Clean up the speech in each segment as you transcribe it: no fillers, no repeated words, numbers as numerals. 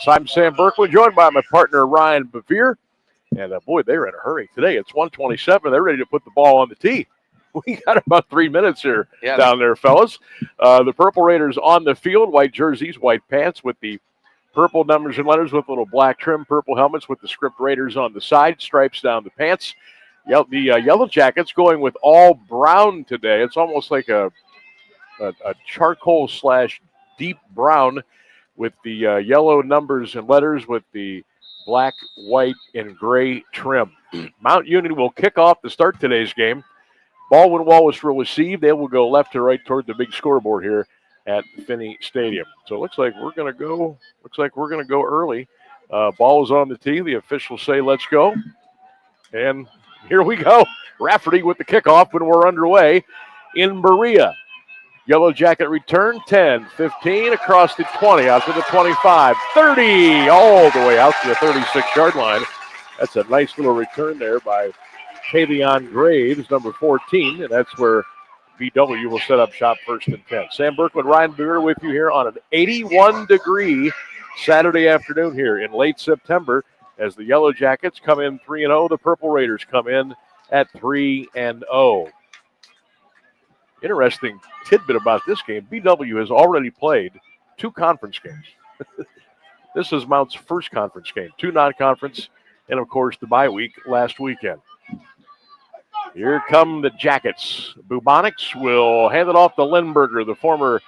I'm Sam Berkman, joined by my partner Ryan Bevere. And boy, they're in a hurry today. It's 1:27. They're ready to put the ball on the tee. We got about 3 minutes here down there, fellas. The Purple Raiders on the field, white jerseys, white pants with the purple numbers and letters with little black trim, purple helmets with the script Raiders on the side, stripes down the pants. The Yellow Jackets going with all brown today. It's almost like a charcoal / deep brown with the yellow numbers and letters with the black, white, and gray trim. Mount Union will kick off to start today's game. Baldwin Wallace will receive. They will go left to right toward the big scoreboard here at Finney Stadium. So it looks like we're going to go early. Ball is on the tee. The officials say, "Let's go." And here we go. Rafferty with the kickoff when we're underway in Berea. Yellow Jacket return, 10, 15, across the 20, out to the 25, 30, all the way out to the 36-yard line. That's a nice little return there by Tavion Graves, number 14, and that's where BW will set up shop first and 10. Sam Berkman, Ryan Beer with you here on an 81-degree Saturday afternoon here in late September as the Yellow Jackets come in 3-0. The Purple Raiders come in at 3-0. Interesting tidbit about this game, BW has already played 2 conference games. This is Mount's first conference game, 2 non-conference, and of course the bye week last weekend. Here come the Jackets. Bubonics will hand it off to Lindberger, the former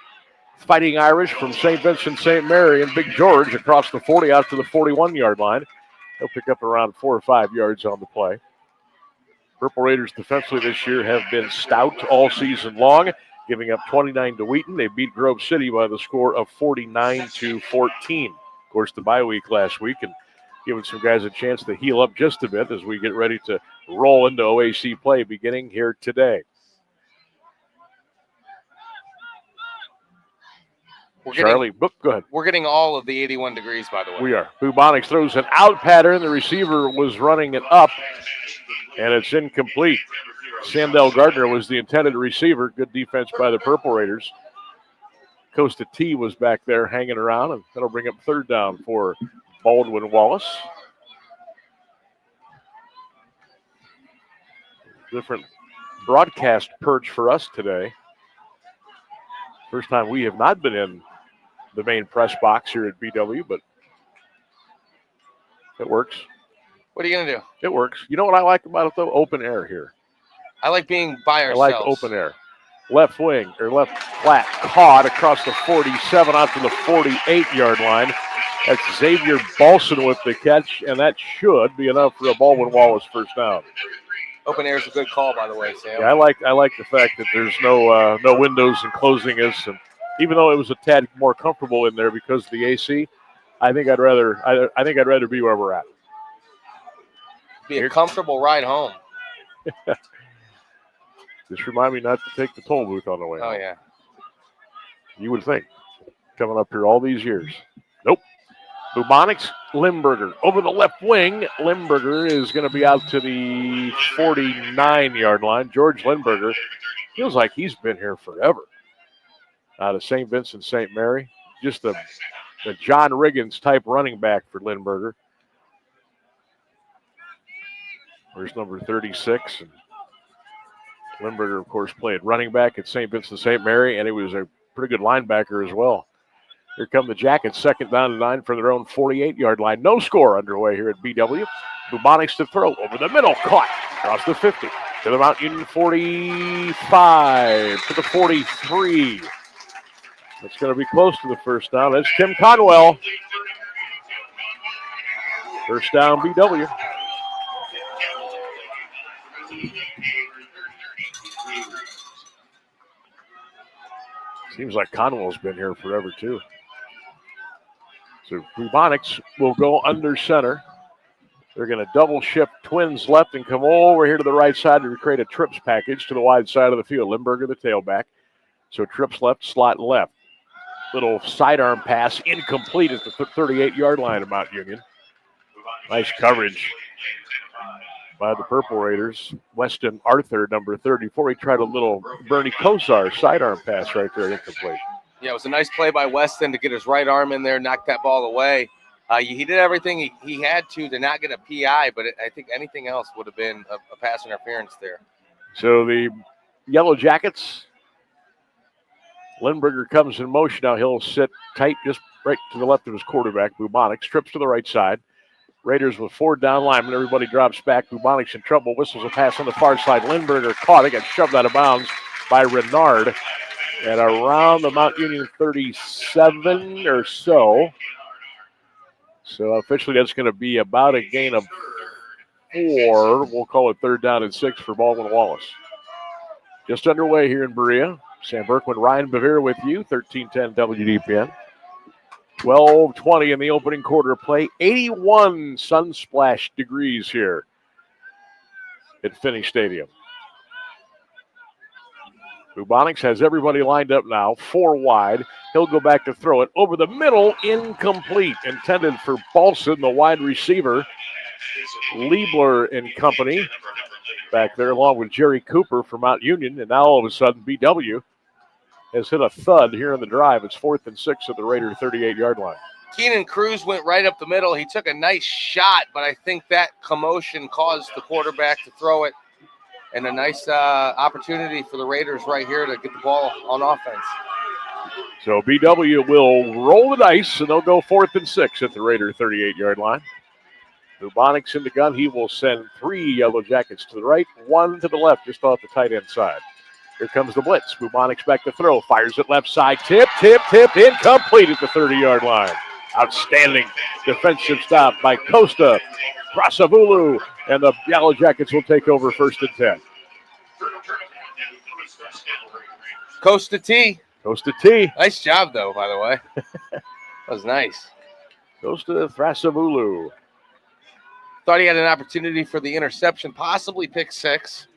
Fighting Irish from St. Vincent St. Mary, and Big George across the 40 out to the 41-yard line. He'll pick up around 4 or 5 yards on the play. Purple Raiders defensively this year have been stout all season long, giving up 29 to Wheaton. They beat Grove City by the score of 49-14. Of course, the bye week last week, and giving some guys a chance to heal up just a bit as we get ready to roll into OAC play beginning here today. Go ahead. We're getting all of the 81 degrees, by the way. We are. Bubonics throws an out pattern. The receiver was running it up, and it's incomplete. Sandell Gardner was the intended receiver. Good defense by the Purple Raiders. Costa T was back there hanging around, and that'll bring up third down for Baldwin Wallace. Different broadcast perch for us today. First time we have not been in the main press box here at BW, but it works. What are you going to do? It works. You know what I like about it, though? Open air here. I like being by ourselves. I like open air. Left wing, or left flat, caught across the 47 out to the 48-yard line. That's Xavier Balson with the catch, and that should be enough for a Baldwin Wallace first down. Open air is a good call, by the way, Sam. Yeah, I like the fact that there's no windows enclosing us, and even though it was a tad more comfortable in there because of the AC, I think I'd rather be where we're at. Be a comfortable ride home. Just remind me not to take the toll booth on the way. Oh yeah. You would think, coming up here all these years. Nope. Bubonics, Limburger. Over the left wing, Limburger is going to be out to the 49-yard line. George Limburger feels like he's been here forever. Out of St. Vincent St. Mary. Just the John Riggins type running back for Limburger. There's number 36. And Limburger, of course, played running back at St. Vincent St. Mary, and he was a pretty good linebacker as well. Here come the Jackets, second down and 9 for their own 48-yard line. No score underway here at BW. Bubonics to throw over the middle, caught across the 50 to the Mount Union 45 to the 43. It's going to be close to the first down. That's Tim Conwell. First down, BW. Seems like Conwell's been here forever, too. So Bubonics will go under center. They're going to double shift twins left and come over here to the right side to create a trips package to the wide side of the field. Limburger, the tailback. So trips left, slot left. Little sidearm pass, incomplete at the 38-yard line of Mount Union. Nice coverage by the Purple Raiders. Weston Arthur, number 34. He tried a little Bernie Kosar sidearm pass right there, incomplete. Yeah, it was a nice play by Weston to get his right arm in there, knock that ball away. He did everything he had to not get a PI, but I think anything else would have been a pass interference there. So the Yellow Jackets, Lindberger comes in motion now. He'll sit tight just right to the left of his quarterback. Bubonic trips to the right side. Raiders with 4 down linemen. Everybody drops back. Bubonic's in trouble. Whistles a pass on the far side. Lindberger caught it. Got shoved out of bounds by Renard at around the Mount Union 37 or so. So officially that's going to be about a gain of 4. We'll call it 3rd down and 6 for Baldwin Wallace. Just underway here in Berea. Sam Berkman, Ryan Bevere with you. 1310 WDPN. 12:20 in the opening quarter of play. 81 sunsplash degrees here at Finney Stadium. Bubonics has everybody lined up now. 4 wide. He'll go back to throw it. Over the middle, incomplete. Intended for Balson, the wide receiver. Liebler and company back there along with Jerry Cooper from Mount Union. And now all of a sudden, BW has hit a thud here in the drive. It's 4th and 6 at the Raider 38-yard line. Keenan Cruz went right up the middle. He took a nice shot, but I think that commotion caused the quarterback to throw it. And a nice opportunity for the Raiders right here to get the ball on offense. So BW will roll the dice, and they'll go 4th and 6 at the Raider 38-yard line. Bubonics in the gun. He will send 3 Yellow Jackets to the right, 1 to the left, just off the tight end side. Here comes the blitz. Bubonics back to throw. Fires it left side. Tip, incomplete at the 30-yard line. Outstanding defensive stop by Costa, Prasavulu, and the Yellow Jackets will take over 1st and 10. Costa T. Nice job, though, by the way. That was nice. Costa Prasavulu. Thought he had an opportunity for the interception, possibly pick 6.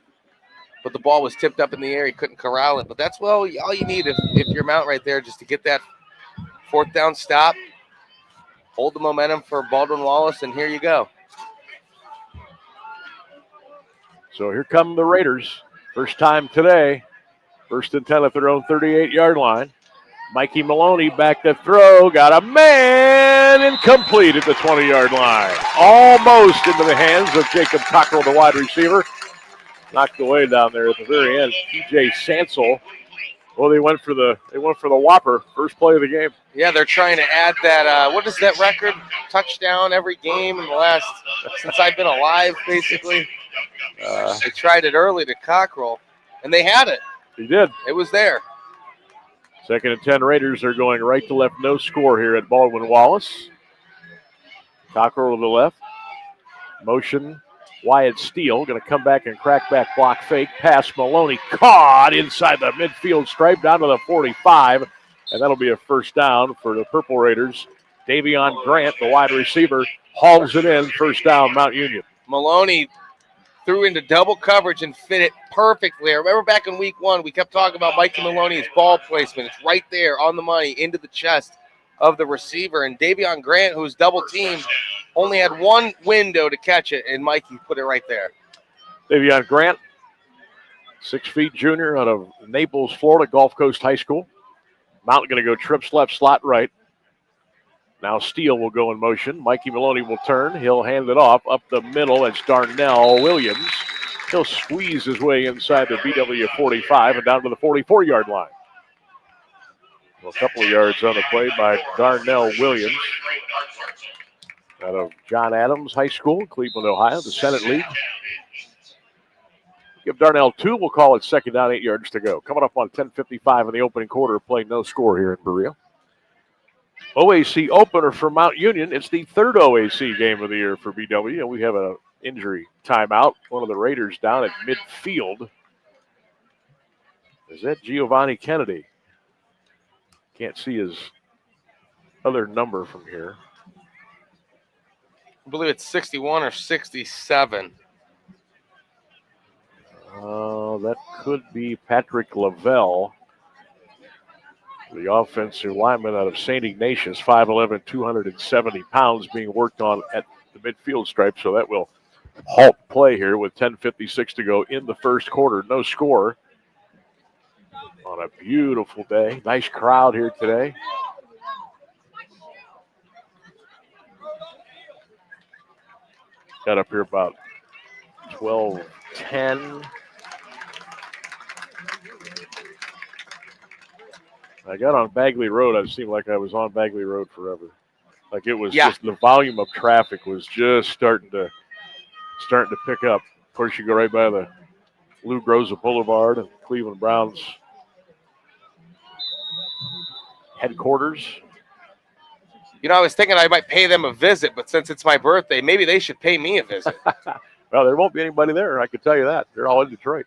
But the ball was tipped up in the air. He couldn't corral it. But that's all you need if you're Mount right there, just to get that 4th down stop, hold the momentum for Baldwin Wallace, and here you go. So here come the Raiders. First time today. 1st and 10 at their own 38-yard line. Mikey Maloney back to throw. Got a man. Incomplete at the 20-yard line. Almost into the hands of Jacob Cockrell, the wide receiver. Knocked away down there at the very end. TJ Sansel. Well, they went for the whopper. First play of the game. Yeah, they're trying to add that. What is that record? Touchdown every game in the last since I've been alive, basically. They tried it early to Cockrell, and they had it. He did. It was there. 2nd and 10. Raiders are going right to left. No score here at Baldwin Wallace. Cockrell to the left. Motion. Wyatt Steele going to come back and crack back block fake. Pass Maloney caught inside the midfield stripe down to the 45. And that'll be a 1st down for the Purple Raiders. Davion Grant, the wide receiver, hauls it in. 1st down, Mount Union. Maloney threw into double coverage and fit it perfectly. I remember back in week 1, we kept talking about Mikey Maloney's ball placement. It's right there on the money into the chest of the receiver. And Davion Grant, who's double teamed, only had 1 window to catch it, and Mikey put it right there. Davion Grant, 6 feet junior out of Naples, Florida, Gulf Coast High School. Mount going to go trips left, slot right. Now Steele will go in motion. Mikey Maloney will turn. He'll hand it off up the middle. It's Darnell Williams. He'll squeeze his way inside the BW 45 and down to the 44-yard line. Well, a couple of yards on the play by Darnell Williams out of John Adams High School, Cleveland, Ohio, the Senate League. Give Darnell 2. We'll call it 2nd down, 8 yards to go. Coming up on 10:55 in the opening quarter, play no score here in Berea. OAC opener for Mount Union. It's the 3rd OAC game of the year for BW, and we have an injury timeout. One of the Raiders down at midfield. Is that Giovanni Kennedy? Can't see his other number from here. I believe it's 61 or 67. That could be Patrick Lavelle, the offensive lineman out of St. Ignatius, 5'11", 270 pounds, being worked on at the midfield stripe. So that will halt play here with 10:56 to go in the 1st quarter. No score on a beautiful day. Nice crowd here today. Got up here about 12:10. I got on Bagley Road. It seemed like I was on Bagley Road forever. Like it was just the volume of traffic was just starting to pick up. Of course, you go right by the Lou Groza Boulevard and Cleveland Browns headquarters. You know, I was thinking I might pay them a visit, but since it's my birthday, maybe they should pay me a visit. Well, there won't be anybody there, I can tell you that. They're all in Detroit.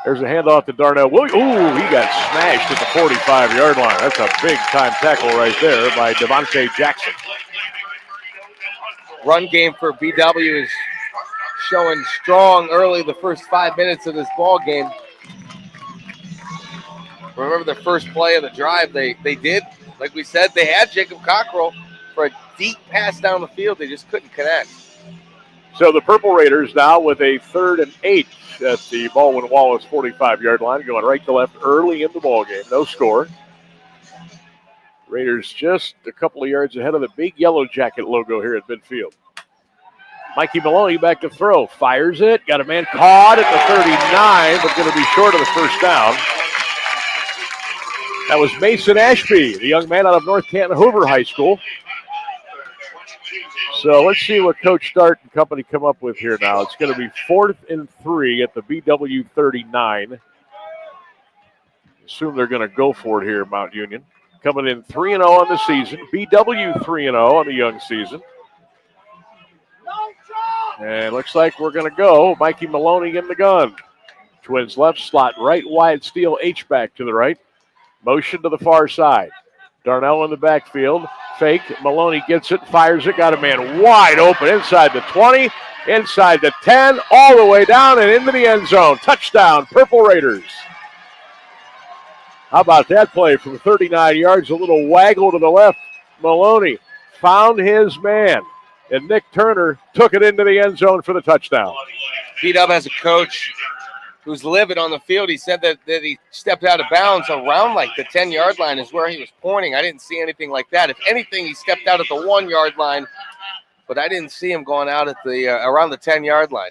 There's a handoff to Darnell Williams. Ooh, he got smashed at the 45-yard line. That's a big-time tackle right there by Devontae Jackson. Run game for BW is showing strong early the first 5 minutes of this ball game. Remember the first play of the drive, they did, like we said, they had Jacob Cockrell for a deep pass down the field. They just couldn't connect. So the Purple Raiders now with a 3rd and 8 at the Baldwin Wallace 45-yard line, going right to left early in the ball game. No score. Raiders just a couple of yards ahead of the big yellow jacket logo here at midfield. Mikey Maloney back to throw. Fires it. Got a man caught at the 39, but going to be short of the first down. That was Mason Ashby, the young man out of North Canton Hoover High School. So let's see what Coach Start and company come up with here now. It's going to be 4th and 3 at the BW 39. Assume they're going to go for it here, Mount Union. Coming in 3-0 on the season. BW 3-0 on the young season. And looks like we're going to go. Mikey Maloney in the gun. Twins left, slot right, wide, Steele H-back to the right. Motion to the far side. Darnell in the backfield. Fake. Maloney gets it, fires it. Got a man wide open inside the 20, inside the 10, all the way down and into the end zone. Touchdown, Purple Raiders. How about that play from 39 yards? A little waggle to the left. Maloney found his man, and Nick Turner took it into the end zone for the touchdown. B-Dub has a coach who's livid on the field. He said that he stepped out of bounds around like the 10-yard line is where he was pointing. I didn't see anything like that. If anything, he stepped out at the 1-yard line, but I didn't see him going out at the around the 10-yard line.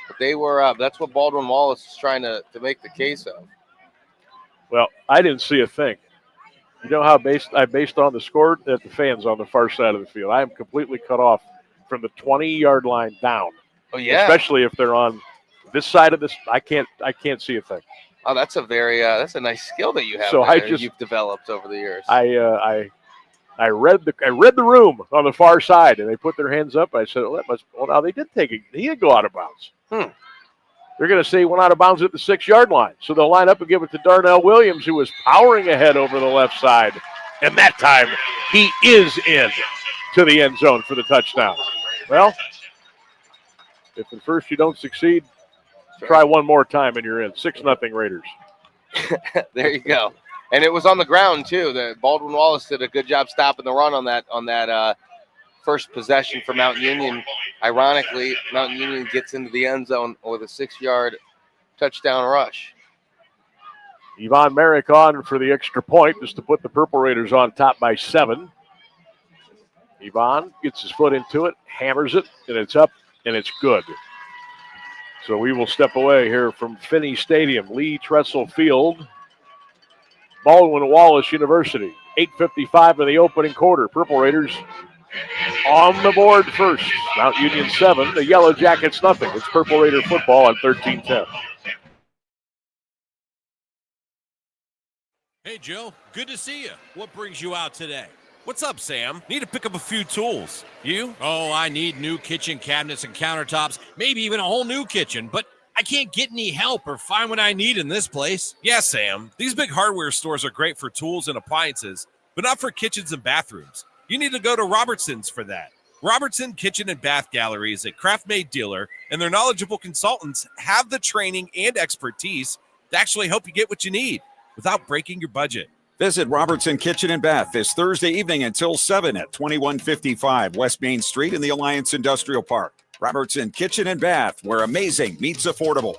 But they were that's what Baldwin Wallace is trying to make the case of. Well, I didn't see a thing. You know how I based on the score at the fans on the far side of the field. I am completely cut off from the 20-yard line down. Oh yeah, especially if they're on this side of this. I can't see a thing. Oh, that's a very that's a nice skill that you have. So you've developed over the years. I read the room on the far side, and they put their hands up. I said, well, now they did take it. He did go out of bounds. They're going to say he went out of bounds at the 6-yard line. So they'll line up and give it to Darnell Williams, who was powering ahead over the left side. And that time, he is in to the end zone for the touchdown. Well, if at first you don't succeed, try one more time and you're in. 6-0 Raiders. There you go. And it was on the ground, too. The Baldwin Wallace did a good job stopping the run on that first possession for Mount Union. Ironically, Mount Union gets into the end zone with a 6-yard touchdown rush. Yvonne Merrick on for the extra point just to put the Purple Raiders on top by 7. Yvonne gets his foot into it, hammers it, and it's up, and it's good. So we will step away here from Finney Stadium, Lee Tressel Field, Baldwin Wallace University. 8:55 in the opening quarter. Purple Raiders on the board first. Mount Union 7, the Yellow Jackets nothing. It's Purple Raider football on 13-10. Hey, Joe. Good to see you. What brings you out today? What's up, Sam? Need to pick up a few tools. You? Oh, I need new kitchen cabinets and countertops, maybe even a whole new kitchen, but I can't get any help or find what I need in this place. Yeah, Sam. These big hardware stores are great for tools and appliances, but not for kitchens and bathrooms. You need to go to Robertson's for that. Robertson Kitchen and Bath Gallery is a craft-made dealer, and their knowledgeable consultants have the training and expertise to actually help you get what you need without breaking your budget. Visit Robertson Kitchen and Bath this Thursday evening until 7 at 2155 West Main Street in the Alliance Industrial Park. Robertson Kitchen and Bath, where amazing meets affordable.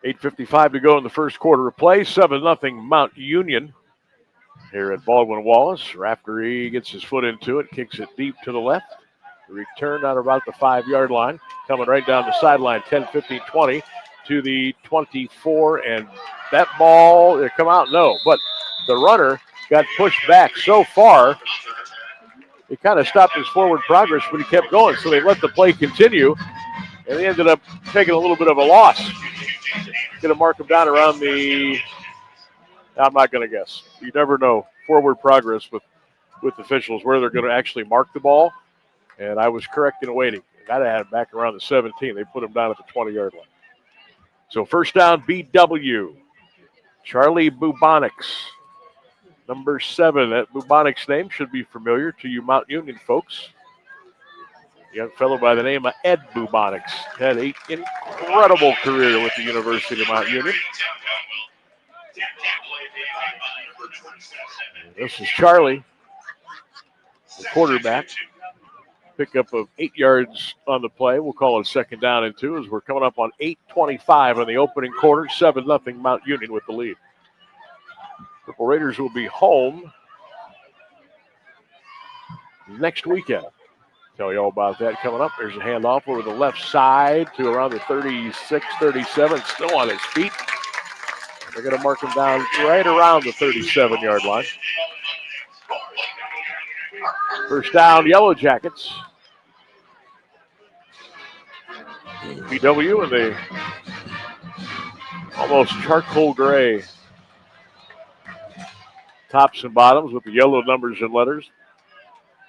8:55 to go in the first quarter of play. 7-0 Mount Union here at Baldwin Wallace. Raftery gets his foot into it, kicks it deep to the left. The return out about the 5-yard line. Coming right down the sideline, 10, 15, 20 to the 24. And that ball, did it come out? No. But the runner got pushed back so far, it kind of stopped his forward progress, but he kept going. So they let the play continue, and they ended up taking a little bit of a loss. Going to mark him down around the, I'm not going to guess. You never know forward progress with officials where they're going to actually mark the ball. And I was correct in waiting. Got to have him back around the 17. They put him down at the 20-yard line. So first down, BW. Charlie Bubonics, number 7. That Bubonics name should be familiar to you Mount Union folks. A young fellow by the name of Ed Bubonics had an incredible career with the University of Mount Union. This is Charlie, the quarterback. Pickup of 8 yards on the play. We'll call it 2nd down and 2 as we're coming up on 8:25 in the opening quarter. 7-0 Mount Union with the lead. Purple Raiders will be home next weekend. Tell you all about that coming up. There's a handoff over the left side to around the 36, 37. Still on his feet. They're going to mark him down right around the 37-yard line. First down, Yellow Jackets. BW in the almost charcoal gray tops and bottoms with the yellow numbers and letters.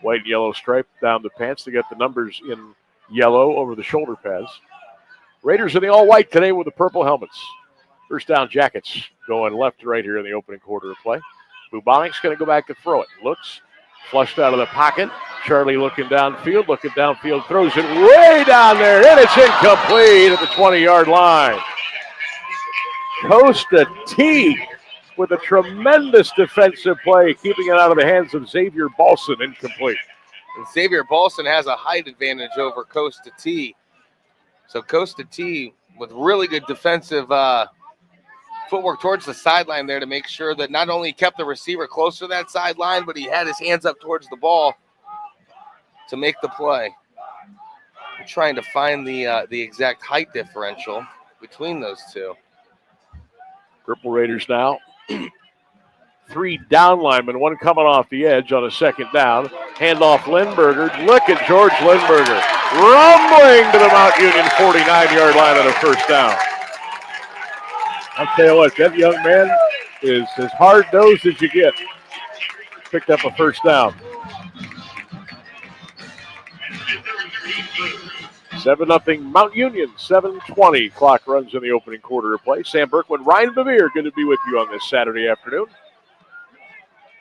White and yellow stripe down the pants. They got the numbers in yellow over the shoulder pads. Raiders in the all-white today with the purple helmets. First down, Jackets going left to right here in the opening quarter of play. Bubonics going to go back to throw it. Looks, flushed out of the pocket. Charlie looking downfield, throws it way down there, and it's incomplete at the 20-yard line. Costa T with a tremendous defensive play, keeping it out of the hands of Xavier Balson, incomplete. And Xavier Balson has a height advantage over Costa T. So Costa T with really good defensive footwork towards the sideline there to make sure that not only kept the receiver close to that sideline, but he had his hands up towards the ball to make the play. I'm trying to find the exact height differential between those two. Purple Raiders now. 3 down linemen, one coming off the edge on a 2nd down. Handoff Lindberger. Look at George Lindberger rumbling to the Mount Union 49-yard line on a first down. I'll tell you what, that young man is as hard-nosed as you get. Picked up a first down. 7-0 Mount Union, 7:20. Clock runs in the opening quarter of play. Sam Berkman, Ryan Bevere, good to be with you on this Saturday afternoon.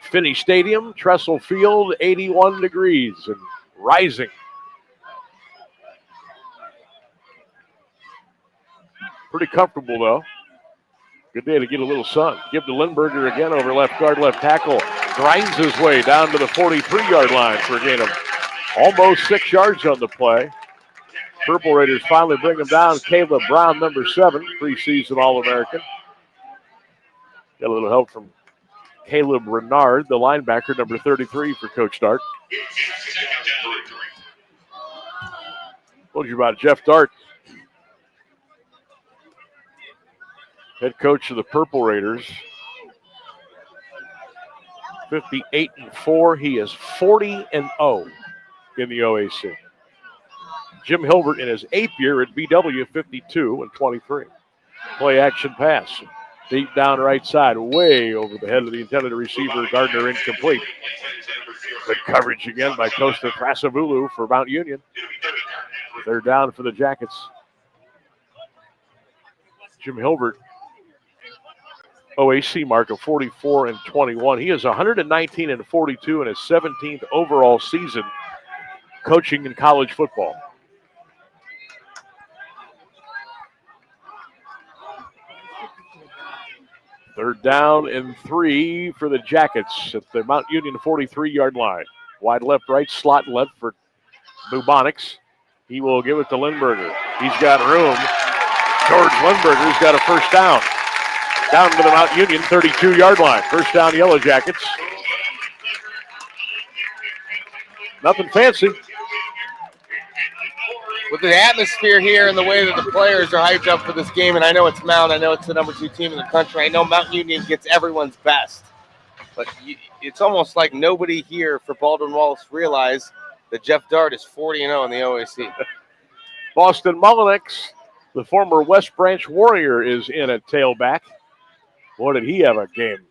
Finney Stadium, Trestle Field, 81 degrees and rising. Pretty comfortable, though. Good day to get a little sun. Give to Lindberger again over left guard, left tackle. Grinds his way down to the 43-yard line for a gain of almost 6 yards on the play. Purple Raiders finally bring him down. Caleb Brown, number 7, preseason All-American. Got a little help from Caleb Renard, the linebacker, number 33 for Coach Dart. Told you about Jeff Dart, head coach of the Purple Raiders. 58-4. He is 40-0 in the OAC. Jim Hilbert in his 8th year at BW, 52-23. Play action pass. Deep down right side, way over the head of the intended receiver, Gardner, incomplete. Good coverage again by Costa Trasavulu for Mount Union. They're down for the Jackets. Jim Hilbert, OAC mark of 44-21. He is 119-42 in his 17th overall season coaching in college football. Third down and 3 for the Jackets at the Mount Union 43-yard line. Wide left, right, slot left for Bubonics. He will give it to Lindberger. He's got room. George Lindberger's got a first down. Down to the Mount Union 32-yard line. First down, Yellow Jackets. Nothing fancy. With the atmosphere here and the way that the players are hyped up for this game, and I know it's Mount, I know it's the number 2 team in the country, I know Mount Union gets everyone's best. But it's almost like nobody here for Baldwin Wallace realized that Jeff Dart is 40-0 in the OAC. Boston Mullinex, the former West Branch Warrior, is in at tailback. Boy, did he have a game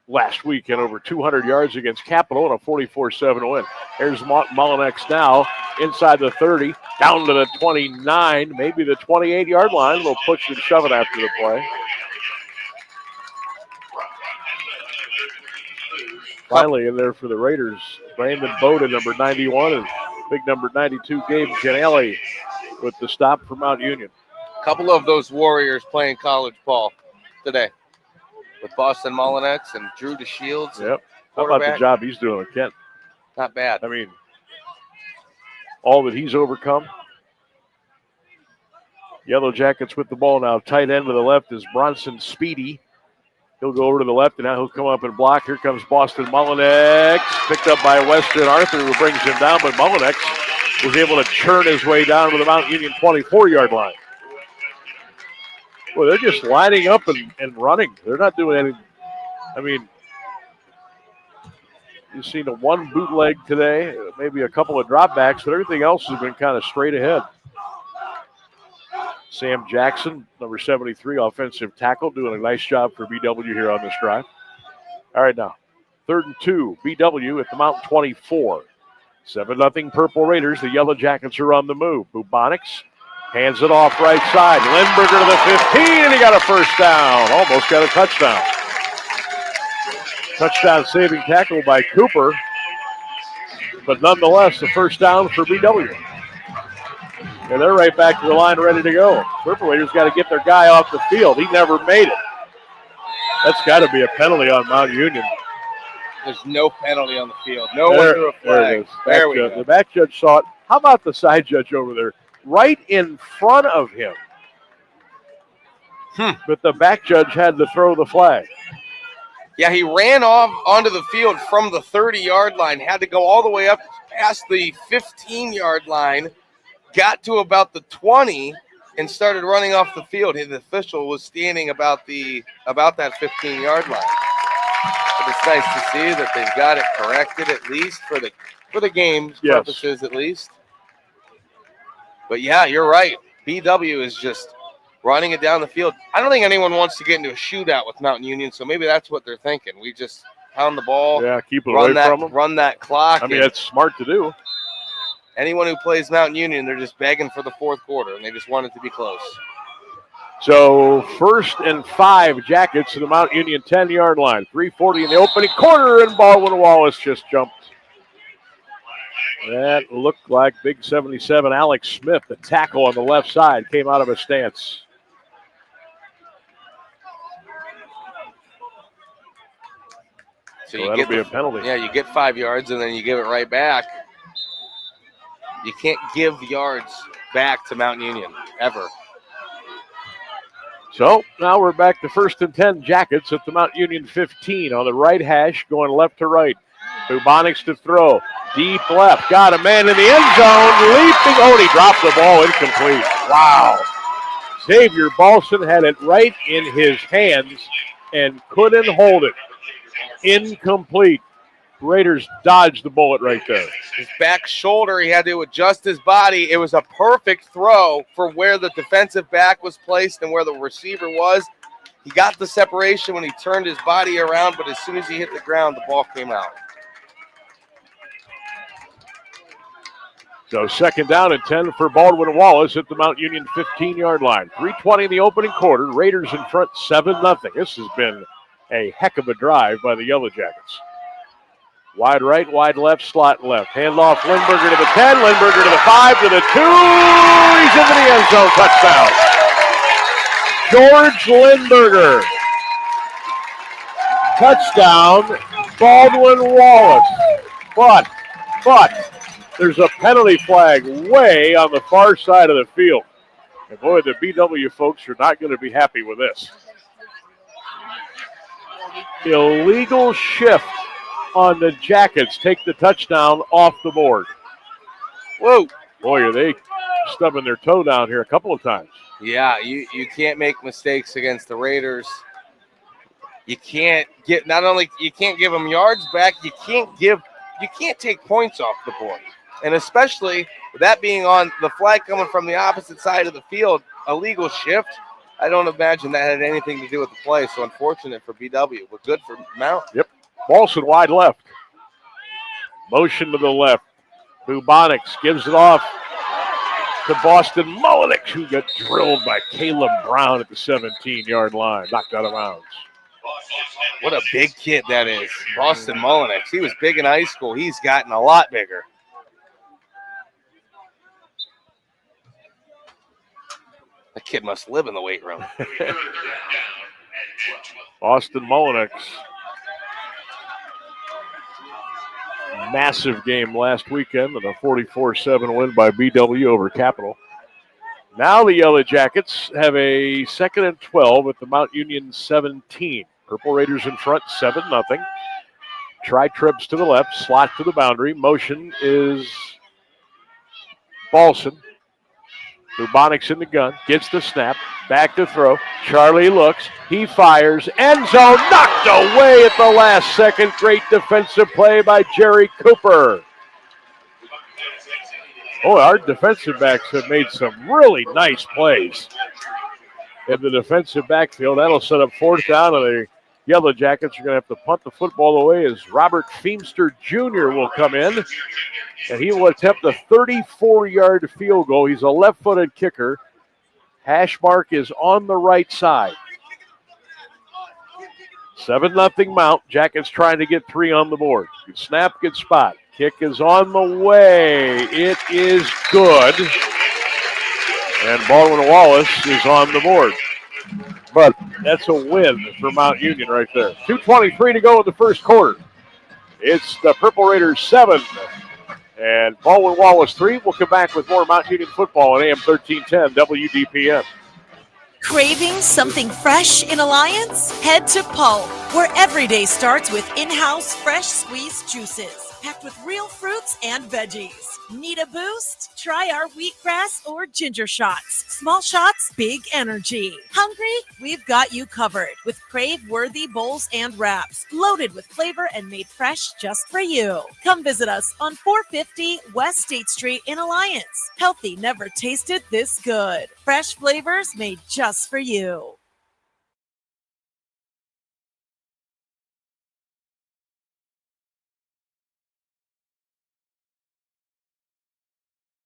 last week in over 200 yards against Capital and a 44-7 win. Here's Mullinex now inside the 30, down to the 29, maybe the 28-yard line. They'll push and shove it after the play. Finally in there for the Raiders, Brandon Bowden, number 91, and big number 92, Gabe Janelli with the stop for Mount Union. A couple of those Warriors playing college ball today with Boston Mullinex and Drew DeShields. Yep. How about the job he's doing with Kent? Not bad. I mean, all that he's overcome. Yellow Jackets with the ball now. Tight end to the left is Bronson Speedy. He'll go over to the left, and now he'll come up and block. Here comes Boston Mullinex, picked up by Weston Arthur, who brings him down, but Mullinex was able to churn his way down to the Mount Union 24-yard line. Well, they're just lining up and running. They're not doing anything. I mean, you've seen a one bootleg today, maybe a couple of dropbacks, but everything else has been kind of straight ahead. Sam Jackson, number 73, offensive tackle, doing a nice job for BW here on this drive. All right, now, 3rd and 2, BW at the Mount 24. 7-0 Purple Raiders. The Yellow Jackets are on the move. Bubonics hands it off right side. Lindberger to the 15, and he got a first down. Almost got a touchdown. Touchdown saving tackle by Cooper, but nonetheless, the first down for BW. And they're right back to the line ready to go. Purple Raiders got to get their guy off the field. He never made it. That's got to be a penalty on Mount Union. There's no penalty on the field. No one threw a flag. There we go. The back judge saw it. How about the side judge over there? Right in front of him. But the back judge had to throw the flag. Yeah, he ran off onto the field from the 30-yard line, had to go all the way up past the 15-yard line, got to about the 20, and started running off the field. The official was standing about that 15-yard line. But it's nice to see that they've got it corrected, at least for the game's purposes, at least. But yeah, you're right. BW is just running it down the field. I don't think anyone wants to get into a shootout with Mount Union, so maybe that's what they're thinking. We just pound the ball, keep it away from them. Run that clock. I mean, that's smart to do. Anyone who plays Mount Union, they're just begging for the fourth quarter, and they just want it to be close. So 1st and 5 Jackets to the Mount Union 10-yard line. 3:40 in the opening quarter, and Baldwin Wallace just jumped. That looked like big 77 Alex Smith, the tackle on the left side, came out of a stance. So that'll be a penalty. Yeah, you get 5 yards, and then you give it right back. You can't give yards back to Mount Union, ever. So now we're back to 1st and 10 Jackets at the Mount Union 15 on the right hash, going left to right. Bubonics to throw. Deep left. Got a man in the end zone. Leaping. Oh, he dropped the ball. Incomplete. Wow. Xavier Balson had it right in his hands and couldn't hold it. Incomplete. Raiders dodged the bullet right there. His back shoulder, he had to adjust his body. It was a perfect throw for where the defensive back was placed and where the receiver was. He got the separation when he turned his body around, but as soon as he hit the ground, the ball came out. So 2nd down and 10 for Baldwin Wallace at the Mount Union 15-yard line. 3:20 in the opening quarter. Raiders in front 7-0. This has been a heck of a drive by the Yellow Jackets. Wide right, wide left, slot left. Handoff Lindberger to the 10, Lindberger to the 5, to the 2. He's into the end zone. Touchdown. George Lindberger. Touchdown, Baldwin Wallace. But there's a penalty flag way on the far side of the field. And boy, the BW folks are not going to be happy with this. Illegal shift on the Jackets. Take the touchdown off the board. Whoa. Boy, are they stubbing their toe down here a couple of times. Yeah, you can't make mistakes against the Raiders. You can't get you can't give them yards back. You can't take points off the board. And especially that being on the flag coming from the opposite side of the field, a legal shift. I don't imagine that had anything to do with the play. So unfortunate for BW, but good for Mount. Yep. Balson wide left. Motion to the left. Bubonics gives it off to Boston Mullenix, who got drilled by Caleb Brown at the 17-yard line. Knocked out of bounds. What a big kid that is. Boston Mullenix. He was big in high school. He's gotten a lot bigger. That kid must live in the weight room. Boston Mullenix. Massive game last weekend and a 44-7 win by BW over Capital. Now the Yellow Jackets have a 2nd and 12 at the Mount Union 17. Purple Raiders in front, 7-0. Try trips to the left, slot to the boundary. Motion is Balson. Bubonics in the gun, gets the snap, back to throw. Charlie looks, he fires, end zone, knocked away at the last second. Great defensive play by Jerry Cooper. Oh, our defensive backs have made some really nice plays in the defensive backfield. That'll set up 4th down, and the Yellow Jackets are going to have to punt the football away as Robert Feemster Jr. will come in, and he will attempt a 34-yard field goal. He's a left-footed kicker. Hash mark is on the right side. 7-0 Mount. Jackets trying to get 3 on the board. Good snap, good spot. Kick is on the way. It is good. And Baldwin Wallace is on the board. But that's a win for Mount Union right there. 2:23 to go in the first quarter. It's the Purple Raiders 7 and Baldwin Wallace 3. We'll come back with more Mount Union football on AM 1310 WDPN. Craving something fresh in Alliance? Head to Pulp, where every day starts with in-house fresh squeezed juices packed with real fruits and veggies. Need a boost? Try our wheatgrass or ginger shots. Small shots, big energy. Hungry? We've got you covered with crave-worthy bowls and wraps, loaded with flavor and made fresh just for you. Come visit us on 450 West State Street in Alliance. Healthy never tasted this good. Fresh flavors made just for you.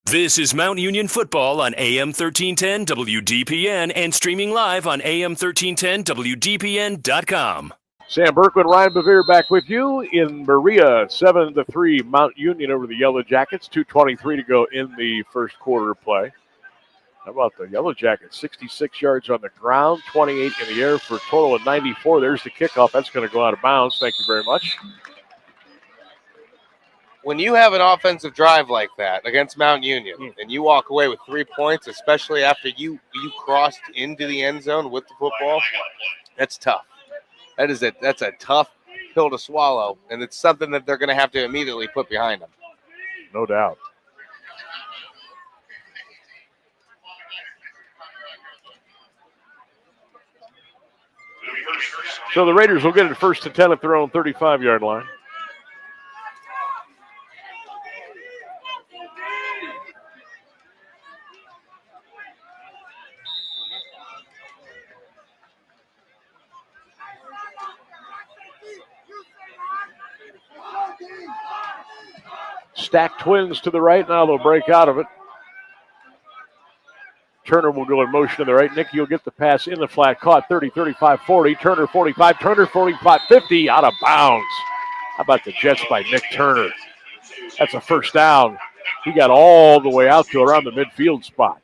This is Mount Union Football on AM 1310 WDPN and streaming live on AM1310WDPN.com. Sam Berkman, Ryan Bevere back with you in Berea. 7-3 Mount Union over the Yellow Jackets. 2:23 to go in the first quarter of play. How about the Yellow Jackets? 66 yards on the ground, 28 in the air for a total of 94. There's the kickoff. That's going to go out of bounds. Thank you very much. When you have an offensive drive like that against Mount Union and you walk away with 3 points, especially after you crossed into the end zone with the football, that's tough. That's a tough pill to swallow, and it's something that they're going to have to immediately put behind them. No doubt. So the Raiders will get it 1st and 10 at their own 35-yard line. Stack Twins to the right. Now they'll break out of it. Turner will go in motion to the right. Nicky will get the pass in the flat. Caught 30, 35, 40. Turner 45. Turner 45, 50. Out of bounds. How about the Jets by Nick Turner? That's a 1st down. He got all the way out to around the midfield spot.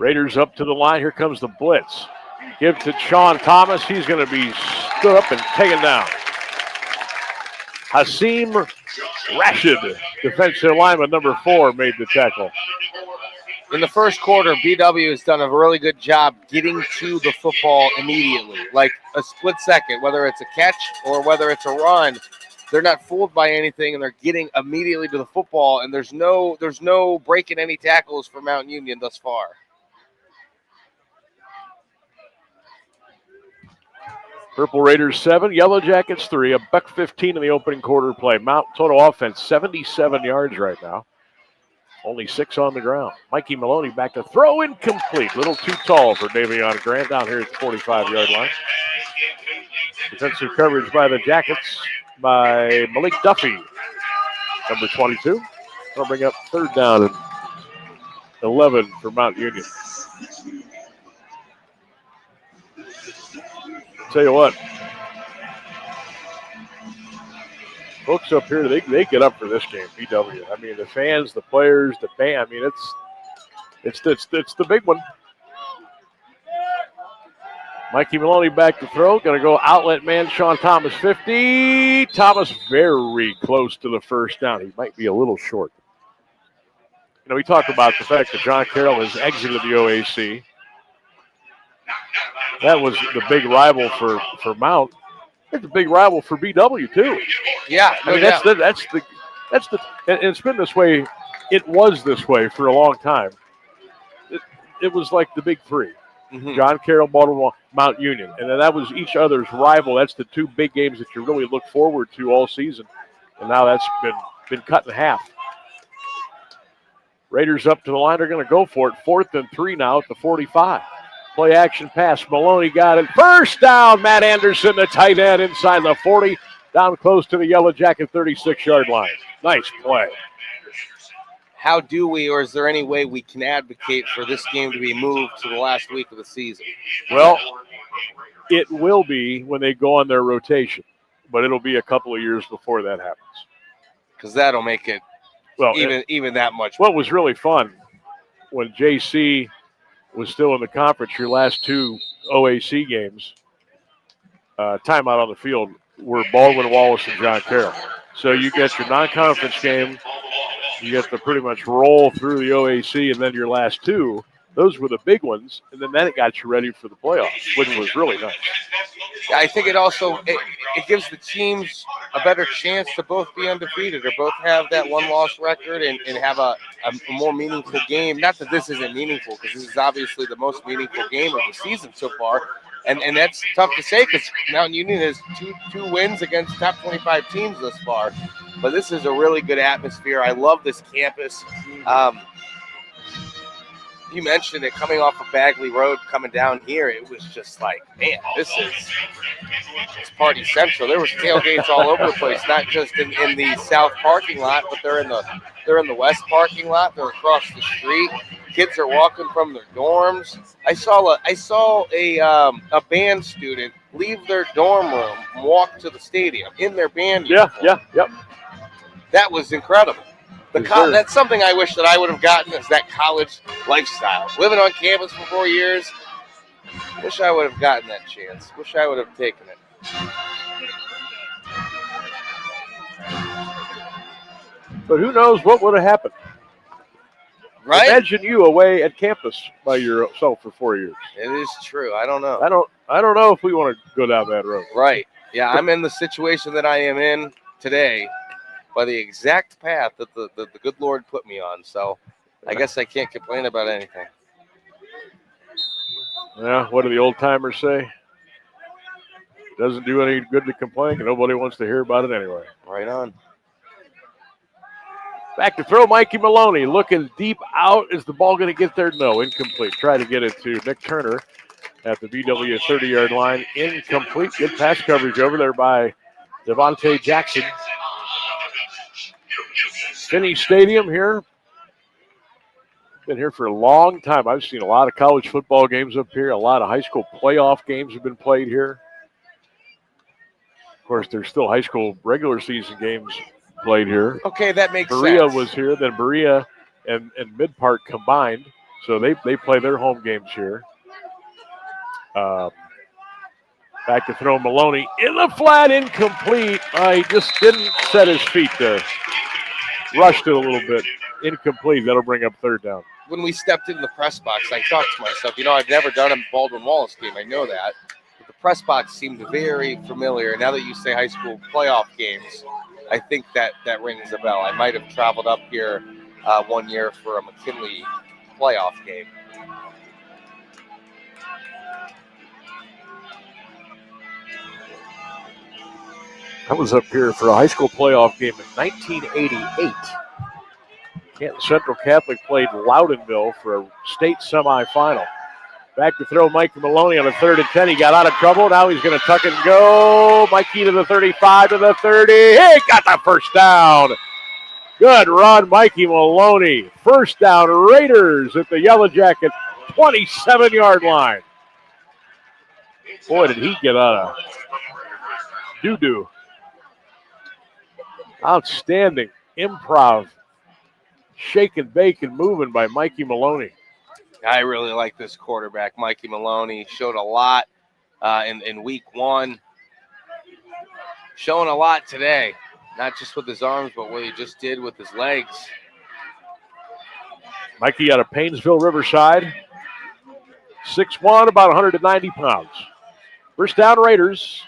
Raiders up to the line. Here comes the blitz. Give to Sean Thomas. He's going to be stood up and taken down. Hasim Rashid, defensive lineman number 4, made the tackle. In the first quarter, BW has done a really good job getting to the football immediately, like a split second, whether it's a catch or whether it's a run. They're not fooled by anything, and they're getting immediately to the football, and there's no breaking any tackles for Mount Union thus far. Purple Raiders 7, Yellow Jackets 3, $1.15 in the opening quarter play. Mount total offense 77 yards right now. Only 6 on the ground. Mikey Maloney back to throw, incomplete. Little too tall for Davion Grant down here at the 45-yard line. Defensive coverage by the Jackets by Malik Duffy, number 22. They'll bring up 3rd down and 11 for Mount Union. Tell you what, folks up here, they get up for this game, BW. I mean, the fans, the players, the band. I mean, it's the big one. Mikey Maloney back to throw. Going to go outlet man, Sean Thomas, 50. Thomas very close to the first down. He might be a little short. You know, we talk about the fact that John Carroll has exited the OAC. That was the big rival for Mount. It's a big rival for BW too. Yeah, I mean that's the and it's been this way. It was this way for a long time. It was like the big 3: John Carroll, Baldwin, Mount Union, and then that was each other's rival. That's the 2 big games that you really look forward to all season, and now that's been cut in half. Raiders up to the line. They're going to go for it. 4th and 3 now at the 45. Play action pass. Maloney got it. First down, Matt Anderson, the tight end inside the 40, down close to the Yellow Jacket 36-yard line. Nice play. How do we, or is there any way we can advocate for this game to be moved to the last week of the season? Well, it will be when they go on their rotation, but it'll be a couple of years before that happens. Because that'll make it even that much. What was really fun when JC was still in the conference, your last 2 OAC games, timeout on the field, were Baldwin Wallace and John Carroll. So you get your non-conference game, you get to pretty much roll through the OAC, and then your last 2, those were the big ones, and then that got you ready for the playoffs, which was really nice. I think it also it gives the teams a better chance to both be undefeated or both have that 1-loss record and have a more meaningful game. Not that this isn't meaningful, because this is obviously the most meaningful game of the season so far. And that's tough to say because Mountain Union has two wins against top 25 teams thus far. But this is a really good atmosphere. I love this campus. You mentioned it coming off of Bagley Road, coming down here. It was just like, man, it's party central. There was tailgates all over the place, not just in the south parking lot, but they're in the west parking lot. They're across the street. Kids are walking from their dorms. I saw a band student leave their dorm room and walk to the stadium in their band uniform. Yep. That was incredible. That's something I wish that I would have gotten, is that college lifestyle. Living on campus for 4 years, wish I would have gotten that chance. Wish I would have taken it. But who knows what would have happened? Right? Imagine you away at campus by yourself for 4 years. It is true. I don't know. I don't know if we want to go down that road. Right. Yeah, I'm in the situation that I am in today by the exact path that the good Lord put me on. So I guess I can't complain about anything. Yeah, what do the old timers say? Doesn't do any good to complain, and nobody wants to hear about it anyway. Right on. Back to throw, Mikey Maloney looking deep out. Is the ball going to get there? No, incomplete. Try to get it to Nick Turner at the BW 30-yard line. Incomplete. Good pass coverage over there by Devontae Jackson. Finney Stadium here. Been here for a long time. I've seen a lot of college football games up here. A lot of high school playoff games have been played here. Of course, there's still high school regular season games played here. Okay, that makes Berea sense. was here. Then Berea and Mid-Park combined. So they play their home games here. Back to throw Maloney in the flat, incomplete. He just didn't set his feet there. Rushed it a little bit. Incomplete. That'll bring up third down. When we stepped into the press box, I thought to myself, I've never done a Baldwin Wallace game. I know that. But the press box seemed very familiar. Now that you say high school playoff games, I think that rings a bell. I might have traveled up here one year for a McKinley playoff game. I was up here for a high school playoff game in 1988. Canton Central Catholic played Loudonville for a state semifinal. Back to throw Mikey Maloney on a 3rd and 10. He got out of trouble. Now he's going to tuck and go. Mikey to the 35, to the 30. He got the first down. Good run, Mikey Maloney. First down, Raiders at the Yellow Jacket 27-yard line. Boy, did he get out of doo-doo. Outstanding improv, shake and bake and moving by Mikey Maloney. I really like this quarterback, Mikey Maloney. Showed a lot in week 1. Showing a lot today, not just with his arms, but what he just did with his legs. Mikey out of Paynesville, Riverside. 6'1", about 190 pounds. First down, Raiders.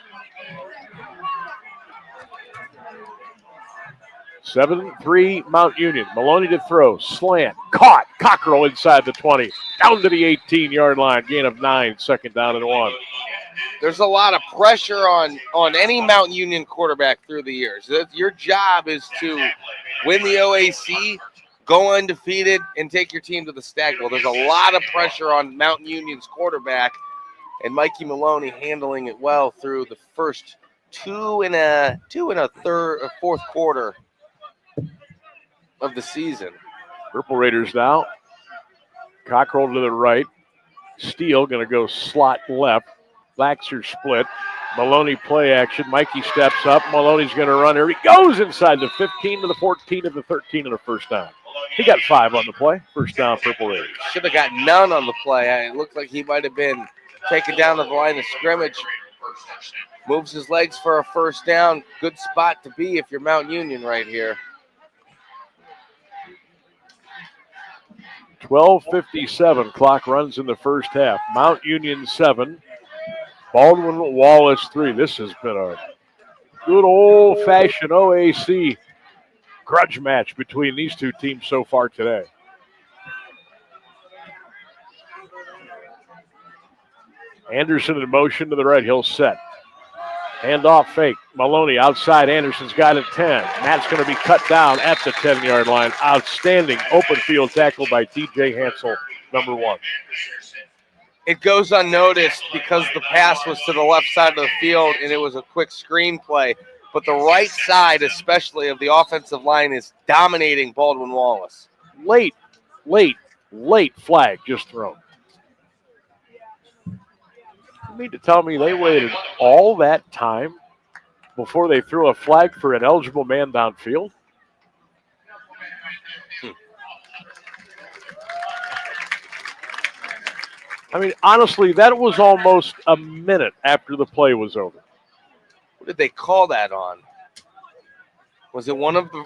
7-3 Mount Union. Maloney to throw. Slant. Caught. Cockrell inside the 20. Down to the 18-yard line. Gain of 9. Second down and 1. There's a lot of pressure on any Mount Union quarterback through the years. Your job is to win the OAC, go undefeated, and take your team to the Stag Bowl. There's a lot of pressure on Mount Union's quarterback, and Mikey Maloney handling it well through the first two and a fourth quarter of the season. Purple Raiders now. Cockrell to the right. Steele going to go slot left. Backs are split. Maloney play action. Mikey steps up. Maloney's going to run. Here he goes inside the 15 to the 14 to the 13 and a first down. He got 5 on the play. First down, Purple Raiders. Should have got none on the play. It looked like he might have been taken down to the line of scrimmage. Moves his legs for a first down. Good spot to be if you're Mount Union right here. 12:57. Clock runs in the first half. Mount Union 7. Baldwin Wallace 3. This has been a good old-fashioned OAC grudge match between these two teams so far today. Anderson in motion to the right. He'll set. Handoff fake. Maloney outside. Anderson's got it 10. Matt's going to be cut down at the 10-yard line. Outstanding open field tackle by T.J. Hansel, number 1. It goes unnoticed because the pass was to the left side of the field and it was a quick screen play. But the right side, especially of the offensive line, is dominating Baldwin Wallace. Late flag just thrown. You mean to tell me they waited all that time before they threw a flag for an eligible man downfield? I mean, honestly, that was almost a minute after the play was over. What did they call that on? Was it one of the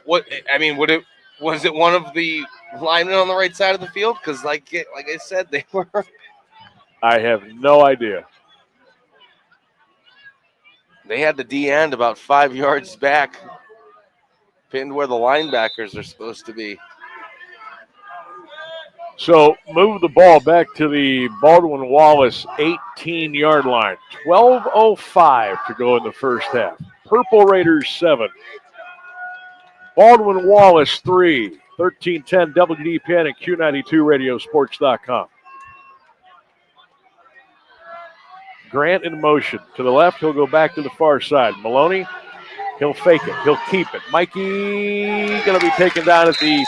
was it one of the linemen on the right side of the field? Because like I said, they were. I have no idea. They had the D end about 5 yards back, pinned where the linebackers are supposed to be. So move the ball back to the Baldwin Wallace 18-yard line. 12:05 to go in the first half. Purple Raiders 7. Baldwin Wallace 3. 1310 WDPN and Q92radiosports.com. Grant in motion. To the left, he'll go back to the far side. Maloney, he'll fake it. He'll keep it. Mikey going to be taken down at the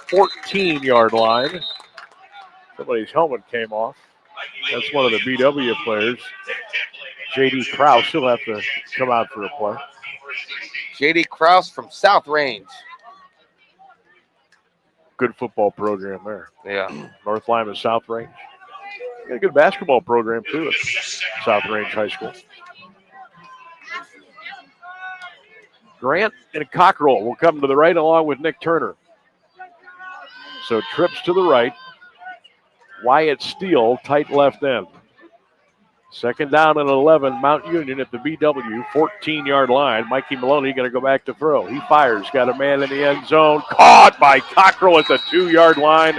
14-yard line. Somebody's helmet came off. That's one of the BW players. J.D. Krause, he'll have to come out for a play. J.D. Krause from South Range. good football program there. Yeah. North Lima, South Range. Got a good basketball program, too, at South Range High School. Grant and Cockrell will come to the right along with Nick Turner. So trips to the right. Wyatt Steele, tight left end. Second down and 11, Mount Union at the BW 14-yard line. Mikey Maloney going to go back to throw. He fires, got a man in the end zone. Caught by Cockrell at the 2-yard line.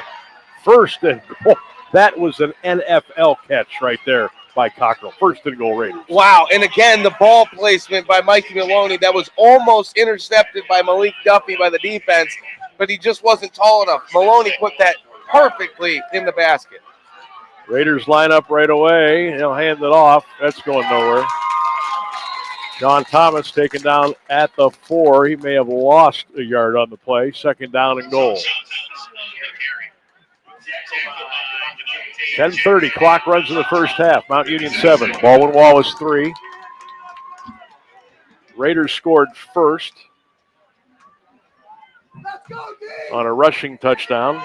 First and goal. That was an NFL catch right there by Cockrell. First and goal Raiders. Wow, and again, the ball placement by Mikey Maloney that was almost intercepted by Malik Duffy by the defense, but he just wasn't tall enough. Maloney put that perfectly in the basket. Raiders line up right away. He'll hand it off. That's going nowhere. John Thomas taken down at the 4. He may have lost a yard on the play. Second down and goal. 10:30. Clock runs in the first half. Mount Union 7. Baldwin Wallace 3. Raiders scored first on a rushing touchdown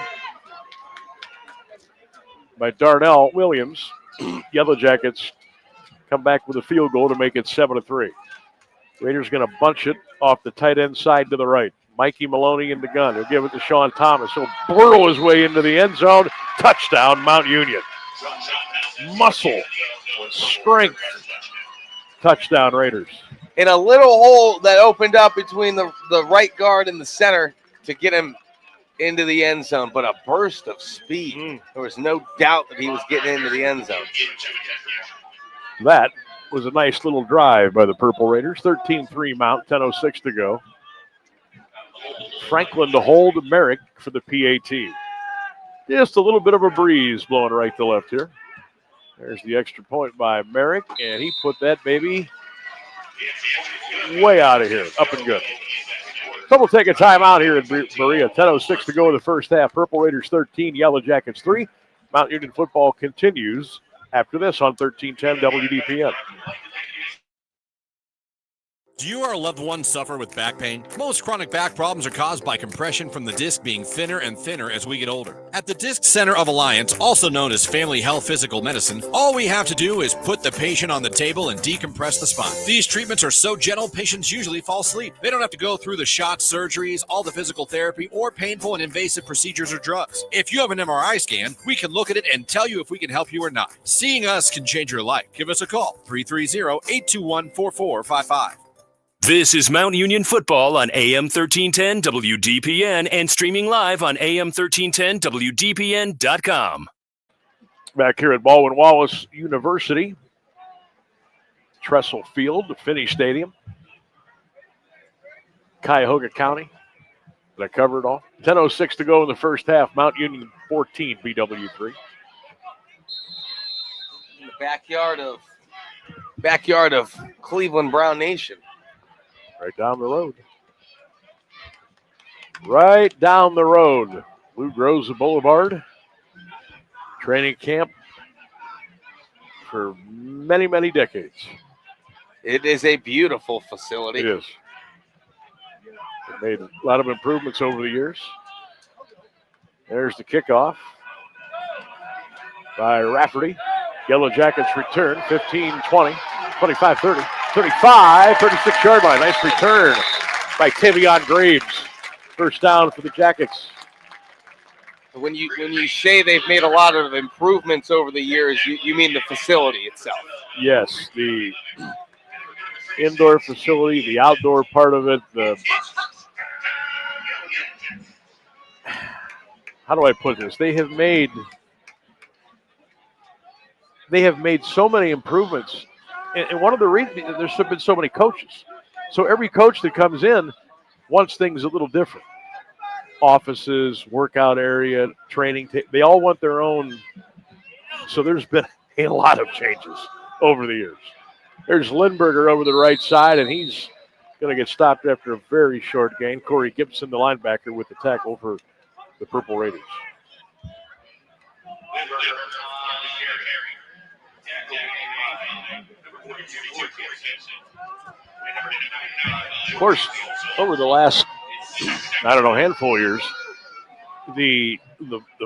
by Darnell Williams. Yellow Jackets come back with a field goal to make it 7-3. Raiders going to bunch it off the tight end side to the right. Mikey Maloney in the gun. He'll give it to Sean Thomas. He'll burrow his way into the end zone. Touchdown, Mount Union. Muscle, strength. Touchdown, Raiders. In a little hole that opened up between the right guard and the center to get him into the end zone, but a burst of speed. There was no doubt that he was getting into the end zone. That was a nice little drive by the Purple Raiders. 13-3 Mount, 10:06 to go. Franklin to hold Merrick for the PAT. Just a little bit of a breeze blowing right to left here. There's the extra point by Merrick, and he put that baby way out of here. Up and good. So we'll take a timeout here in Berea. 10:06 to go in the first half. Purple Raiders 13, Yellow Jackets 3. Mount Union football continues after this on 1310 WDPN. Do you or a loved one suffer with back pain? Most chronic back problems are caused by compression from the disc being thinner and thinner as we get older. At the Disc Center of Alliance, also known as Family Health Physical Medicine, all we have to do is put the patient on the table and decompress the spine. These treatments are so gentle, patients usually fall asleep. They don't have to go through the shots, surgeries, all the physical therapy, or painful and invasive procedures or drugs. If you have an MRI scan, we can look at it and tell you if we can help you or not. Seeing us can change your life. Give us a call, 330-821-4455. This is Mount Union football on AM 1310 WDPN and streaming live on AM1310WDPN.com. Back here at Baldwin Wallace University, Trestle Field, the Finney Stadium, Cuyahoga County. Did I cover it all? 10:06 to go in the first half. Mount Union 14, BW3. In the backyard of Cleveland Brown Nation. Right down the road. Right down the road. Blue Groves Boulevard. Training camp for many, many decades. It is a beautiful facility. It is. It made a lot of improvements over the years. There's the kickoff by Rafferty. Yellow Jackets return, 15-20, 25-30. 35, 36-yard line. Nice return by Tavion Graves. First down for the Jackets. When you say they've made a lot of improvements over the years, you mean the facility itself? Yes, the indoor facility, the outdoor part of it. How do I put this? They have made so many improvements. And one of the reasons, there's been so many coaches. So every coach that comes in wants things a little different. Offices, workout area, training, they all want their own. So there's been a lot of changes over the years. There's Lindberger over the right side, and he's going to get stopped after a very short gain. Corey Gibson, the linebacker, with the tackle for the Purple Raiders. Of course, over the last, handful of years, the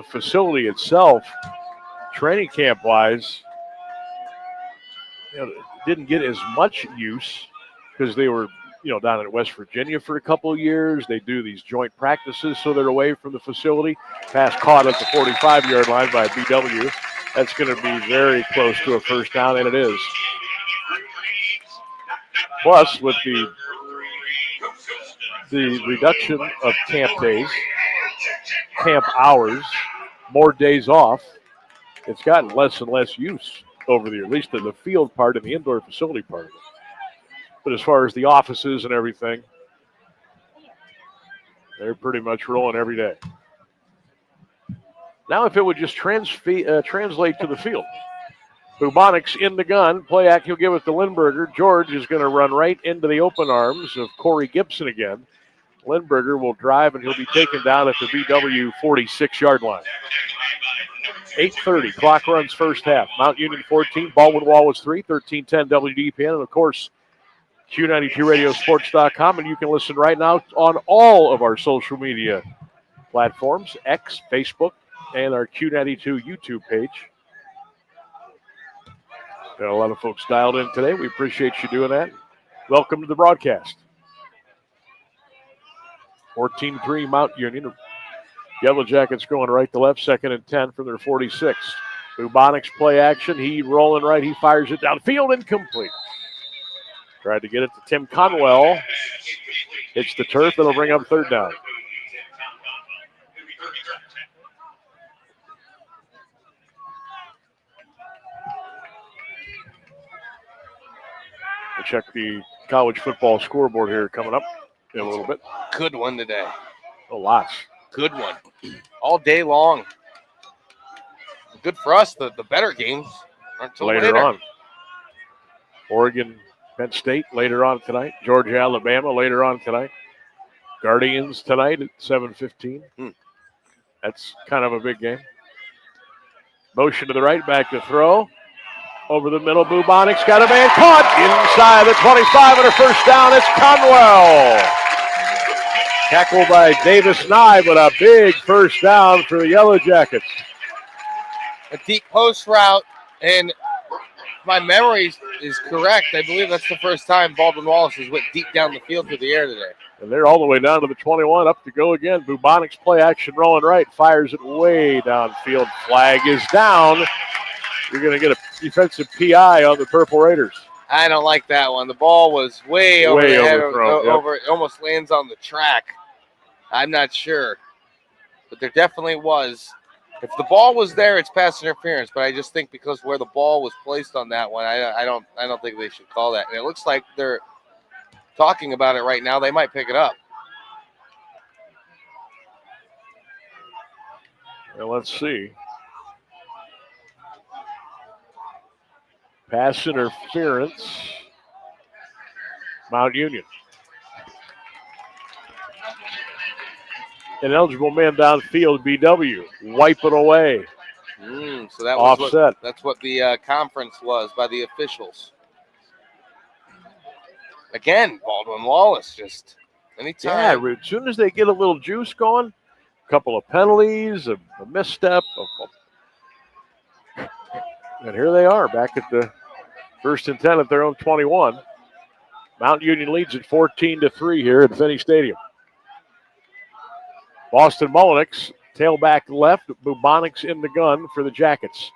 facility itself, training camp wise, didn't get as much use because they were, down in West Virginia for a couple of years. They do these joint practices, so they're away from the facility. Pass caught at the 45-yard line by BW. That's going to be very close to a first down, and it is. Plus, with the reduction of camp days, camp hours, more days off, it's gotten less and less use over there, at least in the field part and the indoor facility part of it. But as far as the offices and everything, they're pretty much rolling every day. Now if it would just translate to the field. Bubonics in the gun. Play act, he'll give it to Lindberger. George is going to run right into the open arms of Corey Gibson again. Lindberger will drive, and he'll be taken down at the BW 46-yard line. 8:30, clock runs first half. Mount Union 14, Baldwin Wallace 3, 1310 WDPN, and of course, Q92radiosports.com, and you can listen right now on all of our social media platforms, X, Facebook, and our Q92 YouTube page. Got a lot of folks dialed in today. We appreciate you doing that. Welcome to the broadcast. 14-3 Mount Union. Yellow Jackets going right to left, 2nd and 10 from their 46. Bubonics play action. He rolling right. He fires it downfield, incomplete. Tried to get it to Tim Conwell. Hits the turf. It'll bring up third down. We'll check the college football scoreboard here coming up in a little bit. Good one today. Oh, lots. Good one. All day long. Good for us. The better games aren't until later on. Oregon, Penn State later on tonight. Georgia, Alabama later on tonight. Guardians tonight at 7:15. That's kind of a big game. Motion to the right, back to throw. Over the middle, Bubonics got a man caught inside the 25 and a first down. It's Conwell. Tackled by Davis Nye, but a big first down for the Yellow Jackets. A deep post route, and my memory is correct. I believe that's the first time Baldwin Wallace has went deep down the field through the air today. And they're all the way down to the 21, up to go again. Bubonics play action rolling right, fires it way downfield. Flag is down. You're going to get a defensive PI on the Purple Raiders. I don't like that one. The ball was way over the head. It almost lands on the track. I'm not sure. But there definitely was. If the ball was there, it's pass interference. But I just think because where the ball was placed on that one, I don't think they should call that. And it looks like they're talking about it right now. They might pick it up. Well, let's see. Pass interference. Mount Union. An eligible man downfield, BW. Wipe it away. So that was offset. That's what the conference was by the officials. Again, Baldwin Wallace just anytime. Yeah, as soon as they get a little juice going, a couple of penalties, a misstep. And here they are back at the 1st and 10 at their own 21. Mount Union leads at 14-3 here at Finney Stadium. Boston Mullenix, tailback left, Bubonics in the gun for the Jackets.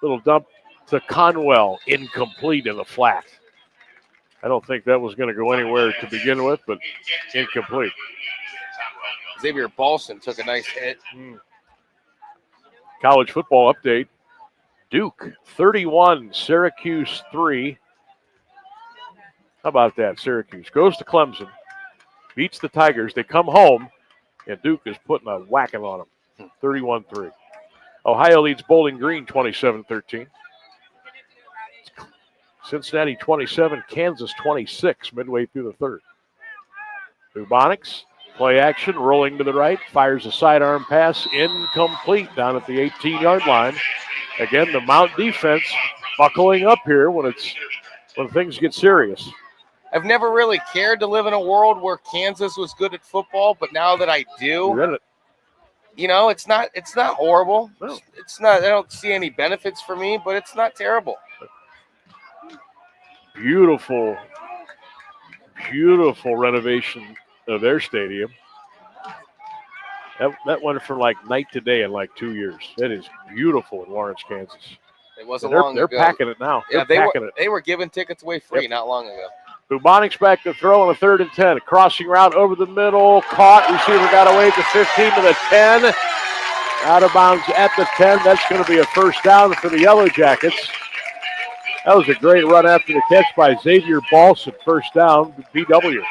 Little dump to Conwell, incomplete in the flat. I don't think that was going to go anywhere to begin with, but incomplete. Xavier Balson took a nice hit. College football update. Duke 31, Syracuse 3. How about that? Syracuse goes to Clemson, beats the Tigers. They come home, and Duke is putting a whacking on them. 31-3. Ohio leads Bowling Green 27-13. Cincinnati 27, Kansas 26, midway through the third. Bubonics, play action, rolling to the right, fires a sidearm pass, incomplete down at the 18-yard line. Again, the Mount defense buckling up here when things get serious. I've never really cared to live in a world where Kansas was good at football, but now that I do, it's not horrible. No. It's not. I don't see any benefits for me, but it's not terrible. Beautiful renovation of their stadium. That went from like night to day in like 2 years. That is beautiful in Lawrence, Kansas. It wasn't long ago. They're packing it now. Yeah, they were giving tickets away free not long ago. Bubonics back to throw on a 3rd and 10. Crossing route over the middle. Caught. Receiver got away to 15 to the 10. Out of bounds at the 10. That's going to be a first down for the Yellow Jackets. That was a great run after the catch by Xavier Balson. First down, BW.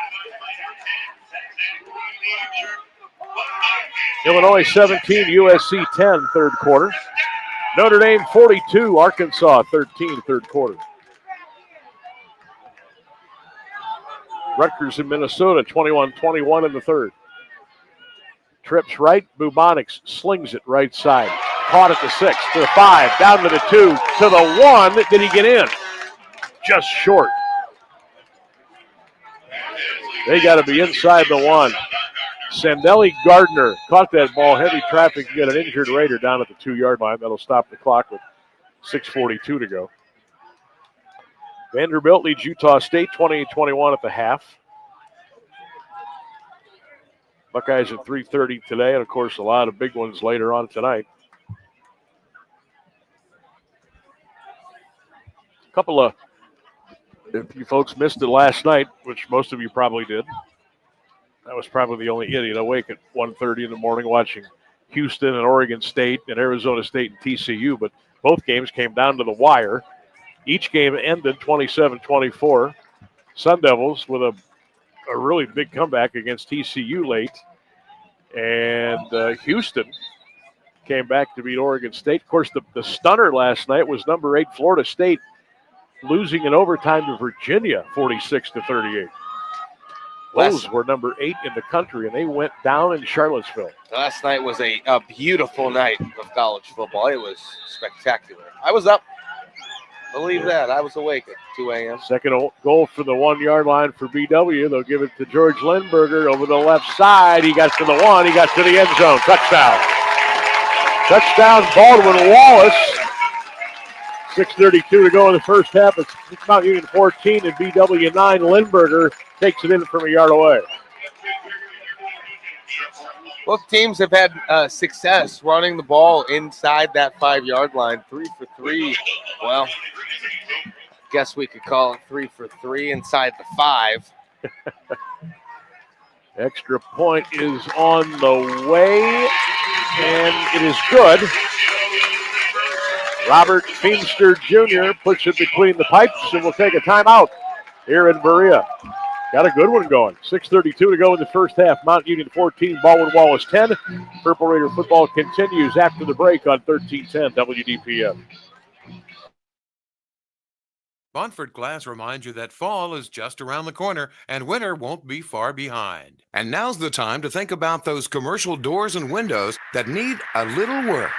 Illinois 17, USC 10, third quarter. Notre Dame 42, Arkansas 13, third quarter. Rutgers in Minnesota 21-21 in the third. Trips right, Bubonics slings it right side. Caught at the 6, to the 5, down to the 2, to the 1. Did he get in? Just short. They got to be inside the 1. Sandelli Gardner caught that ball, heavy traffic, got an injured Raider down at the 2-yard line. That'll stop the clock with 6:42 to go. Vanderbilt leads Utah State 28-21 at the half. Buckeyes at 3:30 today, and of course a lot of big ones later on tonight. A couple of, if you folks missed it last night, which most of you probably did, I was probably the only idiot awake at 1:30 in the morning watching Houston and Oregon State and Arizona State and TCU, but both games came down to the wire. Each game ended 27-24. Sun Devils with a really big comeback against TCU late. And Houston came back to beat Oregon State. Of course, the stunner last night was number 8 Florida State losing in overtime to Virginia 46-38. Those were number 8 in the country, and they went down in Charlottesville. Last night was a beautiful night of college football. It was spectacular. I was up. Believe that. I was awake at 2 a.m. Second goal for the 1-yard line for BW. They'll give it to George Lindberger over the left side. He got to the 1. He got to the end zone. Touchdown. Touchdown, Baldwin Wallace. 6:32 to go in the first half. It's Mount Union 14 and BW 9. Lindberger takes it in from a yard away. Both teams have had success running the ball inside that 5-yard line. 3 for 3. Well, guess we could call it 3 for 3 inside the 5. Extra point is on the way, and it is good. Robert Feimster Jr. puts it between the pipes, and we'll take a timeout here in Berea. Got a good one going. 6:32 to go in the first half. Mount Union 14, Baldwin Wallace 10. Purple Raider football continues after the break on 1310 WDPM. Montfort Glass reminds you that fall is just around the corner and winter won't be far behind. And now's the time to think about those commercial doors and windows that need a little work.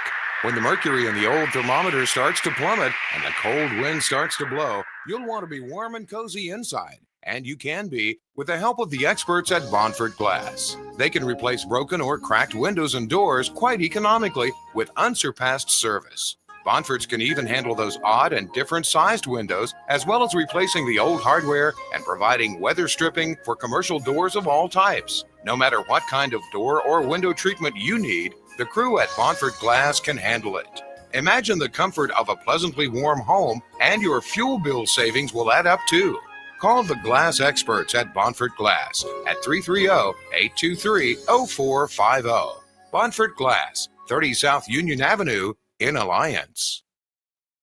When the mercury in the old thermometer starts to plummet and the cold wind starts to blow, you'll want to be warm and cozy inside. And you can be with the help of the experts at Montfort Glass. They can replace broken or cracked windows and doors quite economically with unsurpassed service. Montfort's can even handle those odd and different sized windows, as well as replacing the old hardware and providing weather stripping for commercial doors of all types. No matter what kind of door or window treatment you need, the crew at Montfort Glass can handle it. Imagine the comfort of a pleasantly warm home, and your fuel bill savings will add up too. Call the glass experts at Montfort Glass at 330-823-0450. Montfort Glass, 30 South Union Avenue in Alliance.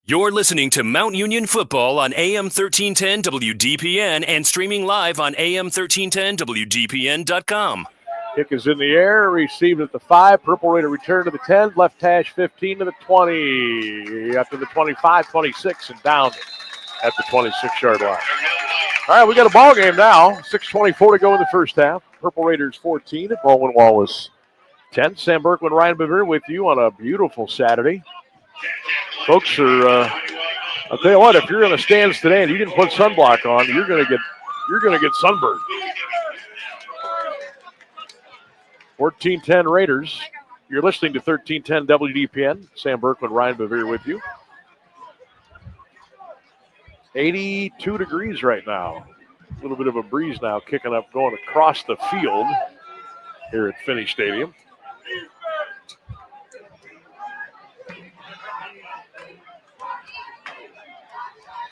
You're listening to Mount Union Football on AM 1310 WDPN and streaming live on AM1310WDPN.com. Kick is in the air, received at the 5. Purple Raider return to the 10. Left hash 15 to the 20. After the 25, 26, and down at the 26-yard line. All right, we got a ball game now. 6:24 to go in the first half. Purple Raiders 14, Baldwin Wallace 10. Sam Berkman, Ryan Bevere with you on a beautiful Saturday. Folks are, I'll tell you what, if you're in the stands today and you didn't put sunblock on, you're gonna get sunburned. 14-10 Raiders. You're listening to 1310 WDPN. Sam Berkman, Ryan Bevere with you. 82 degrees right now. A little bit of a breeze now kicking up, going across the field here at Finney Stadium.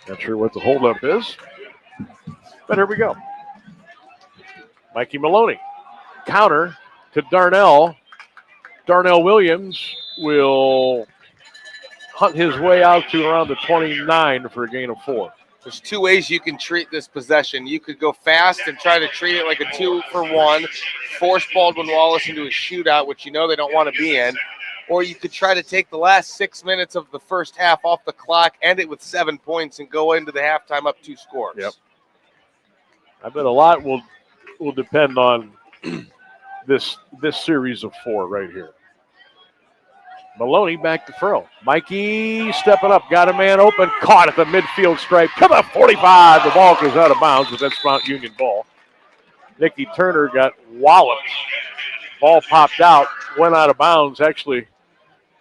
Not sure what the holdup is, but here we go. Mikey Maloney. Counter to Darnell. Darnell Williams will hunt his way out to around the 29 for a gain of 4. There's two ways you can treat this possession. You could go fast and try to treat it like a 2-for-1, force Baldwin Wallace into a shootout, which you know they don't want to be in. Or you could try to take the last 6 minutes of the first half off the clock, end it with 7 points, and go into the halftime up 2 scores. Yep. I bet a lot will depend on this series of 4 right here. Maloney back to throw. Mikey stepping up, got a man open, caught at the midfield stripe to the 45. The ball goes out of bounds, but that's Mount Union ball. Nicky Turner got walloped. Ball popped out, went out of bounds. Actually,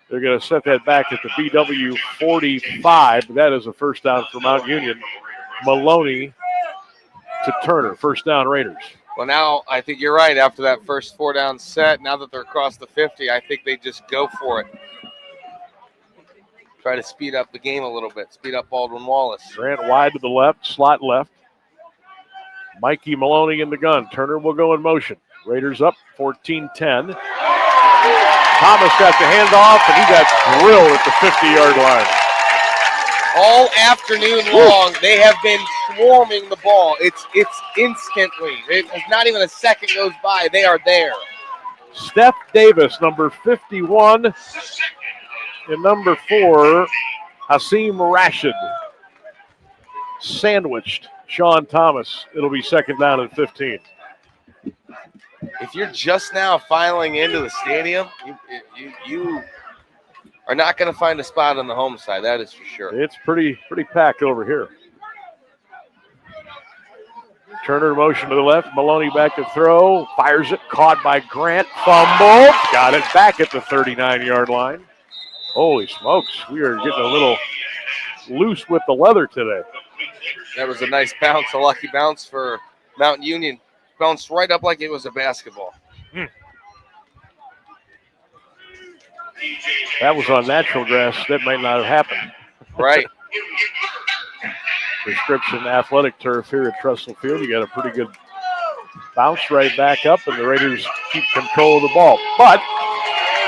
they're going to set that back at the BW 45. That is a first down for Mount Union. Maloney to Turner, first down Raiders. Well, now I think you're right. After that first 4-down set, now that they're across the 50, I think they just go for it. Try to speed up the game a little bit, speed up Baldwin Wallace. Grant wide to the left, slot left. Mikey Maloney in the gun. Turner will go in motion. Raiders up 14-10. Thomas got the handoff, and he got drilled at the 50-yard line. All afternoon long, they have been swarming the ball. It's instantly. It's not even a second goes by. They are there. Steph Davis, number 51, and number 4, Hasim Rashid. Sandwiched Sean Thomas. It'll be second down and 15. If you're just now filing into the stadium, you are not going to find a spot on the home side. That is for sure. It's pretty packed over here. Turner motion to the left. Maloney back to throw. Fires it. Caught by Grant. Fumble. Got it back at the 39-yard line. Holy smokes. We are getting a little loose with the leather today. That was a nice bounce, a lucky bounce for Mount Union. Bounced right up like it was a basketball. That was on natural grass. That might not have happened. Right. Prescription athletic turf here at Trestle Field. You got a pretty good bounce right back up, and the Raiders keep control of the ball. But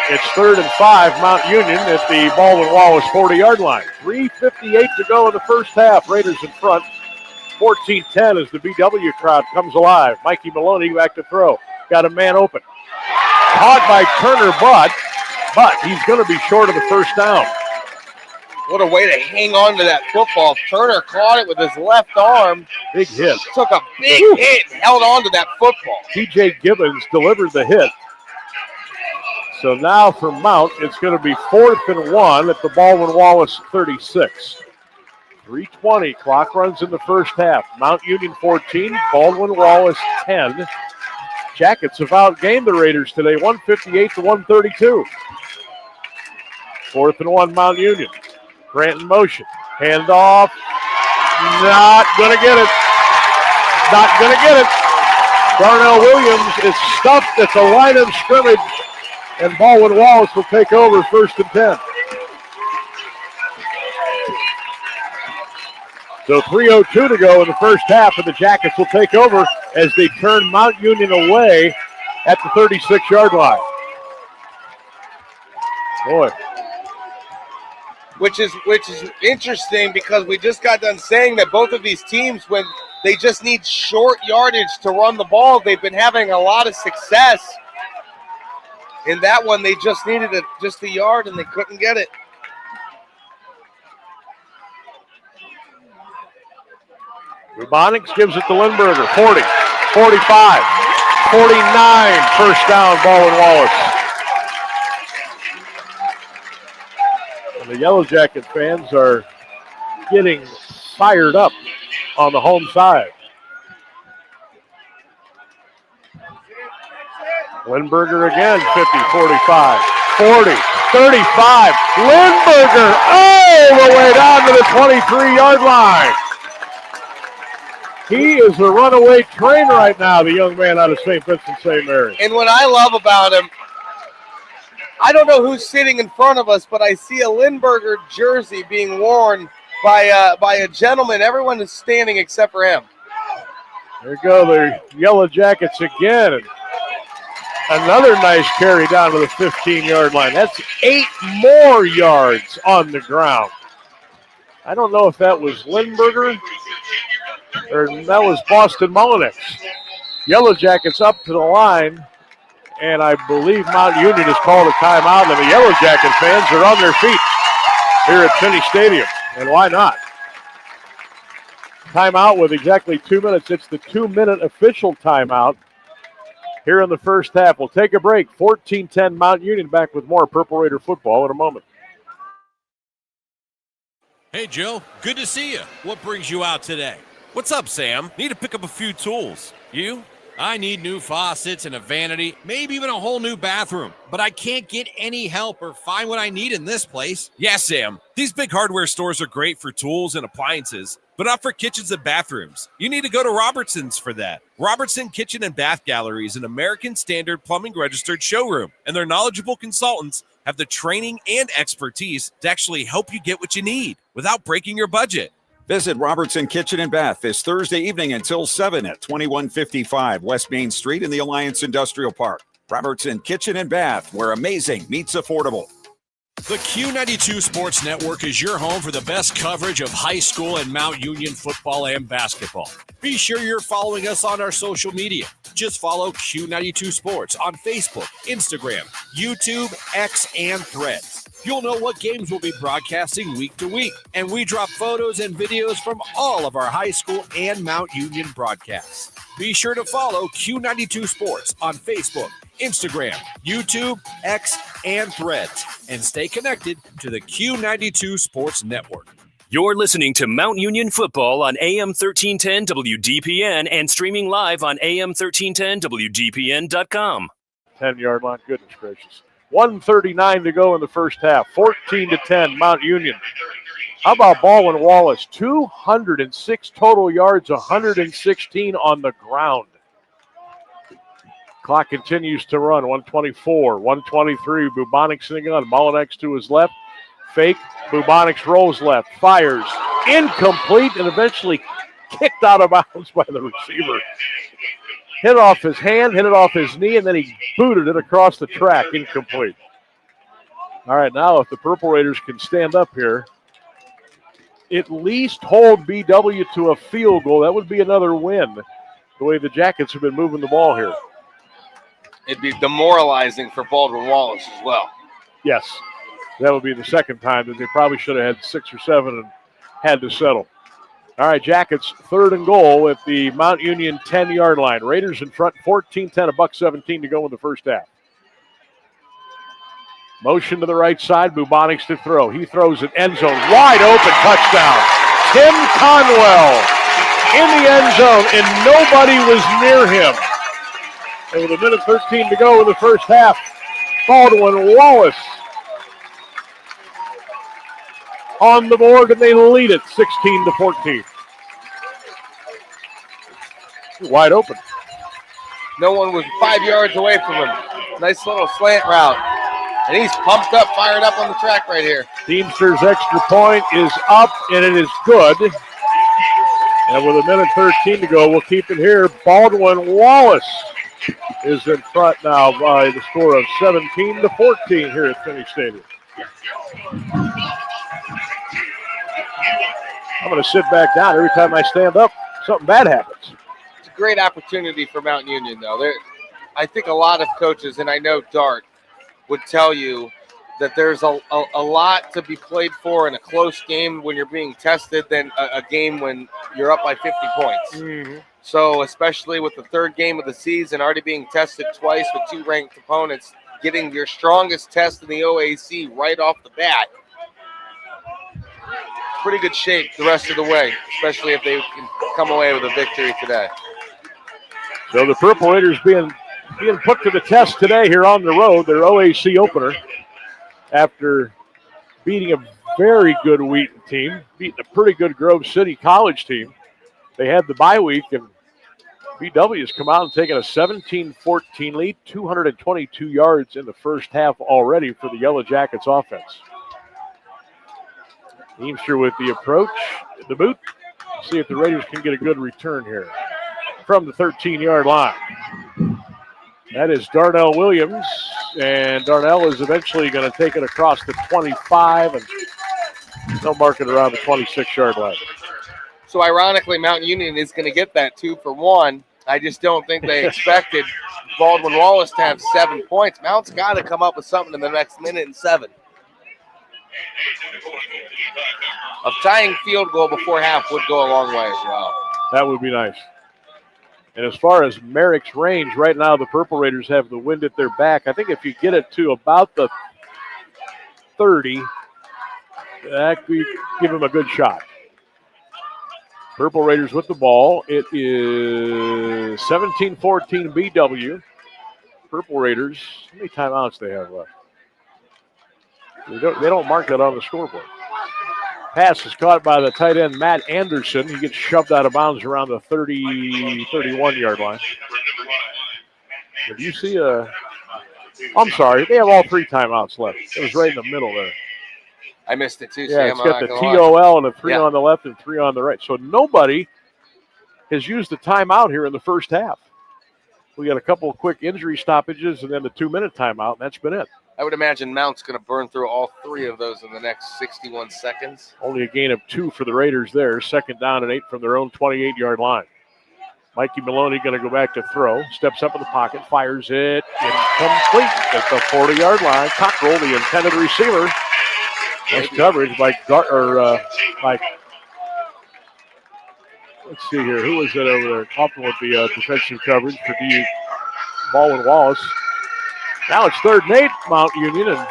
it's 3rd and 5, Mount Union at the Baldwin Wallace 40-yard line. 3:58 to go in the first half. Raiders in front. 14-10 as the BW crowd comes alive. Mikey Maloney back to throw. Got a man open. Caught by Turner, but he's going to be short of the first down. What a way to hang on to that football. Turner caught it with his left arm. Big hit. Took a big hit and held on to that football. TJ Gibbons delivered the hit. So now for Mount, it's going to be 4th and 1 at the Baldwin Wallace 36. 3:20. Clock runs in the first half. Mount Union 14, Baldwin Wallace 10. Jackets have outgained the Raiders today, 158 to 132. 4th and 1, Mount Union. Grant in motion. Handoff. Not going to get it. Not going to get it. Darnell Williams is stuffed at the line of scrimmage, and Baldwin Wallace will take over 1st and 10. So 3:02 to go in the first half, and the Jackets will take over as they turn Mount Union away at the 36-yard line. Boy. Which is interesting because we just got done saying that both of these teams, when they just need short yardage to run the ball, they've been having a lot of success. In that one, they just needed just a yard, and they couldn't get it. Rubonics gives it to Lindberger. 40, 45, 49. First down, Baldwin Wallace. And the Yellow Jacket fans are getting fired up on the home side. Lindberger again, 50, 45, 40, 35. Lindberger all the way down to the 23-yard line. He is a runaway train right now, the young man out of St. Vincent St. Mary. And what I love about him, I don't know who's sitting in front of us, but I see a Lindberger jersey being worn by a gentleman. Everyone is standing except for him. There go the Yellow Jackets again. And another nice carry down to the 15-yard line. That's 8 more yards on the ground. I don't know if that was Lindberger or that was Boston Mullinex. Yellow Jackets up to the line, and I believe Mount Union has called a timeout, and the Yellow Jacket fans are on their feet here at Finney Stadium, and why not? Timeout with exactly 2 minutes. It's the 2-minute official timeout here in the first half. We'll take a break. 14-10 Mount Union, back with more Purple Raider football in a moment. Hey, Joe, good to see you. What brings you out today? What's up, Sam? Need to pick up a few tools. You? I need new faucets and a vanity, maybe even a whole new bathroom. But I can't get any help or find what I need in this place. Yeah, Sam, these big hardware stores are great for tools and appliances, but not for kitchens and bathrooms. You need to go to Robertson's for that. Robertson Kitchen and Bath Gallery is an American Standard Plumbing Registered showroom, and their knowledgeable consultants have the training and expertise to actually help you get what you need without breaking your budget. Visit Robertson Kitchen and Bath this Thursday evening until 7 at 2155 West Main Street in the Alliance Industrial Park. Robertson Kitchen and Bath, where amazing meets affordable. The Q92 Sports Network is your home for the best coverage of high school and Mount Union football and basketball. Be sure you're following us on our social media. Just follow Q92 Sports on Facebook, Instagram, YouTube, X, and Threads. You'll know what games we'll be broadcasting week to week, and we drop photos and videos from all of our high school and Mount Union broadcasts. Be sure to follow Q92 Sports on Facebook, Instagram, YouTube, X, and Threads, and stay connected to the Q92 Sports Network. You're listening to Mount Union Football on AM 1310 WDPN and streaming live on AM1310WDPN.com. 10-yard line, goodness gracious. 1:39 to go in the first half. 14-10, Mount Union. How about Baldwin Wallace? 206 total yards, 116 on the ground. Clock continues to run. 124, 123. Bubonic sitting on. Mullinex to his left. Fake. Bubonic rolls left. Fires. Incomplete and eventually kicked out of bounds by the receiver. Hit it off his hand, hit it off his knee, and then he booted it across the track. Incomplete. All right, now if the Purple Raiders can stand up here, at least hold BW to a field goal, that would be another win, the way the Jackets have been moving the ball here. It'd be demoralizing for Baldwin Wallace as well. Yes, that would be the second time that they probably should have had 6 or 7 and had to settle. All right, Jackets, 3rd and goal at the Mount Union 10-yard line. Raiders in front, 14-10, $1:17 to go in the first half. Motion to the right side, Bubonics to throw. He throws it, end zone, wide open, touchdown. Tim Conwell in the end zone, and nobody was near him. And with 1:13 to go in the first half, Baldwin Wallace on the board, and they lead it 16-14. Wide open. No one was 5 yards away from him. Nice little slant route. And he's pumped up, fired up on the track right here. Teamsters' extra point is up, and it is good. And with 1:13 to go, we'll keep it here. Baldwin Wallace is in front now by the score of 17-14 here at Finney Stadium. I'm going to sit back down. Every time I stand up, something bad happens. It's a great opportunity for Mount Union, though. I think a lot of coaches, and I know Dart, would tell you that there's a lot to be played for in a close game when you're being tested than a game when you're up by 50 points. Mm-hmm. So especially with the 3rd game of the season, already being tested twice with 2 ranked opponents, getting your strongest test in the OAC right off the bat, pretty good shape the rest of the way, especially if they can come away with a victory today. So the Purple Raiders being being put to the test today here on the road, their OAC opener, after beating a very good Wheaton team, beating a pretty good Grove City College team. They had the bye week, and BW has come out and taken a 17-14 lead, 222 yards in the first half already for the Yellow Jackets offense. Eamster with the approach, the boot. See if the Raiders can get a good return here from the 13-yard line. That is Darnell Williams, and Darnell is eventually going to take it across the 25, and they'll mark it around the 26-yard line. So ironically, Mount Union is going to get that 2 for 1. I just don't think they expected Baldwin Wallace to have 7 points. Mount's got to come up with something in the next minute and 7. A tying field goal before half would go a long way as well. That would be nice. And as far as Merrick's range, right now the Purple Raiders have the wind at their back. I think if you get it to about the 30, that could give them a good shot. Purple Raiders with the ball. It is 17-14 BW. Purple Raiders, how many timeouts they have left? They don't mark that on the scoreboard. Pass is caught by the tight end, Matt Anderson. He gets shoved out of bounds around the 31-yard line. Did you see I'm sorry, they have all 3 timeouts left. It was right in the middle there. I missed it too, Yeah, Sam. it's got the TOL and a 3 on the left and 3 on the right. So nobody has used the timeout here in the first half. We got a couple of quick injury stoppages and then the 2-minute timeout, and that's been it. I would imagine Mount's going to burn through all 3 of those in the next 61 seconds. Only a gain of 2 for the Raiders there. 2nd down and 8 from their own 28-yard line. Mikey Maloney going to go back to throw. Steps up in the pocket, fires it. Incomplete at the 40-yard line. Cockrell, the intended receiver. Nice coverage by Mike. Let's see here. Who was it over there? Helping with the defensive coverage for Baldwin Wallace. Now it's 3rd and 8, Mount Union, and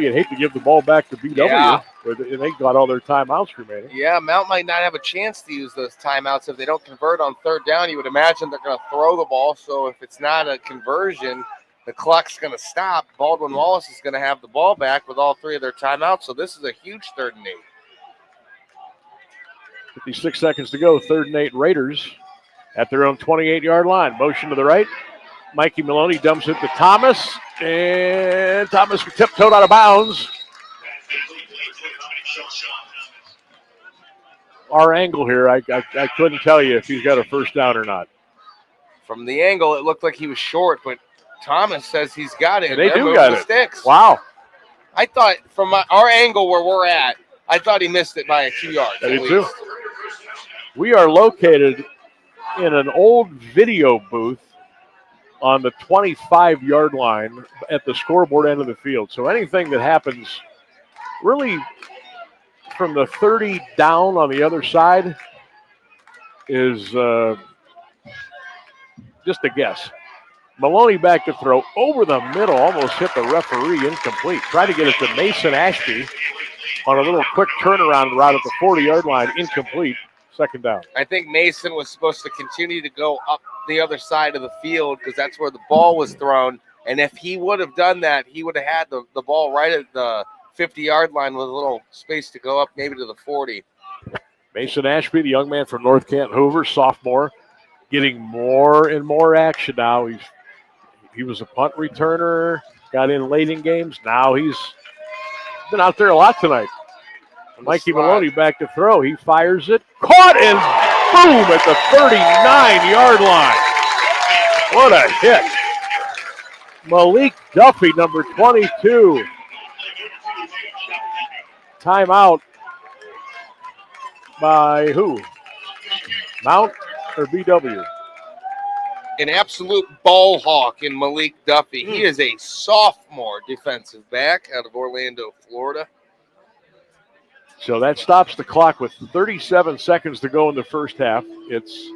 you'd hate to give the ball back to BW. Yeah. And they got all their timeouts remaining. Yeah, Mount might not have a chance to use those timeouts if they don't convert on 3rd down. You would imagine they're going to throw the ball, so if it's not a conversion, the clock's going to stop. Baldwin Wallace is going to have the ball back with all 3 of their timeouts, so this is a huge 3rd and 8. 56 seconds to go, 3rd and 8 Raiders at their own 28-yard line. Motion to the right. Mikey Maloney dumps it to Thomas, and Thomas tiptoed out of bounds. Our angle here, I couldn't tell you if he's got a 1st down or not. From the angle, it looked like he was short, but Thomas says he's got it. And they do got it. Sticks. Wow. I thought from our angle where we're at, I thought he missed it by a 2 yards. I did too. We are located in an old video booth on the 25-yard line at the scoreboard end of the field. So anything that happens really from the 30 down on the other side is just a guess. Maloney back to throw over the middle, almost hit the referee, incomplete. Try to get it to Mason Ashby on a little quick turnaround route at the 40-yard line, incomplete. 2nd down. I think Mason was supposed to continue to go up the other side of the field because that's where the ball was thrown. And if he would have done that, he would have had the ball right at the 50-yard line with a little space to go up maybe to the 40. Mason Ashby, the young man from North Canton Hoover, sophomore, getting more and more action now. He was a punt returner, got in late in games. Now he's been out there a lot tonight. Mikey Maloney back to throw. He fires it. Caught and boom at the 39-yard line. What a hit. Malik Duffy, number 22. Timeout by who? Mount or BW? An absolute ball hawk in Malik Duffy. He is a sophomore defensive back out of Orlando, Florida. So that stops the clock with 37 seconds to go in the first half. It's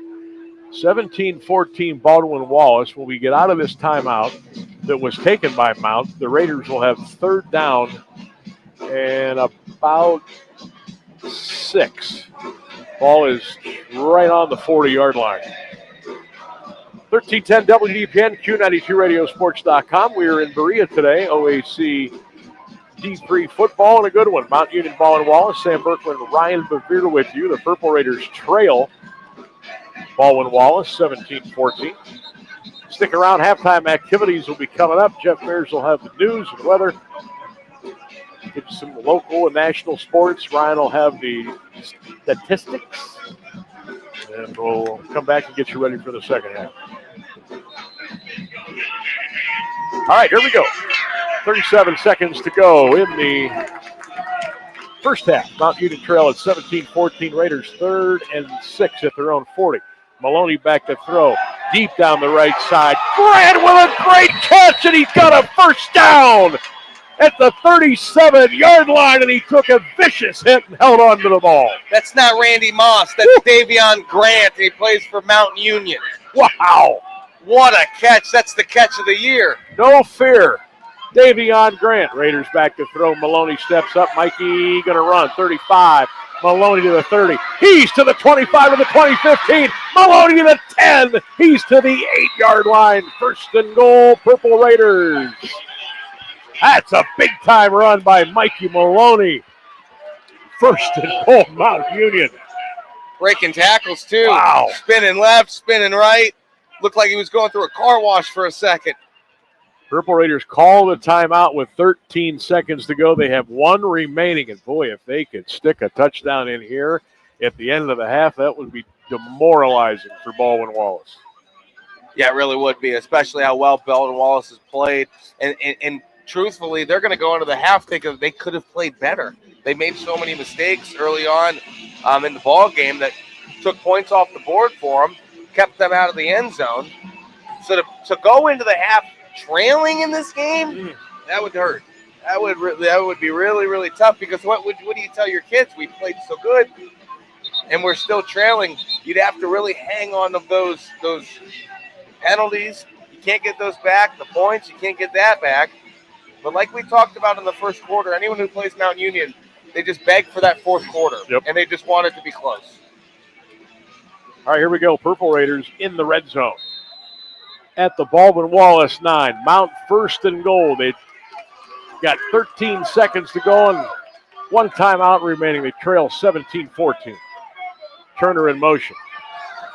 17-14 Baldwin Wallace. When we get out of this timeout that was taken by Mount, the Raiders will have 3rd down and about 6. Ball is right on the 40-yard line. 1310 WDPN, Q92radiosports.com. We are in Berea today. OAC D3 football and a good one. Mount Union, Baldwin Wallace, Sam Berkman, Ryan Bevere with you. The Purple Raiders trail Baldwin Wallace 17-14. Stick around. Halftime activities will be coming up. Jeff Mears will have the news and weather. Get you some local and national sports. Ryan will have the statistics. And we'll come back and get you ready for the second half. All right, here we go. 37 seconds to go in the first half. Mount Union trail at 17-14. Raiders 3rd and 6 at their own 40. Maloney back to throw. Deep down the right side. Grant with a great catch, and he's got a first down at the 37-yard line, and he took a vicious hit and held on to the ball. That's not Randy Moss. That's Davion Grant. He plays for Mount Union. Wow. What a catch. That's the catch of the year. No fear. Davion Grant. Raiders back to throw. Maloney steps up. Mikey going to run. 35. Maloney to the 30. He's to the 25 of the 20-15. Maloney to the 10. He's to the 8-yard line. First and goal, Purple Raiders. That's a big-time run by Mikey Maloney. First and goal, Mount Union. Breaking tackles, too. Wow. Spinning left, spinning right. Looked like he was going through a car wash for a second. Purple Raiders call the timeout with 13 seconds to go. They have one remaining, and boy, if they could stick a touchdown in here at the end of the half, that would be demoralizing for Baldwin Wallace. Yeah, it really would be, especially how well Baldwin Wallace has played. And truthfully, they're going to go into the half thinking they could have played better. They made so many mistakes early on in the ball game that took points off the board for them, kept them out of the end zone. So to go into the half trailing in this game, that would hurt. That would be really, really tough, because what do you tell your kids? We played so good, and we're still trailing. You'd have to really hang on to those penalties. You can't get those back. The points, you can't get that back. But like we talked about in the first quarter, anyone who plays Mount Union, they just beg for that fourth quarter, and they just want it to be close. All right, here we go. Purple Raiders in the red zone at the Baldwin Wallace 9. Mount first and goal. They got 13 seconds to go and one timeout remaining. They trail 17-14. Turner in motion.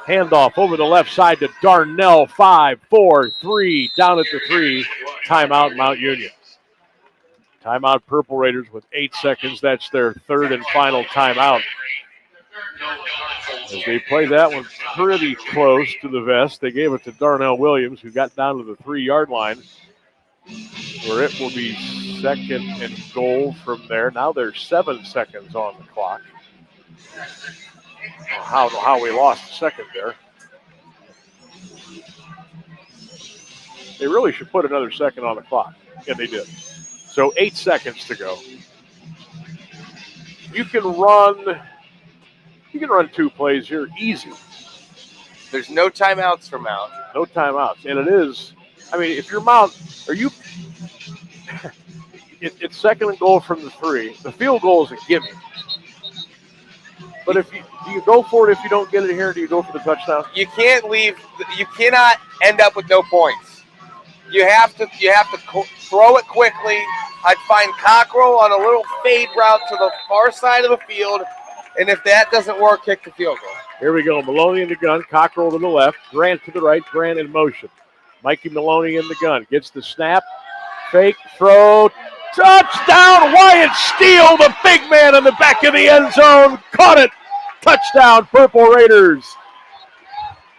Handoff over the left side to Darnell. 5, 4, 3. Down at the 3. Timeout Mount Union. Timeout Purple Raiders with 8 seconds. That's their third and final timeout. As they play that one pretty close to the vest, they gave it to Darnell Williams, who got down to the 3-yard line, where it will be second and goal from there. Now there's 7 seconds on the clock. How we lost a second there. They really should put another second on the clock, and they did. So 8 seconds to go. You can run 2 plays here easy. There's no timeouts for Mount. No timeouts. And it is, if you're Mount, it's second and goal from the 3. The field goal is a gimme. But do you go for it if you don't get it here? Do you go for the touchdown? You cannot end up with no points. You have to throw it quickly. I'd find Cockrell on a little fade route to the far side of the field. And if that doesn't work, kick the field goal. Here we go. Maloney in the gun. Cockrell to the left. Grant to the right. Grant in motion. Mikey Maloney in the gun. Gets the snap. Fake. Throw. Touchdown. Wyatt Steele, the big man in the back of the end zone. Caught it. Touchdown, Purple Raiders.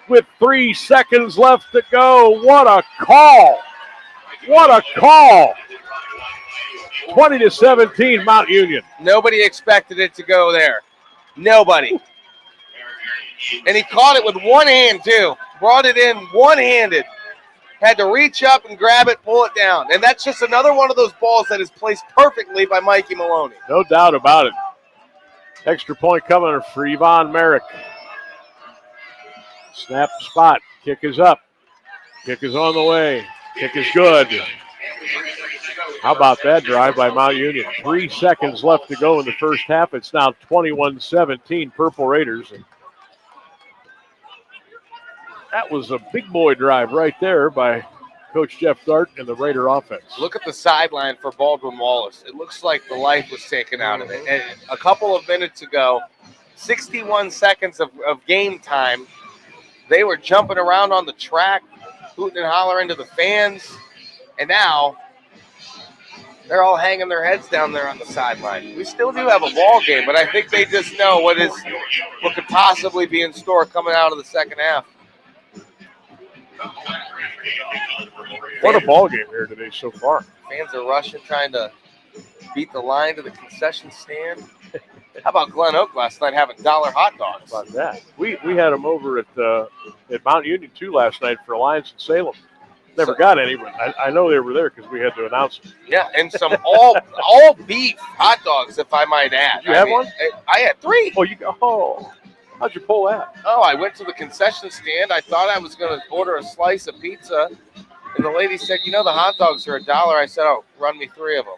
With 3 seconds left to go. What a call. What a call. 20-17, Mount Union. Nobody expected it to go there. Nobody. And he caught it with one hand, too. Brought it in one-handed. Had to reach up and grab it, pull it down. And that's just another one of those balls that is placed perfectly by Mikey Maloney. No doubt about it. Extra point coming for Yvonne Merrick. Snap spot. Kick is up. Kick is on the way. Kick is good. How about that drive by Mount Union? 3 seconds left to go in the first half. It's now 21-17 Purple Raiders. That was a big boy drive right there by Coach Jeff Dart and the Raider offense. Look at the sideline for Baldwin Wallace. It looks like the life was taken out of it. And a couple of minutes ago, 61 seconds of game time, they were jumping around on the track, hooting and hollering to the fans, and now they're all hanging their heads down there on the sideline. We still do have a ball game, but I think they just know what could possibly be in store coming out of the second half. What a ball game here today so far. Fans are rushing, trying to beat the line to the concession stand. How about Glen Oak last night having $1 hot dogs? How about that? We had them over at Mount Union too last night for Alliance and Salem. Never got any, but I know they were there because we had to announce them. Yeah, and some all beef hot dogs, if I might add. Did you have one? I had 3. How'd you pull that? Oh, I went to the concession stand. I thought I was going to order a slice of pizza, and the lady said, "You know, the hot dogs are $1." I said, "Oh, run me 3 of them."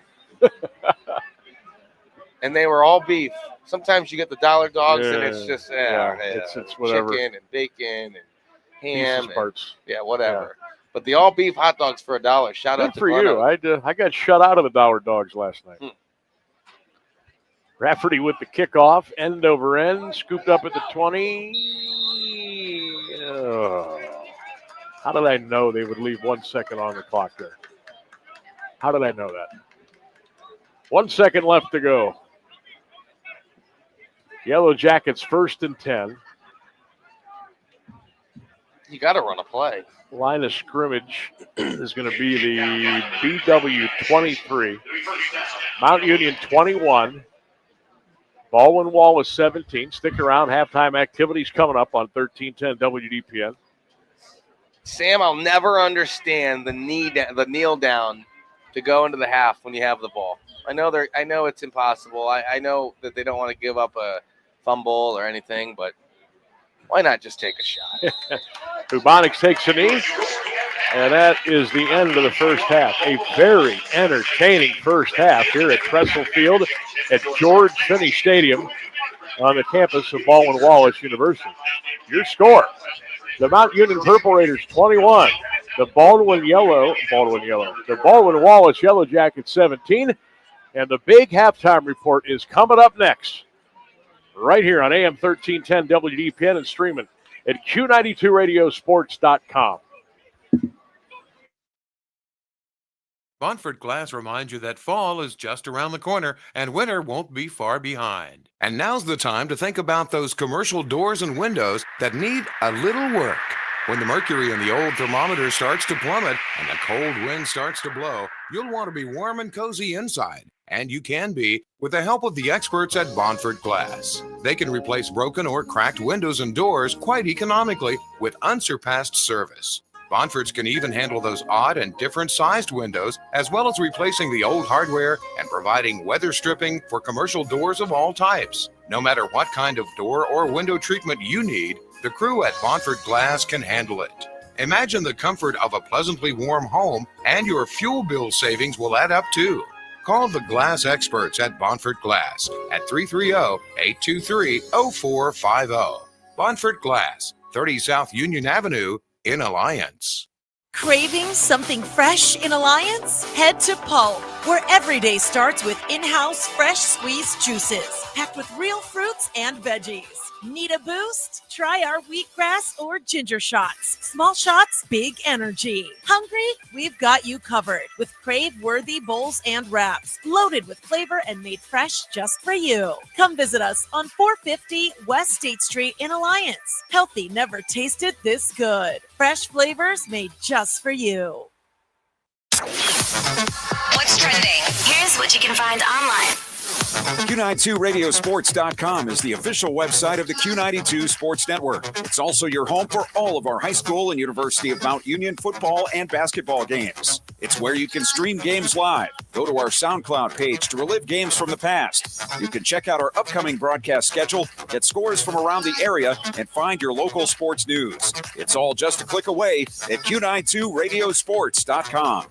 And they were all beef. Sometimes you get the $1 dogs, and it's just it's whatever. Chicken and bacon and ham Pieces, parts. whatever. Yeah. But the all beef hot dogs for $1. Shout out to for you. I got shut out of the $1 dogs last night. Rafferty with the kickoff, end over end, scooped up at the 20. How did I know they would leave 1 second on the clock there? How did I know that? 1 second left to go. Yellow Jackets 1st and 10. You got to run a play. Line of scrimmage is going to be the BW 23, Mount Union 21, Baldwin Wallace 17. Stick around. Halftime activities coming up on 1310 WDPN. Sam, I'll never understand the kneel down to go into the half when you have the ball. I know it's impossible. I know that they don't want to give up a fumble or anything, but why not just take a shot? Bubonics takes a knee, and that is the end of the first half. A very entertaining first half here at Trestle Field at George Finney Stadium on the campus of Baldwin Wallace University. Your score, the Mount Union Purple Raiders 21, the Baldwin Wallace Yellow Jackets 17, and the big halftime report is coming up next right here on AM 1310 WDPN and streaming at Q92radiosports.com. Bonford Glass reminds you that fall is just around the corner and winter won't be far behind. And now's the time to think about those commercial doors and windows that need a little work. When the mercury in the old thermometer starts to plummet and the cold wind starts to blow, you'll want to be warm and cozy inside. And you can be with the help of the experts at Bonford Glass. They can replace broken or cracked windows and doors quite economically with unsurpassed service. Bonfords can even handle those odd and different sized windows, as well as replacing the old hardware and providing weather stripping for commercial doors of all types. No matter what kind of door or window treatment you need, the crew at Bonford Glass can handle it. Imagine the comfort of a pleasantly warm home, and your fuel bill savings will add up too. Call the glass experts at Bonford Glass at 330-823-0450. Bonford Glass, 30 South Union Avenue in Alliance. Craving something fresh in Alliance? Head to Pulp, where every day starts with in-house fresh squeezed juices, packed with real fruits and veggies. Need a boost? Try our wheatgrass or ginger shots. Small shots, big energy. Hungry? We've got you covered with crave-worthy bowls and wraps, loaded with flavor and made fresh just for you. Come visit us on 450 West State Street in Alliance. Healthy never tasted this good. Fresh flavors made just for you. What's trending? Here's what you can find online. Q92radiosports.com is the official website of the Q92 Sports Network. It's also your home for all of our high school and University of Mount Union football and basketball games. It's where you can stream games live. Go to our SoundCloud page to relive games from the past. You can check out our upcoming broadcast schedule, get scores from around the area, and find your local sports news. It's all just a click away at Q92radiosports.com.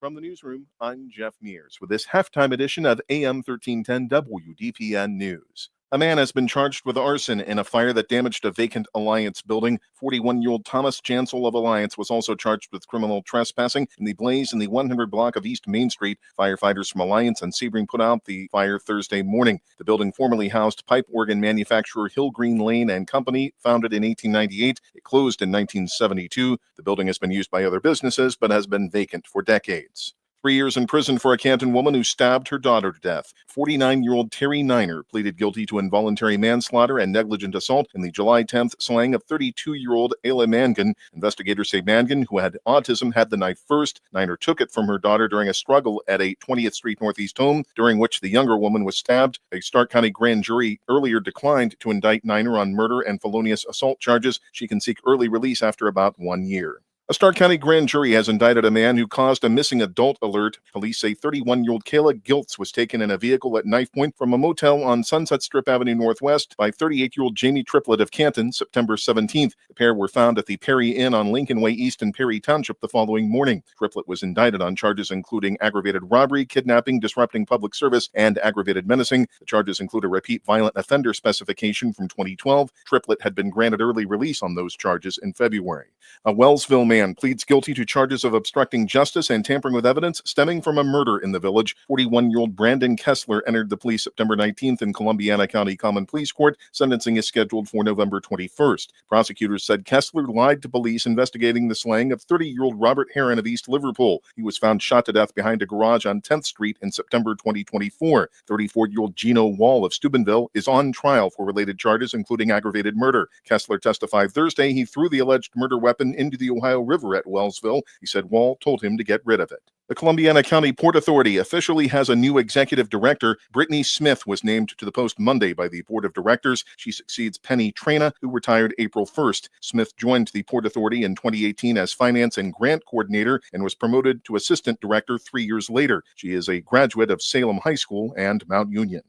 From the newsroom, I'm Jeff Mears with this halftime edition of AM 1310 WDPN News. A man has been charged with arson in a fire that damaged a vacant Alliance building. 41-year-old Thomas Jansel of Alliance was also charged with criminal trespassing in the blaze in the 100 block of East Main Street. Firefighters from Alliance and Sebring put out the fire Thursday morning. The building formerly housed pipe organ manufacturer Hillgreen Lane and Company, founded in 1898. It closed in 1972. The building has been used by other businesses but has been vacant for decades. 3 years in prison for a Canton woman who stabbed her daughter to death. 49-year-old Terry Niner pleaded guilty to involuntary manslaughter and negligent assault in the July 10th slaying of 32-year-old Ayla Mangan. Investigators say Mangan, who had autism, had the knife first. Niner took it from her daughter during a struggle at a 20th Street Northeast home, during which the younger woman was stabbed. A Stark County grand jury earlier declined to indict Niner on murder and felonious assault charges. She can seek early release after about 1 year. A Stark County grand jury has indicted a man who caused a missing adult alert. Police say 31-year-old Kayla Giltz was taken in a vehicle at knife point from a motel on Sunset Strip Avenue Northwest by 38-year-old Jamie Triplett of Canton, September 17th. The pair were found at the Perry Inn on Lincoln Way East in Perry Township the following morning. Triplett was indicted on charges including aggravated robbery, kidnapping, disrupting public service, and aggravated menacing. The charges include a repeat violent offender specification from 2012. Triplett had been granted early release on those charges in February. A Wellsville man pleads guilty to charges of obstructing justice and tampering with evidence stemming from a murder in the village. 41-year-old Brandon Kessler entered the plea September 19th in Columbiana County Common Pleas Court. Sentencing is scheduled for November 21st. Prosecutors said Kessler lied to police investigating the slaying of 30-year-old Robert Heron of East Liverpool. He was found shot to death behind a garage on 10th Street in September 2024. 34-year-old Gino Wall of Steubenville is on trial for related charges, including aggravated murder. Kessler testified Thursday he threw the alleged murder weapon into the Ohio River at Wellsville. He said Wall told him to get rid of it. The Columbiana County Port Authority officially has a new executive director. Brittany Smith was named to the post Monday by the Board of Directors. She succeeds Penny Trena, who retired April 1st. Smith joined the Port Authority in 2018 as Finance and Grant Coordinator and was promoted to Assistant Director 3 years later. She is a graduate of Salem High School and Mount Union.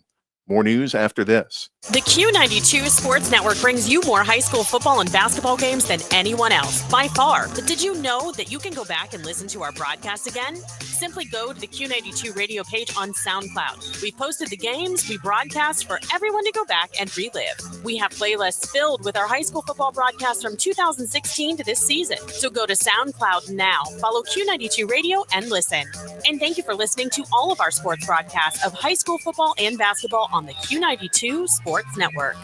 More news after this. The Q92 Sports Network brings you more high school football and basketball games than anyone else, by far. But did you know that you can go back and listen to our broadcast again? Simply go to the Q92 radio page on SoundCloud. We posted the games we broadcast for everyone to go back and relive. We have playlists filled with our high school football broadcasts from 2016 to this season. So go to SoundCloud now, follow Q92 Radio, and listen. And thank you for listening to all of our sports broadcasts of high school football and basketball on the Q92 Sports Network.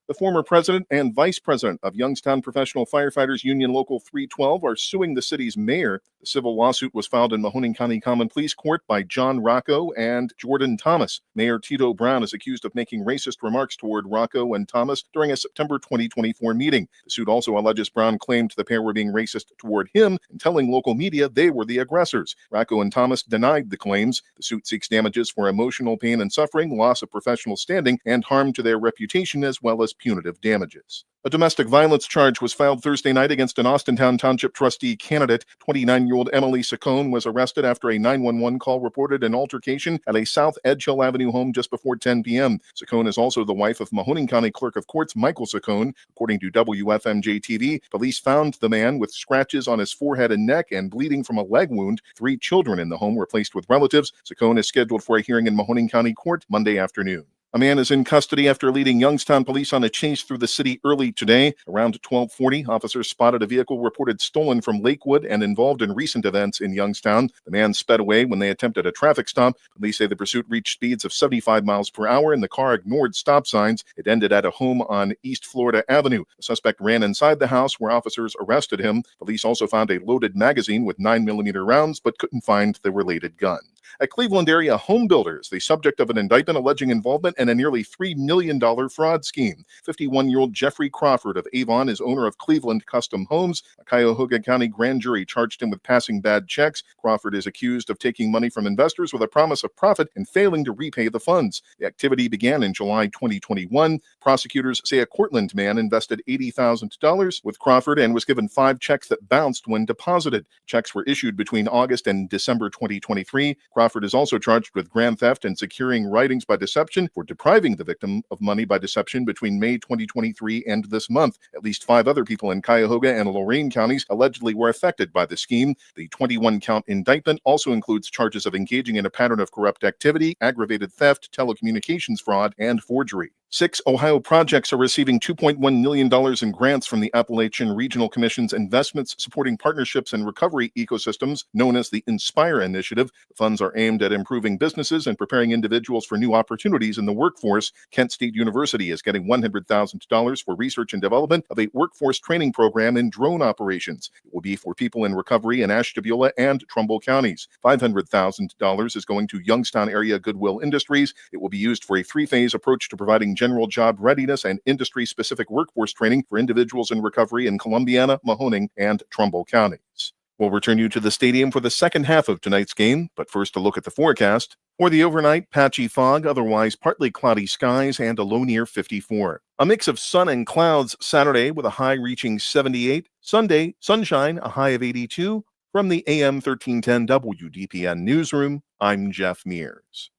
The former president and vice president of Youngstown Professional Firefighters Union Local 312 are suing the city's mayor. The civil lawsuit was filed in Mahoning County Common Pleas Court by John Rocco and Jordan Thomas. Mayor Tito Brown is accused of making racist remarks toward Rocco and Thomas during a September 2024 meeting. The suit also alleges Brown claimed the pair were being racist toward him and telling local media they were the aggressors. Rocco and Thomas denied the claims. The suit seeks damages for emotional pain and suffering, loss of professional standing, and harm to their reputation, as well as punitive damages. A domestic violence charge was filed Thursday night against an Austintown Township trustee candidate. 29-year-old Emily Saccone was arrested after a 911 call reported an altercation at a South Edge Hill Avenue home just before 10 p.m. Saccone is also the wife of Mahoning County Clerk of Courts Michael Saccone. According to WFMJ-TV, police found the man with scratches on his forehead and neck and bleeding from a leg wound. 3 children in the home were placed with relatives. Saccone is scheduled for a hearing in Mahoning County Court Monday afternoon. A man is in custody after leading Youngstown police on a chase through the city early today. Around 12:40, officers spotted a vehicle reported stolen from Lakewood and involved in recent events in Youngstown. The man sped away when they attempted a traffic stop. Police say the pursuit reached speeds of 75 miles per hour and the car ignored stop signs. It ended at a home on East Florida Avenue. The suspect ran inside the house where officers arrested him. Police also found a loaded magazine with 9mm rounds but couldn't find the related gun. A Cleveland area home builder is the subject of an indictment alleging involvement in a nearly $3 million fraud scheme. 51-year-old Jeffrey Crawford of Avon is owner of Cleveland Custom Homes. A Cuyahoga County grand jury charged him with passing bad checks. Crawford is accused of taking money from investors with a promise of profit and failing to repay the funds. The activity began in July 2021. Prosecutors say a Cortland man invested $80,000 with Crawford and was given 5 checks that bounced when deposited. Checks were issued between August and December 2023. Crawford is also charged with grand theft and securing writings by deception for depriving the victim of money by deception between May 2023 and this month. At least 5 other people in Cuyahoga and Lorain counties allegedly were affected by the scheme. The 21-count indictment also includes charges of engaging in a pattern of corrupt activity, aggravated theft, telecommunications fraud, and forgery. 6 Ohio projects are receiving $2.1 million in grants from the Appalachian Regional Commission's Investments Supporting Partnerships and Recovery Ecosystems, known as the INSPIRE initiative. The funds are aimed at improving businesses and preparing individuals for new opportunities in the workforce. Kent State University is getting $100,000 for research and development of a workforce training program in drone operations. It will be for people in recovery in Ashtabula and Trumbull counties. $500,000 is going to Youngstown Area Goodwill Industries. It will be used for a three-phase approach to providing general job readiness and industry-specific workforce training for individuals in recovery in Columbiana, Mahoning, and Trumbull counties. We'll return you to the stadium for the second half of tonight's game, but first a look at the forecast. For the overnight, patchy fog, otherwise partly cloudy skies, and a low near 54. A mix of sun and clouds Saturday with a high reaching 78. Sunday, sunshine, a high of 82. From the AM 1310 WDPN Newsroom, I'm Jeff Mears.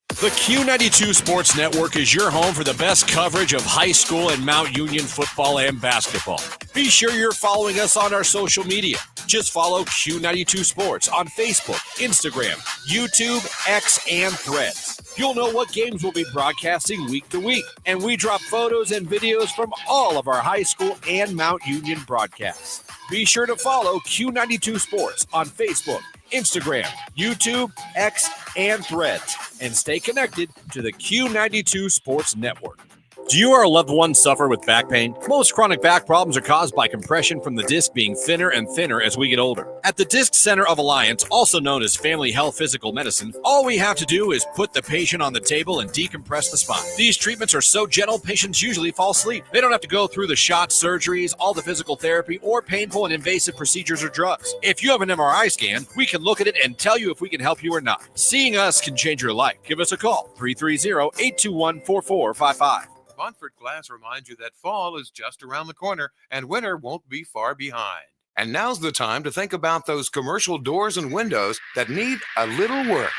The Q92 Sports Network is your home for the best coverage of high school and Mount Union football and basketball. Be sure you're following us on our social media. Just follow Q92 Sports on Facebook, Instagram, YouTube, X, and Threads. You'll know what games we'll be broadcasting week to week, and we drop photos and videos from all of our high school and Mount Union broadcasts. Be sure to follow Q92 Sports on Facebook, Instagram, YouTube, X, and Threads, and stay connected to the Q92 Sports Network. Do you or a loved one suffer with back pain? Most chronic back problems are caused by compression from the disc being thinner and thinner as we get older. At the Disc Center of Alliance, also known as Family Health Physical Medicine, all we have to do is put the patient on the table and decompress the spine. These treatments are so gentle, patients usually fall asleep. They don't have to go through the shots, surgeries, all the physical therapy, or painful and invasive procedures or drugs. If you have an MRI scan, we can look at it and tell you if we can help you or not. Seeing us can change your life. Give us a call, 330-821-4455. Montfort Glass reminds you that fall is just around the corner and winter won't be far behind. And now's the time to think about those commercial doors and windows that need a little work.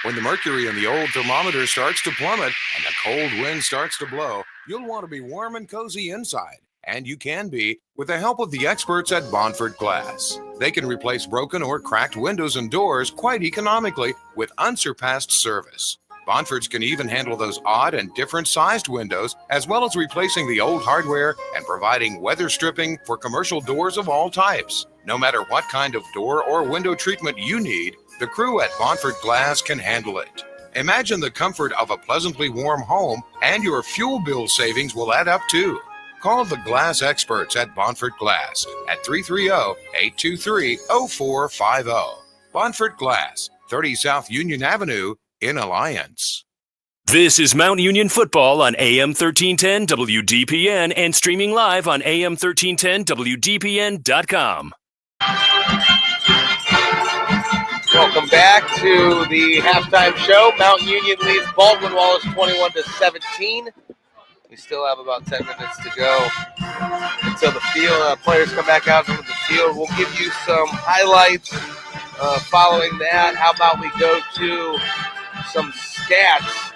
When the mercury in the old thermometer starts to plummet and the cold wind starts to blow, you'll want to be warm and cozy inside. And you can be with the help of the experts at Montfort Glass. They can replace broken or cracked windows and doors quite economically with unsurpassed service. Montfort's can even handle those odd and different sized windows, as well as replacing the old hardware and providing weather stripping for commercial doors of all types. No matter what kind of door or window treatment you need, the crew at Montfort Glass can handle it. Imagine the comfort of a pleasantly warm home, and your fuel bill savings will add up too. Call the glass experts at Montfort Glass at 330-823-0450. Montfort Glass, 30 South Union Avenue, in Alliance. This is Mount Union Football on AM 1310 WDPN and streaming live on AM 1310 WDPN.com. Welcome back to the halftime show. Mount Union leads Baldwin Wallace 21-17. We still have about 10 minutes to go until the field players come back out into the field. We'll give you some highlights following that. How about we go to some stats,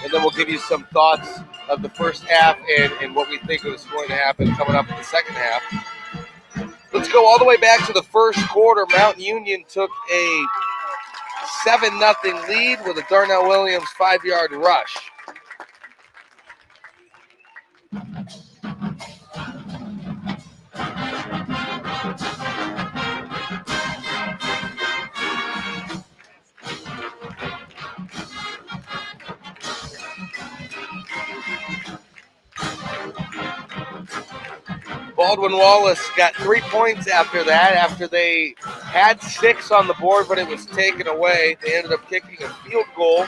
and then we'll give you some thoughts of the first half and what we think is going to happen coming up in the second half. Let's go all the way back to the first quarter. Mount Union took a 7-0 lead with a Darnell Williams 5-yard rush. Baldwin Wallace got 3 points after that, after they had 6 on the board, but it was taken away. They ended up kicking a field goal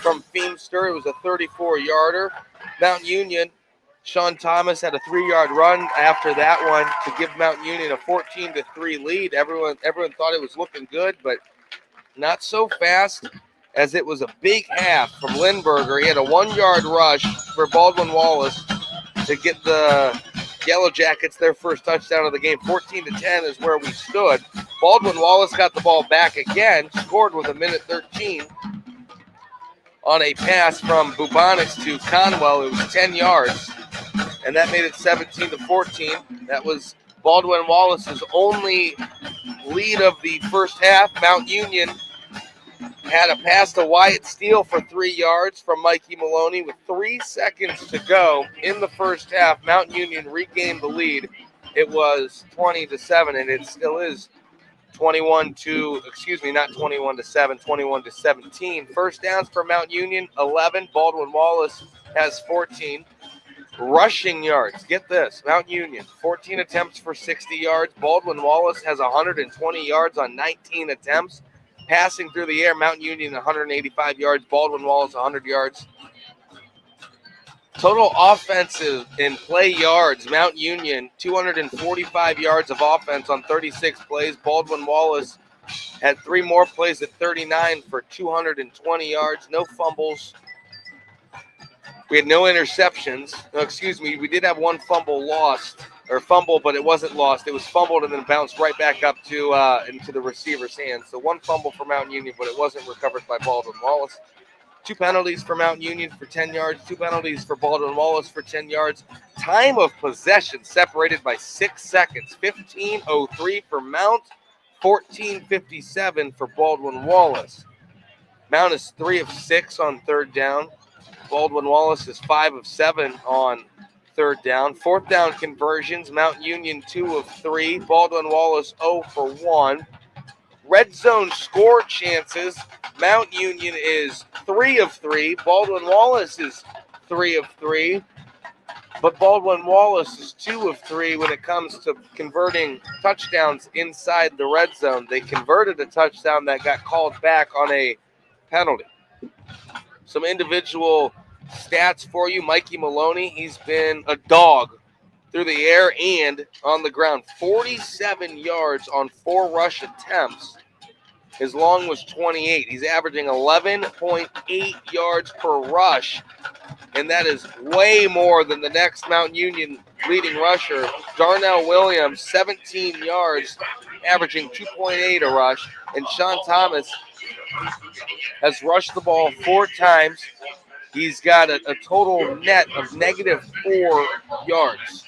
from Feemster. It was a 34-yarder. Mount Union, Sean Thomas had a 3-yard run after that one to give Mount Union a 14-3 lead. Everyone thought it was looking good, but not so fast, as it was a big half from Lindberger. He had a 1-yard rush for Baldwin Wallace to get the Yellow Jackets their first touchdown of the game. 14-10 is where we stood. Baldwin Wallace got the ball back again, scored with 1:13 on a pass from Bubonics to Conwell. It was 10 yards, and that made it 17-14. That was Baldwin Wallace's only lead of the first half. Mount Union had a pass to Wyatt Steele for 3 yards from Mikey Maloney with 3 seconds to go in the first half. Mount Union regained the lead. It was 20-7, and it still is 21 to 7, 21 to 17. First downs for Mount Union, 11. Baldwin Wallace has 14. Rushing yards, get this, Mount Union, 14 attempts for 60 yards. Baldwin Wallace has 120 yards on 19 attempts. Passing through the air, Mount Union 185 yards, Baldwin Wallace 100 yards. Total offensive and play yards, Mount Union 245 yards of offense on 36 plays. Baldwin Wallace had 3 more plays at 39 for 220 yards. No fumbles. We had no interceptions. No, excuse me, we did have 1 fumble, but it wasn't lost. It was fumbled and then bounced right back up to into the receiver's hands. So 1 fumble for Mount Union, but it wasn't recovered by Baldwin Wallace. 2 penalties for Mount Union for 10 yards, 2 penalties for Baldwin Wallace for 10 yards. Time of possession separated by 6 seconds. 15:03 for Mount, 14:57 for Baldwin Wallace. Mount is 3 of 6 on 3rd down. Baldwin Wallace is 5 of 7 on 3rd down. 4th down conversions, Mount Union 2 of 3. Baldwin Wallace 0 for 1. Red zone score chances, Mount Union is 3 of 3. Baldwin Wallace is 3 of 3. But Baldwin Wallace is 2 of 3 when it comes to converting touchdowns inside the red zone. They converted a touchdown that got called back on a penalty. Some individual stats for you. Mikey Maloney, he's been a dog through the air and on the ground. 47 yards on 4 rush attempts. His long was 28. He's averaging 11.8 yards per rush, and that is way more than the next Mount Union leading rusher, Darnell Williams, 17 yards, averaging 2.8 a rush, and Sean Thomas has rushed the ball 4 times. He's got a total net of -4 yards.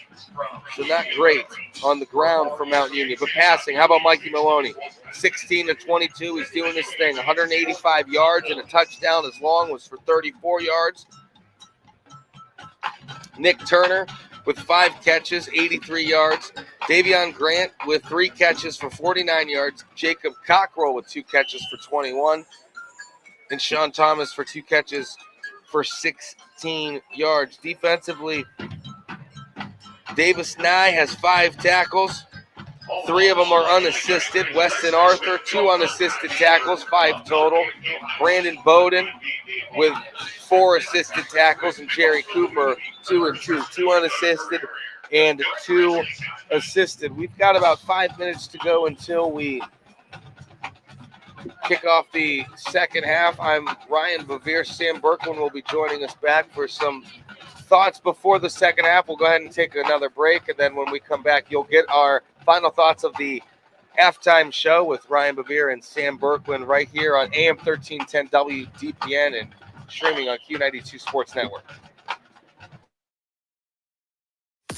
So not great on the ground for Mount Union. But passing, how about Mikey Maloney? 16 to 22. He's doing this thing. 185 yards and a touchdown. His long was for 34 yards. Nick Turner with 5 catches, 83 yards. Davion Grant with 3 catches for 49 yards. Jacob Cockrell with 2 catches for 21. And Sean Thomas for 2 catches for 16 yards. Defensively, Davis Nye has 5 tackles. 3 of them are unassisted. Weston Arthur, 2 unassisted tackles, 5 total. Brandon Bowden with 4 assisted tackles, and Jerry Cooper, 2 and 2. 2 unassisted and 2 assisted. We've got about 5 minutes to go until we kick off the second half. I'm Ryan Bevere. Sam Berkman will be joining us back for some thoughts before the second half. We'll go ahead and take another break, and then when we come back, you'll get our final thoughts of the halftime show with Ryan Bevere and Sam Berkman right here on AM 1310 WDPN and streaming on Q92 Sports Network.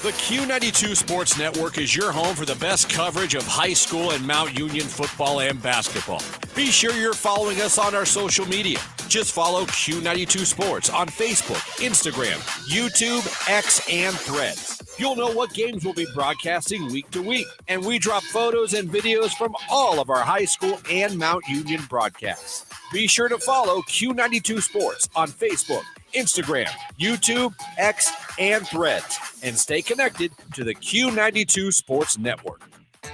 The Q92 Sports Network is your home for the best coverage of high school and Mount Union football and basketball. Be sure you're following us on our social media. Just follow Q92 Sports on Facebook, Instagram, YouTube, X, and Threads. You'll know what games we'll be broadcasting week to week, and we drop photos and videos from all of our high school and Mount Union broadcasts. Be sure to follow Q92 Sports on Facebook, Instagram, YouTube, X, and Threads, and stay connected to the Q92 Sports Network.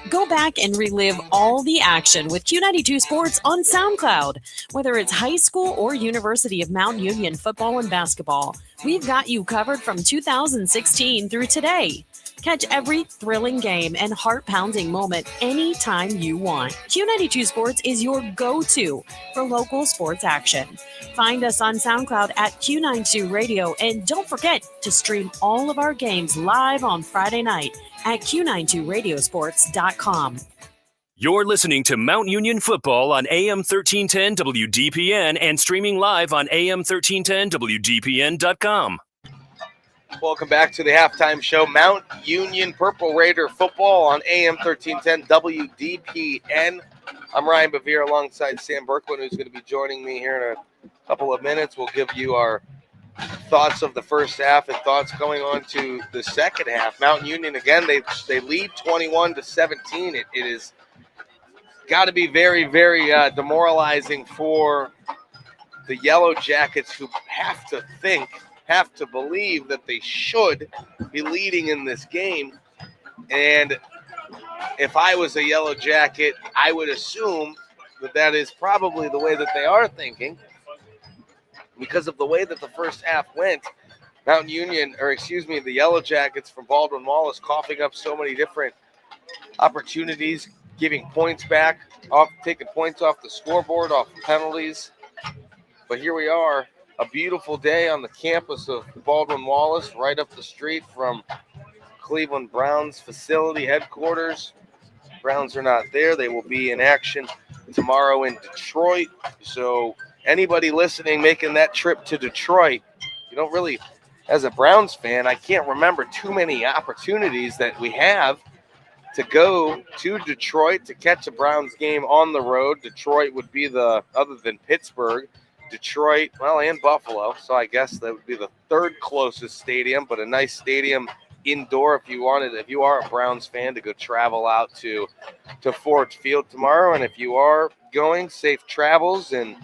Go back and relive all the action with Q92 Sports on SoundCloud. Whether it's high school or University of Mount Union football and basketball, we've got you covered from 2016 through today. Catch every thrilling game and heart-pounding moment anytime you want. Q92 Sports is your go-to for local sports action. Find us on SoundCloud at Q92 Radio, and don't forget to stream all of our games live on Friday night at Q92Radiosports.com. You're listening to Mount Union Football on AM 1310 WDPN and streaming live on AM 1310 WDPN.com. Welcome back to the halftime show. Mount Union Purple Raider football on AM 1310 WDPN. I'm Ryan Bevere alongside Sam Berkman, who's going to be joining me here in a couple of minutes. We'll give you our thoughts of the first half and thoughts going on to the second half. Mountain Union, again, they lead 21-17. It is got to be very, very demoralizing for the Yellow Jackets, who have to believe that they should be leading in this game. And if I was a Yellow Jacket, I would assume that is probably the way that they are thinking, because of the way that the first half went. The Yellow Jackets from Baldwin Wallace coughing up so many different opportunities, giving points back, taking points off the scoreboard, off penalties. But here we are, a beautiful day on the campus of Baldwin Wallace, right up the street from Cleveland Browns facility headquarters. Browns are not there. They will be in action tomorrow in Detroit. So anybody listening making that trip to Detroit, you don't really, as a Browns fan, I can't remember too many opportunities that we have to go to Detroit to catch a Browns game on the road. Detroit would be other than Pittsburgh, Detroit, and Buffalo. So I guess that would be the third closest stadium, but a nice stadium indoor if you are a Browns fan, to go travel out to Ford Field tomorrow. And if you are going, safe travels and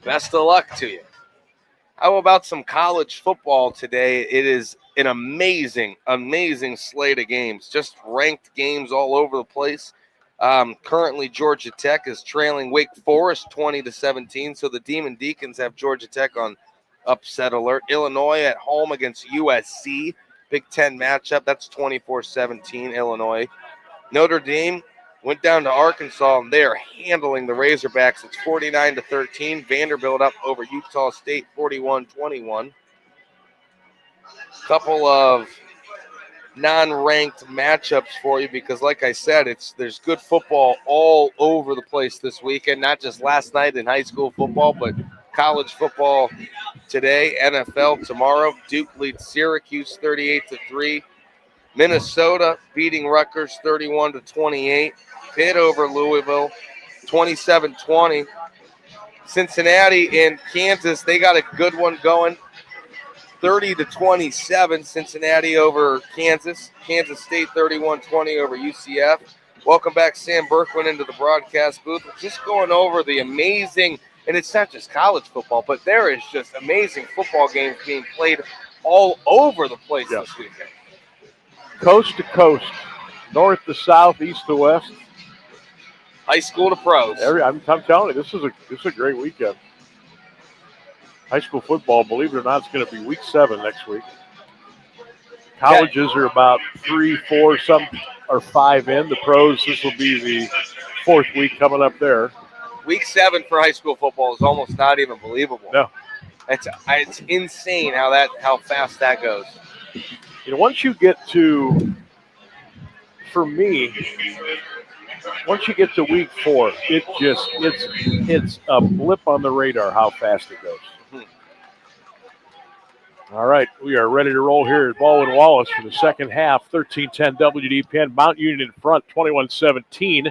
best of luck to you. How about some college football today? It is an amazing, amazing slate of games, just ranked games all over the place. Currently, Georgia Tech is trailing Wake Forest 20-17, so the Demon Deacons have Georgia Tech on upset alert. Illinois at home against USC, Big Ten matchup. That's 24-17, Illinois. Notre Dame went down to Arkansas, and they are handling the Razorbacks. It's 49-13. Vanderbilt up over Utah State, 41-21. Couple of non-ranked matchups for you, because like I said, there's good football all over the place this weekend, not just last night in high school football, but college football today. NFL tomorrow. Duke leads Syracuse 38-3. Minnesota beating Rutgers 31-28. Pitt over Louisville 27-20. Cincinnati and Kansas, they got a good one going. 30-27, Cincinnati over Kansas. Kansas State 31-20 over UCF. Welcome back, Sam Berkman, into the broadcast booth. We're just going over the amazing, and it's not just college football, but there is just amazing football games being played all over the place this weekend. Coast to coast, north to south, east to west. High school to pros. I'm telling you, this is a great weekend. High school football, believe it or not, is going to be week 7 next week. Colleges are about 3, 4, some are 5 in. The pros, this will be the 4th week coming up there. Week 7 for high school football is almost not even believable. No. It's insane how fast that goes. Once you get to, for me, once you get to week 4, it's a blip on the radar how fast it goes. All right, we are ready to roll here at Baldwin Wallace for the second half. 13-10 WDPN. Mount Union in front, 21-17.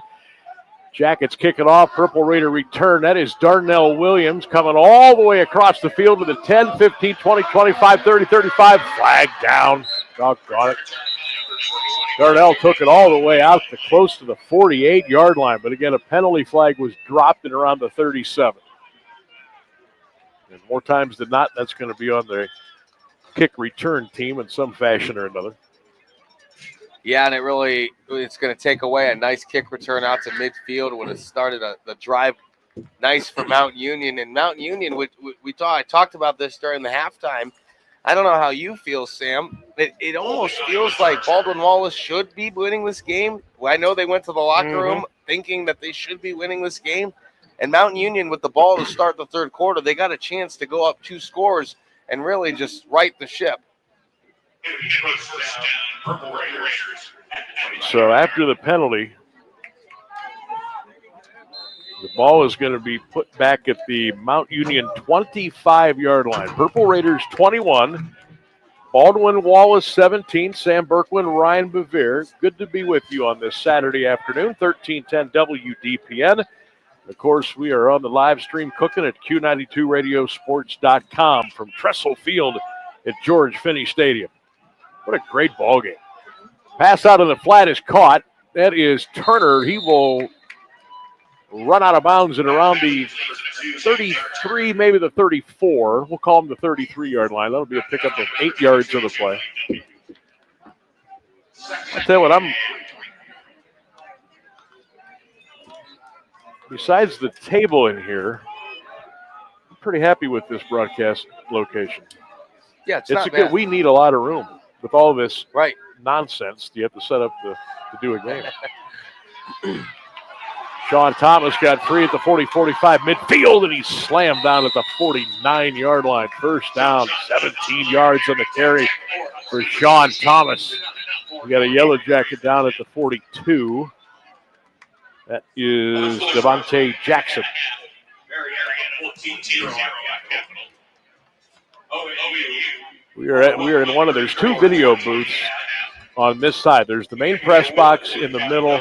Jackets kick it off. Purple Raider return. That is Darnell Williams coming all the way across the field to the 10, 15, 20, 25, 30, 35. Flag down. Doggone it. Darnell took it all the way out to close to the 48-yard line. But again, a penalty flag was dropped at around the 37. And more times than not, that's going to be on the kick return team in some fashion or another. Yeah, and it's going to take away a nice kick return out to midfield. Would have started the drive nice for Mount Union. And Mount Union, I talked about this during the halftime. I don't know how you feel, Sam. It almost feels like Baldwin Wallace should be winning this game. I know they went to the locker room thinking that they should be winning this game. And Mount Union, with the ball to start the third quarter, they got a chance to go up 2 scores and really just right the ship. So after the penalty, the ball is going to be put back at the Mount Union 25-yard line. Purple Raiders 21, Baldwin Wallace 17, Sam Berkman, Ryan Bevere. Good to be with you on this Saturday afternoon, 1310 WDPN. Of course, we are on the live stream cooking at Q92radiosports.com from Trestle Field at George Finney Stadium. What a great ball game. Pass out of the flat is caught. That is Turner. He will run out of bounds and around the 33, maybe the 34. We'll call him the 33-yard line. That'll be a pickup of 8 yards of the play. I'll tell you what, besides the table in here, I'm pretty happy with this broadcast location. Yeah, it's a not good. bad. We need a lot of room with all this right nonsense. You have to set up to do a game. Sean Thomas got free at the 40-45 midfield, and he slammed down at the 49-yard line. First down, 17 yards on the carry for Sean Thomas. We got a yellow jacket down at the 42. That is Devontae Jackson. We are in one of, there's 2 video booths on this side. There's the main press box in the middle.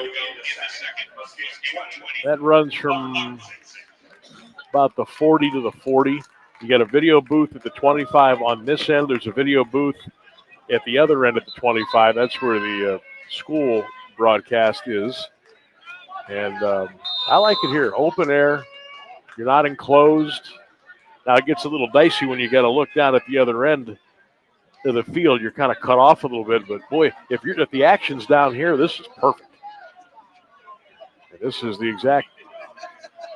That runs from about the 40 to the 40. You got a video booth at the 25 on this end. There's a video booth at the other end at the 25. That's where the school broadcast is. And I like it here. Open air. You're not enclosed. Now it gets a little dicey when you got to look down at the other end of the field. You're kind of cut off a little bit. But, boy, if the action's down here, this is perfect. This is the exact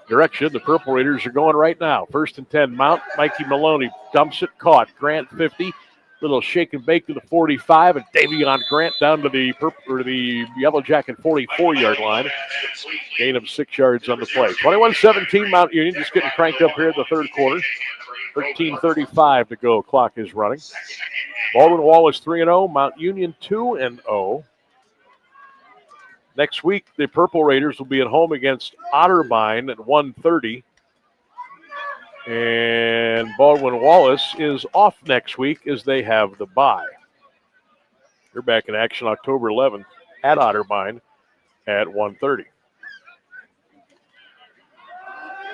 direction the Purple Raiders are going right now. 1st and 10, Mount. Mikey Maloney dumps it, caught. Grant 50, little shake and bake to the 45, and Davion Grant down to the Yellow Jacket 44-yard line. Gain of 6 yards on the play. 21-17, Mount Union just getting cranked up here in the third quarter. 13:35 to go. Clock is running. Baldwin Wallace 3-0, Mount Union 2-0. Next week, the Purple Raiders will be at home against Otterbein at 1:30. And Baldwin Wallace is off next week as they have the bye. They're back in action October 11th at Otterbein at 1:30.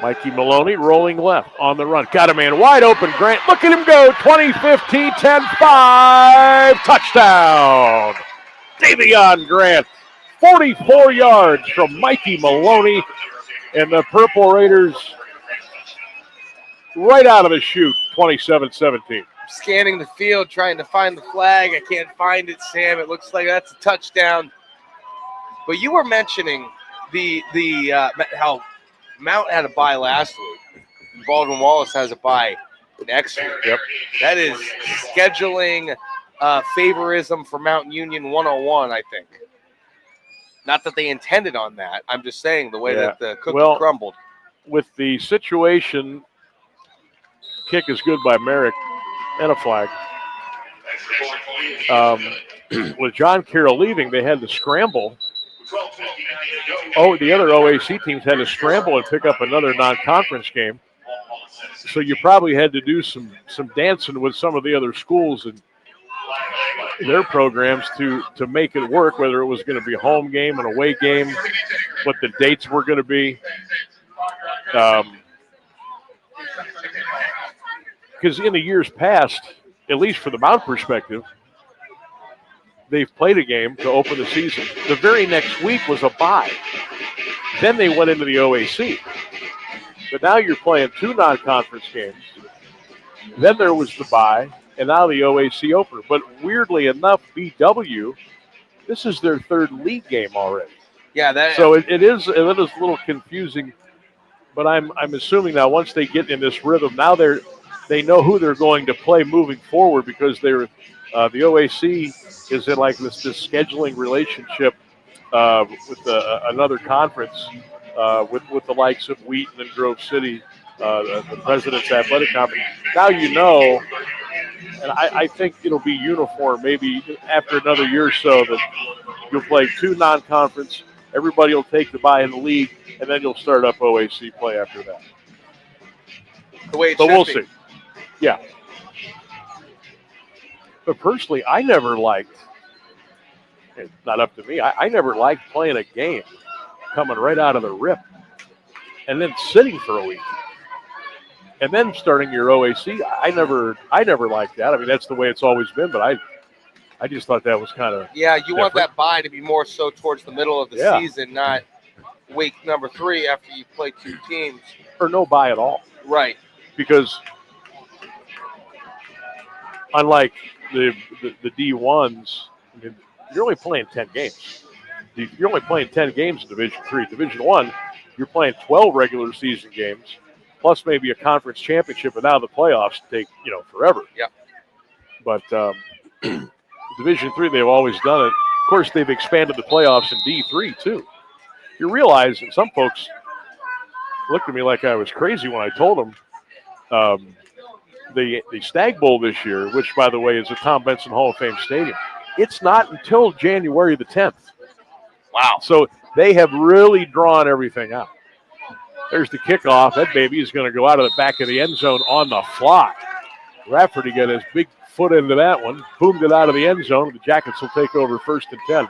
Mikey Maloney rolling left on the run. Got a man wide open. Grant, look at him go. 20-15, 10-5. Touchdown. Davion Grant. 44 yards from Mikey Maloney, and the Purple Raiders right out of the chute, 27-17. Scanning the field, trying to find the flag. I can't find it, Sam. It looks like that's a touchdown. But you were mentioning how Mount had a bye last week. Baldwin Wallace has a bye next week. Yep. That is scheduling favorism for Mount Union 101, I think. Not that they intended on that. I'm just saying the way that the cookie crumbled. With the situation, kick is good by Merrick and a flag. With John Carroll leaving, they had to scramble. The other OAC teams had to scramble and pick up another non-conference game. So you probably had to do some dancing with some of the other schools and their programs to make it work, whether it was going to be a home game, an away game, what the dates were going to be. Because in the years past, at least for the Mount perspective, they've played a game to open the season. The very next week was a bye. Then they went into the OAC. But now you're playing 2 non-conference games. Then there was the bye. And now the OAC opener. But weirdly enough, BW, this is their 3rd league game already. Yeah, so it is a little confusing. But I'm assuming now once they get in this rhythm, now they know who they're going to play moving forward because the OAC is in like this scheduling relationship with another conference with the likes of Wheaton and Grove City, the President's Athletic Conference. Now you know. And I think it'll be uniform maybe after another year or so that you'll play 2 non-conference. Everybody will take the bye in the league, and then you'll start up OAC play after that. The way it but should we'll be. See. Yeah. But personally, I never liked, it's not up to me, I never liked playing a game coming right out of the rip and then sitting for a week and then starting your OAC. I never liked that. I mean, that's the way it's always been, but I just thought that was kind of want that bye to be more so towards the middle of the season, not week number 3 after you play 2 teams. Or no bye at all. Right. Because unlike the D1s, I mean, you're only playing 10 games. You're only playing 10 games in Division 3. Division 1, you're playing 12 regular season games, plus maybe a conference championship, and now the playoffs take, forever. Yeah. But Division 3, they've always done it. Of course, they've expanded the playoffs in D3, too. You realize that some folks looked at me like I was crazy when I told them the Stag Bowl this year, which, by the way, is the Tom Benson Hall of Fame Stadium, it's not until January the 10th. Wow. So they have really drawn everything out. There's the kickoff. That baby is going to go out of the back of the end zone on the fly. Rafferty got his big foot into that one, boomed it out of the end zone. The Jackets will take over 1st and 10.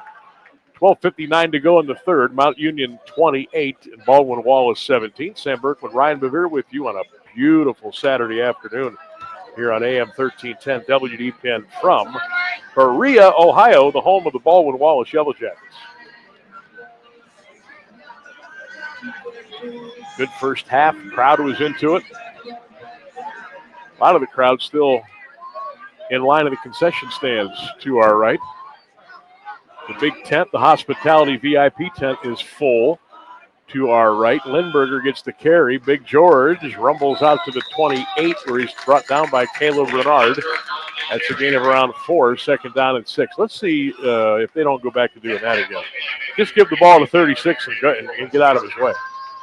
12:59 to go in the third. Mount Union 28 and Baldwin Wallace 17. Sam Berkman, Ryan Bevere with you on a beautiful Saturday afternoon here on AM 1310 WDPN from Berea, Ohio, the home of the Baldwin Wallace Yellow Jackets. Good first half. Crowd was into it. A lot of the crowd still in line of the concession stands to our right. The big tent, the hospitality VIP tent, is full to our right. Lindberger gets the carry. Big George rumbles out to the 28 where he's brought down by Caleb Renard. That's a gain of around 4, 2nd down and 6. Let's see if they don't go back to doing that again. Just give the ball to 36 and get out of his way.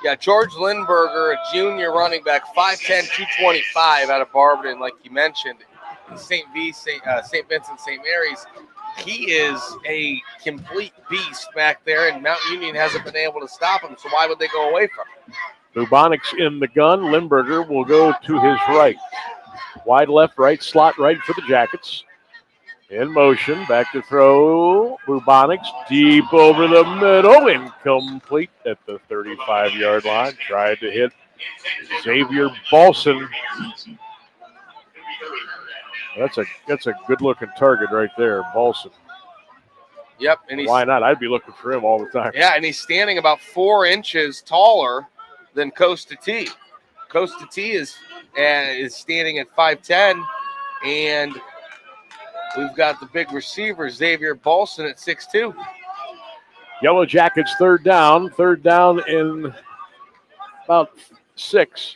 Yeah, George Lindberger, a junior running back, 5'10", 225 out of Barberton, like you mentioned. St. Vincent, St. Mary's. He is a complete beast back there, and Mount Union hasn't been able to stop him, so why would they go away from him? Bubonics in the gun. Lindberger will go to his right. Wide left, right, slot right for the Jackets. In motion, back to throw. Bubonics deep over the middle, incomplete at the 35-yard line. Tried to hit Xavier Balson. That's a good-looking target right there, Balson. Yep. And why not? I'd be looking for him all the time. Yeah, and he's standing about 4 inches taller than Costa T. Costa T is standing at 5'10", and we've got the big receiver, Xavier Balson, at 6'2". Yellow Jackets third down in about 6.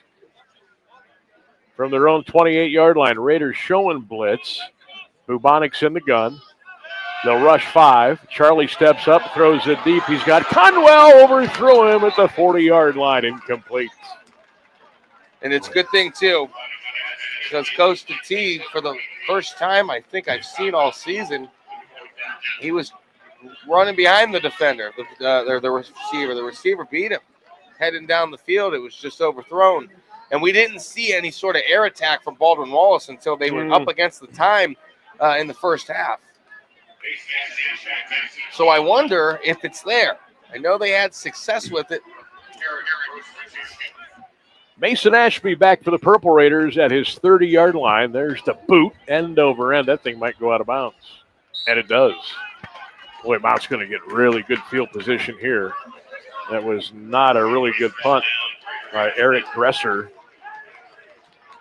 From their own 28-yard line. Raiders showing blitz. Bubonics in the gun. They'll rush 5. Charlie steps up, throws it deep. He's got Conwell, overthrew him at the 40-yard line, incomplete. And it's a good thing, too, because Costa T, for the first time I think I've seen all season, he was running behind the defender, the receiver. The receiver beat him. Heading down the field, it was just overthrown. And we didn't see any sort of air attack from Baldwin Wallace until they were up against the time in the first half. So I wonder if it's there. I know they had success with it. Mason Ashby back for the Purple Raiders at his 30-yard line. There's the boot, end over end. That thing might go out of bounds. And it does. Boy, Mount's going to get really good field position here. That was not a really good punt by Eric Gresser.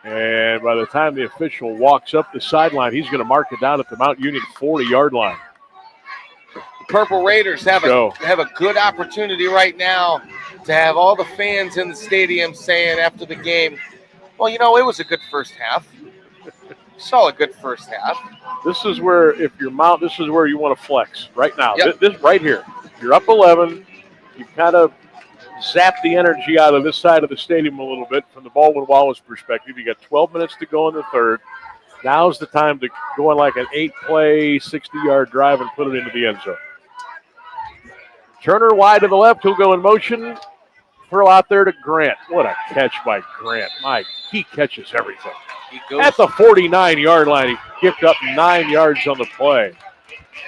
And by the time the official walks up the sideline, he's going to mark it down at the Mount Union 40-yard line. The Purple Raiders have a good opportunity right now to have all the fans in the stadium saying after the game, well, it was a good first half. Saw a good first half. This is where, if you're Mount, this is where you want to flex right now. Yep. This right here. You're up 11. You kind of zap the energy out of this side of the stadium a little bit from the Baldwin Wallace perspective. You got 12 minutes to go in the third. Now's the time to go on like an 8-play, 60-yard drive and put it into the end zone. Turner wide to the left. He'll go in motion. Throw out there to Grant. What a catch by Grant. He catches everything. at the 49-yard line. He kicked up 9 yards on the play.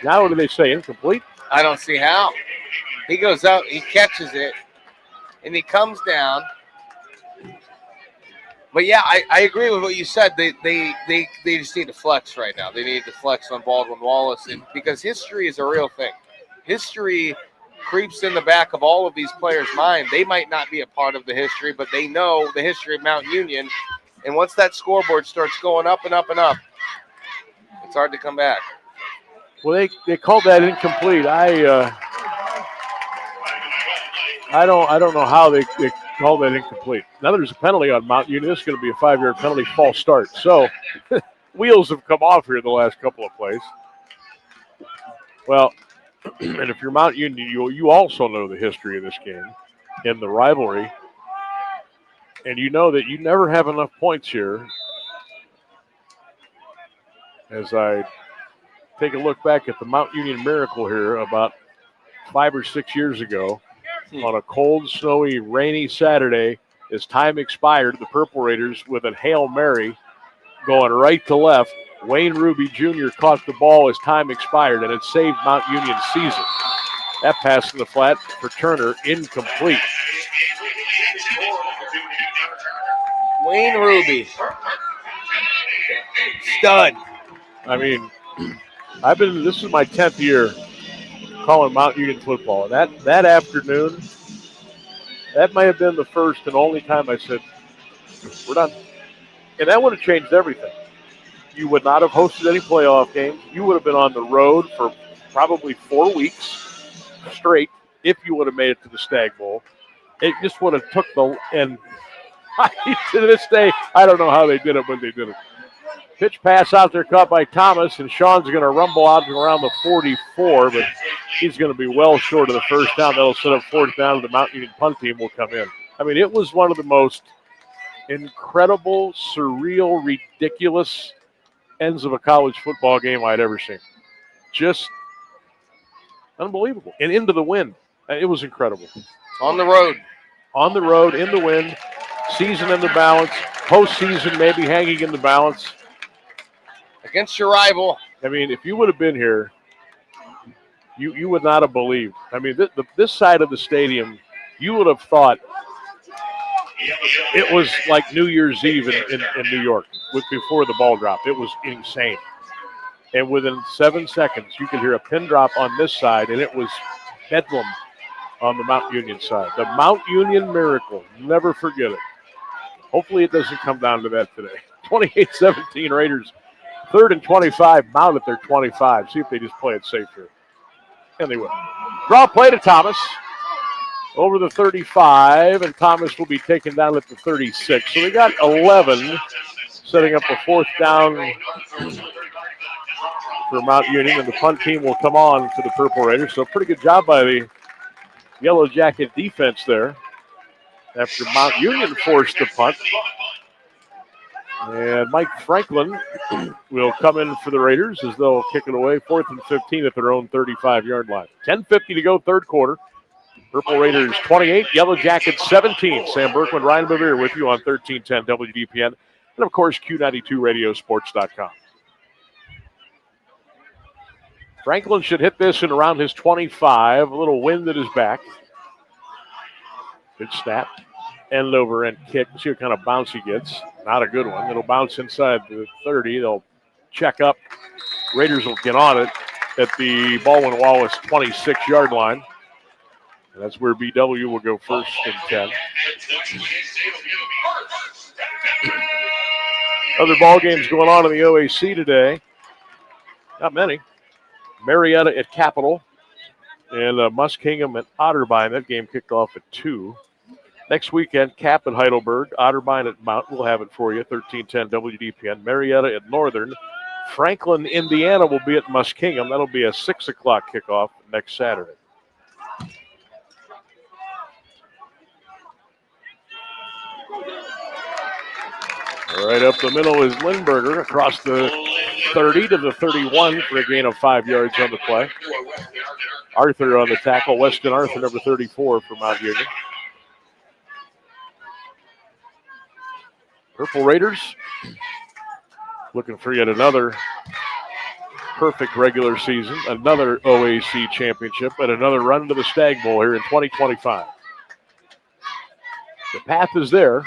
Now what do they say, incomplete? I don't see how. He goes out, he catches it, and he comes down. But yeah, I agree with what you said. They just need to flex right now. They need to flex on Baldwin Wallace, because history is a real thing. History creeps in the back of all of these players' mind. They might not be a part of the history, but they know the history of Mount Union. And once that scoreboard starts going up and up and up, it's hard to come back. Well, they called that incomplete. I don't know how they called that incomplete. Now there's a penalty on Mount Union. This is going to be a 5-yard penalty, false start. So wheels have come off here the last couple of plays. Well, and if you're Mount Union, you also know the history of this game and the rivalry. And you know that you never have enough points here. As I take a look back at the Mount Union Miracle here about 5 or 6 years ago on a cold, snowy, rainy Saturday, as time expired, the Purple Raiders with a Hail Mary going right to left. Wayne Ruby Jr. caught the ball as time expired, and it saved Mount Union's season. That pass in the flat for Turner, incomplete. Wayne Ruby. Stud. I mean, this is my 10th year calling Mount Union football. That afternoon, that may have been the first and only time I said, we're done. And that would have changed everything. You would not have hosted any playoff games. You would have been on the road for probably 4 weeks straight if you would have made it to the Stag Bowl. It just would have took and to this day, I don't know how they did it, but they did it. Pitch pass out there caught by Thomas, and Sean's going to rumble out around the 44, but he's going to be well short of the first down. That'll set up fourth down, and the Mount Union punt team will come in. I mean, it was one of the most incredible, surreal, ridiculous ends of a college football game I'd ever seen. Just unbelievable. And into the wind. It was incredible. On the road. On the road, in the wind, season in the balance, postseason maybe hanging in the balance. Against your rival. I mean, if you would have been here, you would not have believed. I mean, this side of the stadium, you would have thought it was like New Year's Eve in New York before the ball dropped. It was insane. And within 7 seconds, you could hear a pin drop on this side, and it was bedlam on the Mount Union side. The Mount Union Miracle. Never forget it. Hopefully it doesn't come down to that today. 28-17 Raiders. 3rd and 25. Mount at their 25. See if they just play it safe here. And they will. Draw play to Thomas. Over the 35, and Thomas will be taken down at the 36. So they got 11, setting up a fourth down for Mount Union, and the punt team will come on to the Purple Raiders. So pretty good job by the Yellow Jacket defense there after Mount Union forced the punt. And Mike Franklin will come in for the Raiders as they'll kick it away, 4th and 15 at their own 35-yard line. 10:50 to go, third quarter. Purple Raiders 28, Yellow Jackets 17. Sam Berkman, Ryan Bevere with you on 1310 WDPN. And, of course, Q92radiosports.com. Franklin should hit this in around his 25. A little wind at his back. Good snap. End over end kick. See what kind of bounce he gets. Not a good one. It'll bounce inside the 30. They'll check up. Raiders will get on it at the Baldwin Wallace 26-yard line. And that's where BW will go 1st and 10. Other ball games going on in the OAC today. Not many. Marietta at Capital and Muskingum at Otterbein. That game kicked off at 2. Next weekend, Cap at Heidelberg, Otterbein at Mount. We'll have it for you, 1310 WDPN. Marietta at Northern. Franklin, Indiana will be at Muskingum. That'll be a 6 o'clock kickoff next Saturday. Right up the middle is Lindberger across the 30 to the 31 for a gain of 5 yards on the play. Arthur on the tackle. Weston Arthur, number 34 for Mount Union. Purple Raiders looking for yet another perfect regular season, another OAC championship, and another run to the Stag Bowl here in 2025. The path is there.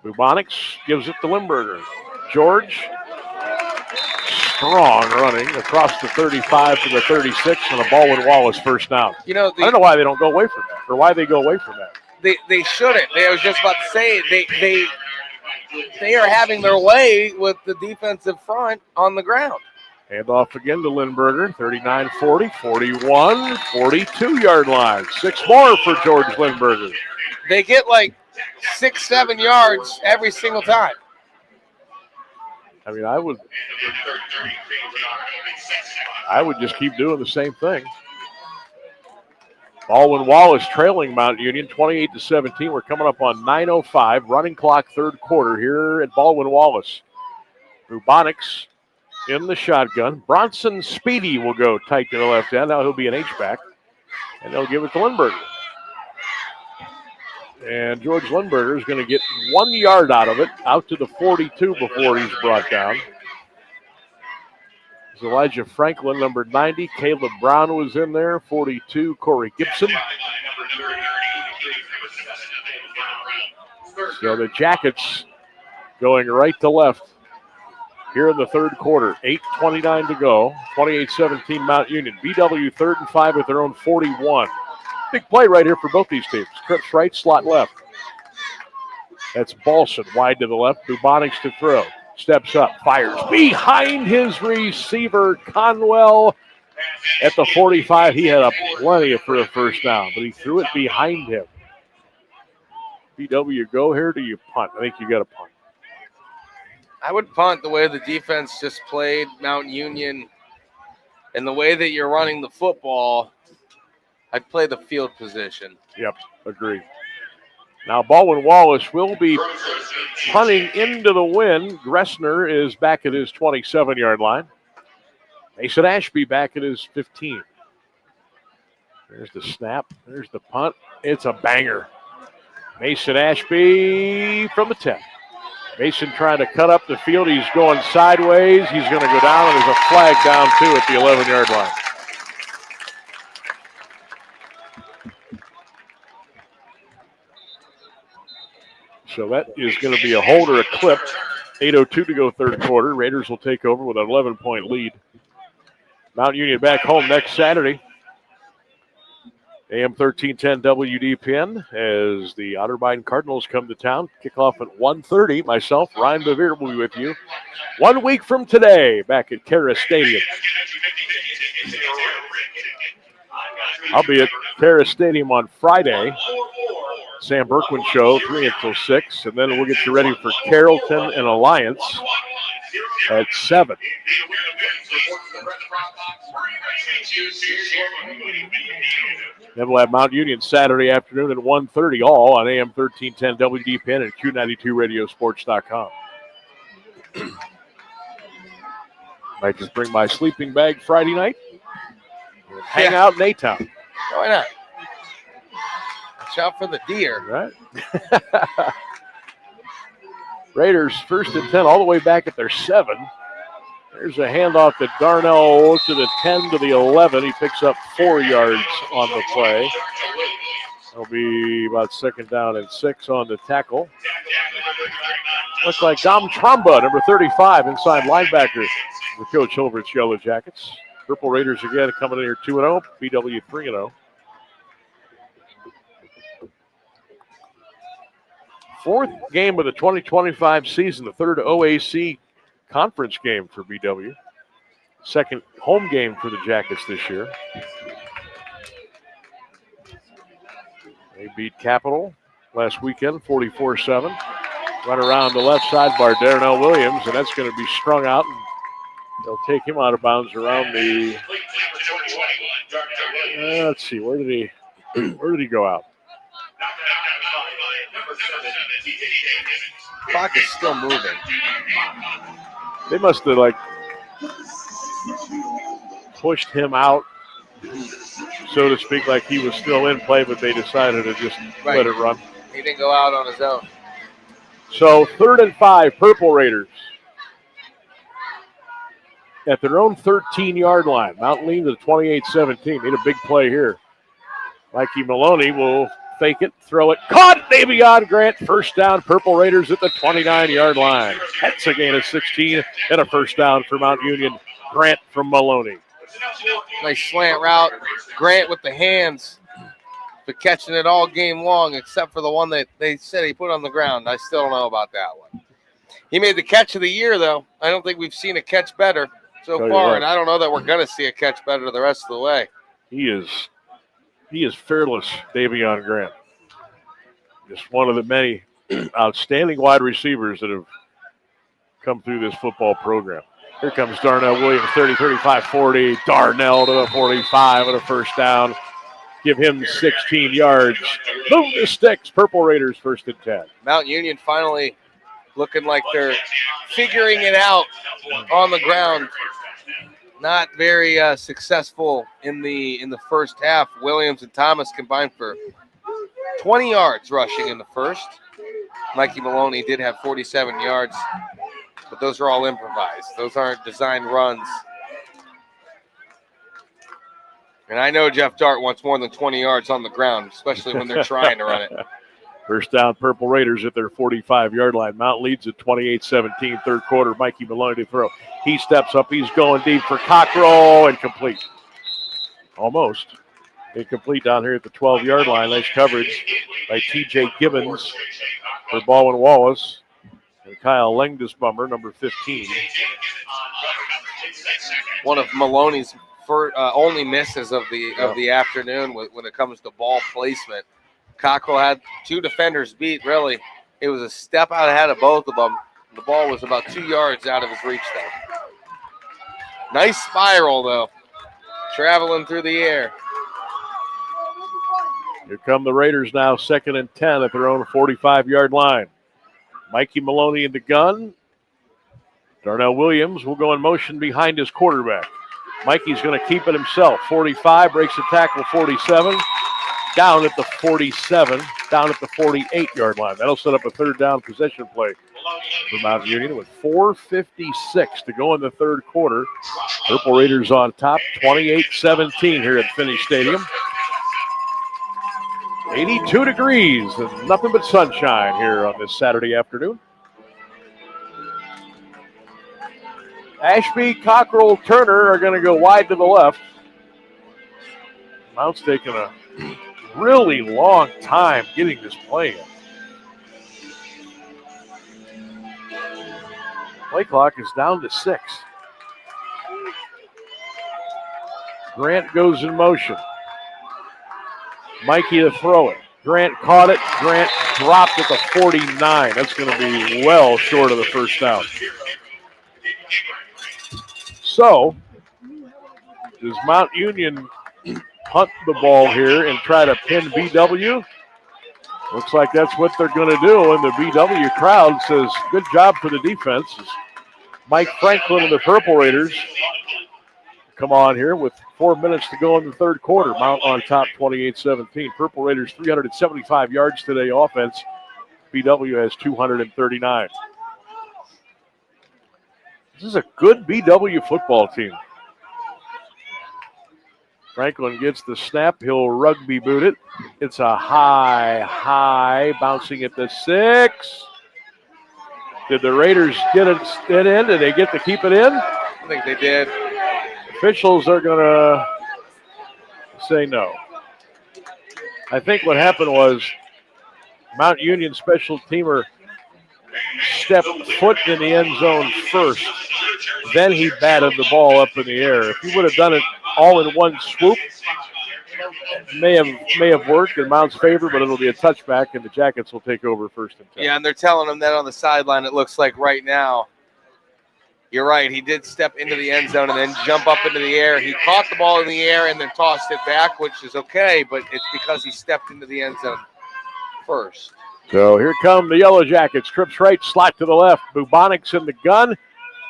Bubonics gives it to Limburger. George, strong running across the 35 to the 36, and a Baldwin Wallace first down. You know, I don't know why they don't go away from that, or why they go away from that. They shouldn't. I was just about to say they are having their way with the defensive front on the ground. Hand off again to Lindberger, 39-40, 41, 42-yard line. 6 more for George Lindberger. They get like 6-7 yards every single time. I mean, I would just keep doing the same thing. Baldwin Wallace trailing Mount Union 28-17. We're coming up on 9:05, running clock, third quarter here at Baldwin Wallace. Bubonics in the shotgun. Bronson Speedy will go tight to the left end. Now he'll be an H-back, and they'll give it to Lindberger. And George Lindberger is going to get 1 yard out of it, out to the 42 before he's brought down. It's Elijah Franklin, number 90. Caleb Brown was in there, 42. Corey Gibson. So the Jackets going right to left here in the third quarter. 8:29 to go. 28-17 Mount Union. BW 3rd and 5 at their own 41. Big play right here for both these teams. Trips right, slot left. That's Balson wide to the left. Bubonics to throw. Steps up, fires behind his receiver, Conwell. At the 45, he had a plenty for a first down, but he threw it behind him. BW, go here, do you punt? I think you got to punt. I would punt the way the defense just played Mount Union and the way that you're running the football. I'd play the field position. Yep, agreed. Now Baldwin Wallace will be punting into the wind. Gressner is back at his 27-yard line. Mason Ashby back at his 15. There's the snap. There's the punt. It's a banger. Mason Ashby from the 10. Mason trying to cut up the field. He's going sideways. He's going to go down, and there's a flag down, too, at the 11-yard line. So that is going to be a hold or a clip. 8:02 to go third quarter. Raiders will take over with an 11-point lead. Mount Union back home next Saturday. AM 1310 WDPN as the Otterbein Cardinals come to town. Kickoff at 1:30. Myself, Ryan Bevere, will be with you 1 week from today back at Cara Stadium. I'll be at Cara Stadium on Friday. Sam Berkwin Show, 3 until 6. And then we'll get you ready for Carrollton and Alliance at 7. Then we'll have Mount Union Saturday afternoon at 1:30, all on AM 1310 WDPN and Q92radiosports.com. Might just bring my sleeping bag Friday night and hang out in A-Town. Why not? Watch out for the deer. Right. Raiders first and 10 all the way back at their 7. There's a handoff to Darnell to the 10 to the 11. He picks up 4 yards on the play. It'll be about second down and 6 on the tackle. Looks like Dom Trumba, number 35, inside linebacker for Coach Hilbert's Yellow Jackets. Purple Raiders again coming in here 2-0, BW 3-0. Fourth game of the 2025 season, the third OAC conference game for BW. Second home game for the Jackets this year. They beat Capital last weekend, 44-7. Run around the left sidebar, Darnell Williams, and that's going to be strung out. And they'll take him out of bounds around the. Let's see, where did he go out? Clock is still moving. They must have pushed him out, so to speak, like he was still in play, but they decided to just let it run. He didn't go out on his own. So 3rd and 5, Purple Raiders. At their own 13-yard line. Mountain leads at 28-17. Need a big play here. Mikey Maloney will fake it, throw it. Caught Davion Grant. First down, Purple Raiders at the 29-yard line. That's a gain of 16 and a first down for Mount Union. Grant from Maloney. Nice slant route. Grant with the hands. But catching it all game long, except for the one that they said he put on the ground. I still don't know about that one. He made the catch of the year, though. I don't think we've seen a catch better so far, and I don't know that we're going to see a catch better the rest of the way. He is fearless, Davion Grant. Just one of the many outstanding wide receivers that have come through this football program. Here comes Darnell Williams, 30, 35, 40. Darnell to the 45 and a first down. Give him 16 yards. Move the sticks. Purple Raiders 1st and 10. Mount Union finally looking like they're figuring it out on the ground. Not very successful in the first half. Williams and Thomas combined for 20 yards rushing in the first. Mikey Maloney did have 47 yards, but those are all improvised. Those aren't designed runs. And I know Jeff Dart wants more than 20 yards on the ground, especially when they're trying to run it. First down, Purple Raiders at their 45-yard line. Mount leads at 28-17, third quarter. Mikey Maloney to throw. He steps up. He's going deep for Cockrell and complete. Almost. Incomplete down here at the 12-yard line. Nice coverage by T.J. Gibbons for Baldwin Wallace. And Kyle Lengdesbummer, number 15. One of Maloney's only misses of the afternoon when it comes to ball placement. Cockrell had 2 defenders beat, really. It was a step out ahead of both of them. The ball was about 2 yards out of his reach, though. Nice spiral, though, traveling through the air. Here come the Raiders now, 2nd and 10 at their own 45-yard line. Mikey Maloney in the gun. Darnell Williams will go in motion behind his quarterback. Mikey's going to keep it himself. 45, breaks the tackle, 47. Down at the 47, down at the 48-yard line. That'll set up a 3rd down possession play for Mount Union with 4:56 to go in the 3rd quarter. Purple Raiders on top, 28-17 here at Finnish Stadium. 82 degrees and nothing but sunshine here on this Saturday afternoon. Ashby, Cockrell, Turner are going to go wide to the left. Mount's taking a really long time getting this play in. Play clock is down to 6. Grant goes in motion. Mikey to throw it. Grant caught it. Grant dropped at the 49. That's going to be well short of the first down. So, does Mount Union punt the ball here and try to pin BW? Looks like that's what they're going to do, and the BW crowd says, good job for the defense. Mike Franklin and the Purple Raiders come on here with 4 minutes to go in the 3rd quarter. Mount on top, 28-17. Purple Raiders 375 yards today offense. BW has 239. This is a good BW football team. Franklin gets the snap. He'll rugby boot it. It's a high, bouncing at the 6. Did the Raiders get it in? Did they get to keep it in? I think they did. Officials are going to say no. I think what happened was Mount Union special teamer stepped foot in the end zone first. Then he batted the ball up in the air. If he would have done it all in one swoop, may have worked in Mount's favor, but it'll be a touchback, and the Jackets will take over 1st and 10. Yeah, and they're telling him that on the sideline, it looks like right now. You're right. He did step into the end zone and then jump up into the air. He caught the ball in the air and then tossed it back, which is okay, but it's because he stepped into the end zone first. So here come the Yellow Jackets. Trips right, slot to the left. Bubonic's in the gun.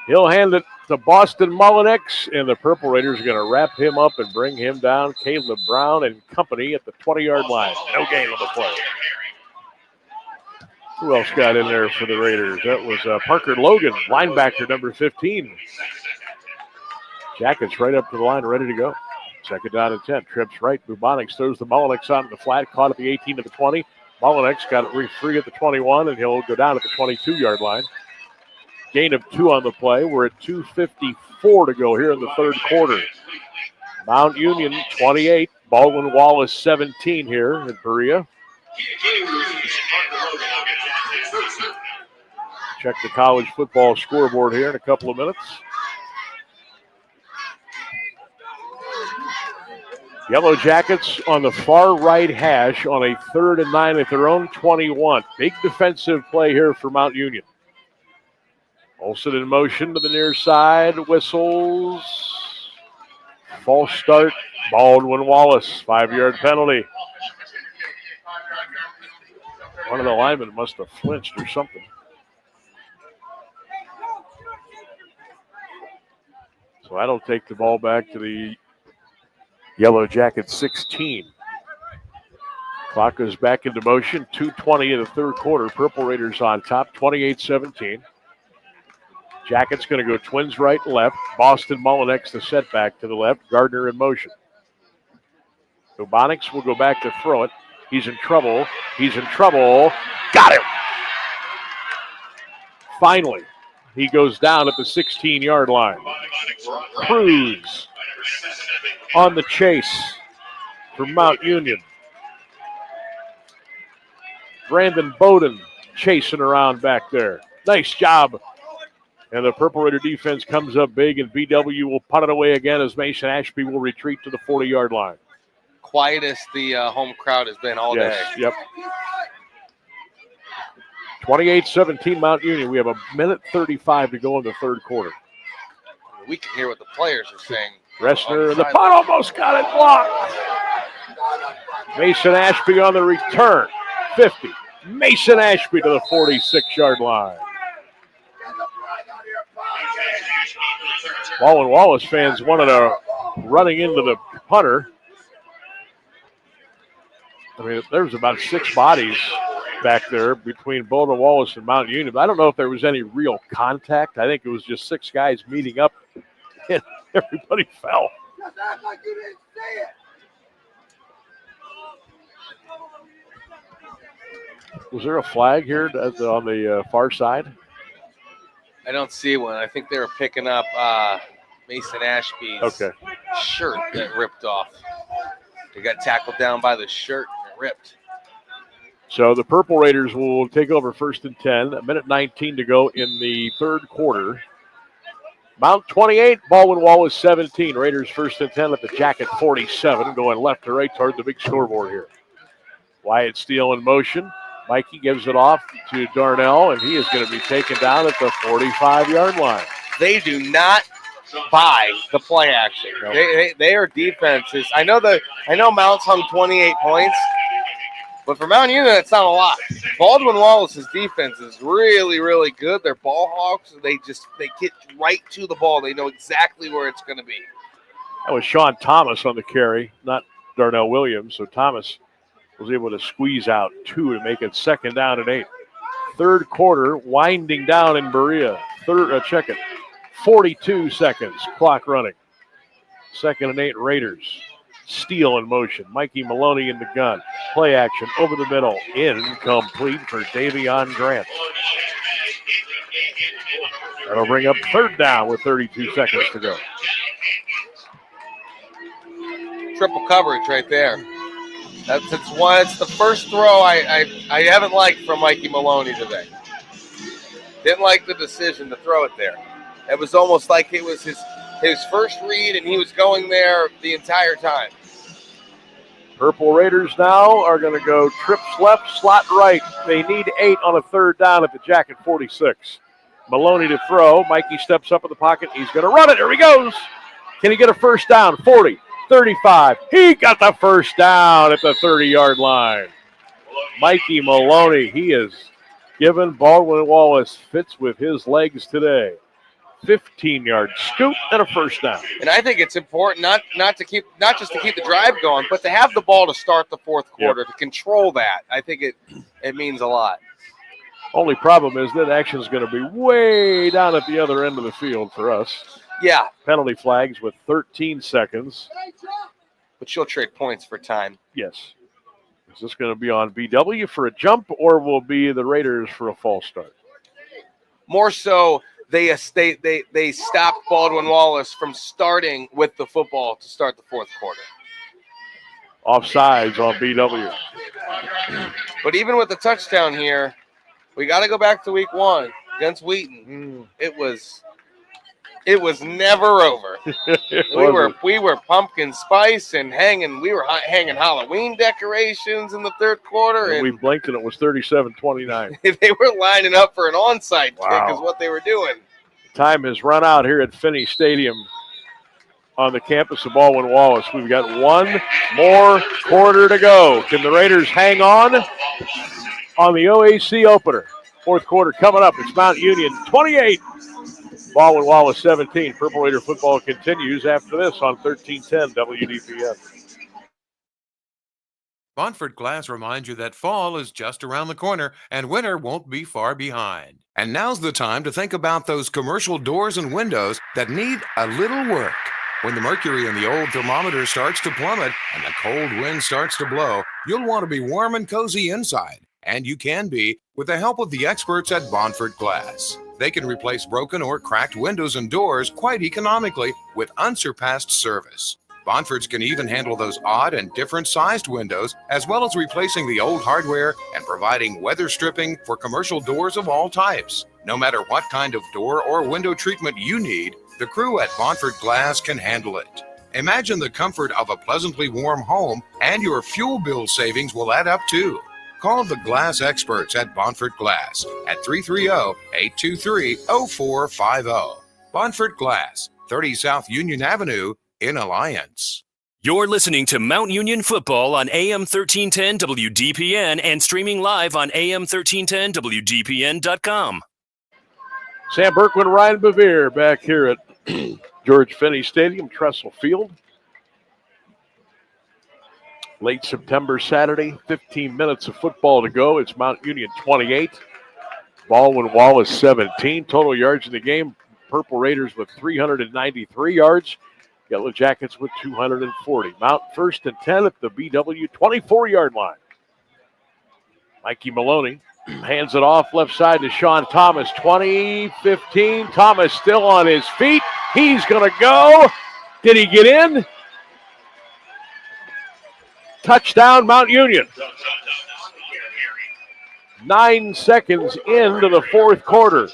He'll hand it to Boston Mullinex, and the Purple Raiders are going to wrap him up and bring him down. Caleb Brown and company at the 20-yard line. No gain on the play. Who else got in there for the Raiders? That was Parker Logan, linebacker number 15. Jackets right up to the line, ready to go. Second down and 10. Trips right. Bubonics throws the Mullinex out in the flat, caught at the 18 to the 20. Mullinex got it free at the 21, and he'll go down at the 22-yard line. Gain of 2 on the play. We're at 2:54 to go here in the third quarter. Mount Union 28, Baldwin Wallace 17 here in Berea. Check the college football scoreboard here in a couple of minutes. Yellow Jackets on the far right hash on a 3rd and 9 at their own 21. Big defensive play here for Mount Union. Olsen in motion to the near side, whistles. False start, Baldwin Wallace, 5-yard penalty. One of the linemen must have flinched or something. So that'll take the ball back to the Yellow Jackets 16. Clock goes back into motion, 2:20 in the third quarter. Purple Raiders on top, 28-17. Jackets going to go twins right and left. Boston Mullinex the setback to the left. Gardner in motion. Bubonics will go back to throw it. He's in trouble. He's in trouble. Got him. Finally, he goes down at the 16-yard line. Cruz on the chase for Mount Union. Brandon Bowden chasing around back there. Nice job. And the Purple Raider defense comes up big, and BW will punt it away again as Mason Ashby will retreat to the 40-yard line. Quietest the home crowd has been all day. Yep. 28-17 Mount Union. We have a minute 35 to go in the third quarter. We can hear what the players are saying. Ressner, the punt almost got it blocked. Mason Ashby on the return. 50. Mason Ashby to the 46-yard line. Baldwin Wallace fans wanted a running into the punter. I mean, there was about 6 bodies back there between Baldwin Wallace and Mount Union. But I don't know if there was any real contact. I think it was just 6 guys meeting up, and everybody fell. Was there a flag here on the far side? I don't see one. I think they were picking up Mason Ashby's shirt that ripped off. They got tackled down by the shirt and it ripped. So the Purple Raiders will take over 1st and 10. A minute 19 to go in the third quarter. Mount 28, Baldwin Wallace 17. Raiders 1st and 10 at the Jacket 47, going left to right toward the big scoreboard here. Wyatt Steele in motion. Mikey gives it off to Darnell, and he is going to be taken down at the 45-yard line. They do not buy the play action. Nope. They are defenses. I know Mount's hung 28 points, but for Mount Union, that's not a lot. Baldwin Wallace's defense is really, really good. They're ball hawks. They get right to the ball. They know exactly where it's going to be. That was Sean Thomas on the carry, not Darnell Williams. So Thomas was able to squeeze out 2 to make it 2nd down and 8. Third quarter, winding down in Berea. Check it. 42 seconds, clock running. 2nd and 8 Raiders. Steele in motion. Mikey Maloney in the gun. Play action over the middle. Incomplete for Davion Grant. That'll bring up 3rd down with 32 seconds to go. Triple coverage right there. It's the first throw I haven't liked from Mikey Maloney today. Didn't like the decision to throw it there. It was almost like it was his first read, and he was going there the entire time. Purple Raiders now are going to go trips left, slot right. They need 8 on a 3rd down at the Jacket 46. Maloney to throw. Mikey steps up in the pocket. He's going to run it. Here he goes. Can he get a first down? 40. 35. He got the first down at the 30-yard line. Mikey Maloney, he has given Baldwin Wallace fits with his legs today. 15-yard scoop and a first down. And I think it's important not just to keep the drive going, but to have the ball to start the fourth quarter, to control that. I think it means a lot. Only problem is that action is going to be way down at the other end of the field for us. Yeah. Penalty flags with 13 seconds. But she'll trade points for time. Yes. Is this going to be on BW for a jump, or will be the Raiders for a false start? More so, they stopped Baldwin Wallace from starting with the football to start the fourth quarter. Offsides on BW. But even with the touchdown here, we got to go back to week 1 against Wheaton. It was never over. we were pumpkin spice and we were hanging Halloween decorations in the third quarter. And we blinked and it was 37-29. They were lining up for an onside kick is what they were doing. Time has run out here at Finney Stadium on the campus of Baldwin Wallace. We've got one more quarter to go. Can the Raiders hang on the OAC opener? Fourth quarter coming up. It's Mount Union 28. Baldwin Wallace 17. Purple Raider football continues after this on 1310 WDPN. Montfort Glass reminds you that fall is just around the corner and winter won't be far behind. And now's the time to think about those commercial doors and windows that need a little work. When the mercury in the old thermometer starts to plummet and the cold wind starts to blow, you'll want to be warm and cozy inside. And you can be with the help of the experts at Montfort Glass. They can replace broken or cracked windows and doors quite economically with unsurpassed service. Montforts can even handle those odd and different sized windows, as well as replacing the old hardware and providing weather stripping for commercial doors of all types. No matter what kind of door or window treatment you need, the crew at Montfort Glass can handle it. Imagine the comfort of a pleasantly warm home, and your fuel bill savings will add up too. Call the glass experts at Montfort Glass at 330-823-0450. Montfort Glass, 30 South Union Avenue in Alliance. You're listening to Mount Union Football on AM 1310 WDPN and streaming live on AM 1310WDPN.com. Sam Berkman, Ryan Bevere back here at George Finney Stadium, Trestle Field. Late September Saturday, 15 minutes of football to go. It's Mount Union 28, Baldwin Wallace 17. Total yards in the game, Purple Raiders with 393 yards. Yellow Jackets with 240. Mount first and 10 at the BW 24-yard line. Mikey Maloney hands it off left side to Sean Thomas. 20-15. Thomas still on his feet. He's going to go. Did he get in? Touchdown, Mount Union. 9 seconds into the fourth quarter.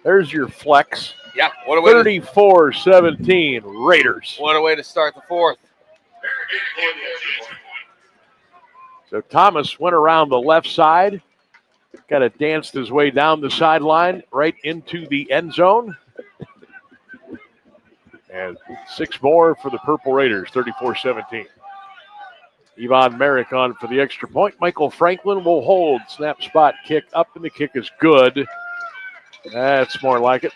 There's your flex. Yeah, what a way 34-17 Raiders. What a way to start the fourth. So Thomas went around the left side, kind of danced his way down the sideline right into the end zone. And 6 more for the Purple Raiders, 34-17. Yvonne Merrick on for the extra point. Michael Franklin will hold. Snap spot kick up, and the kick is good. That's more like it.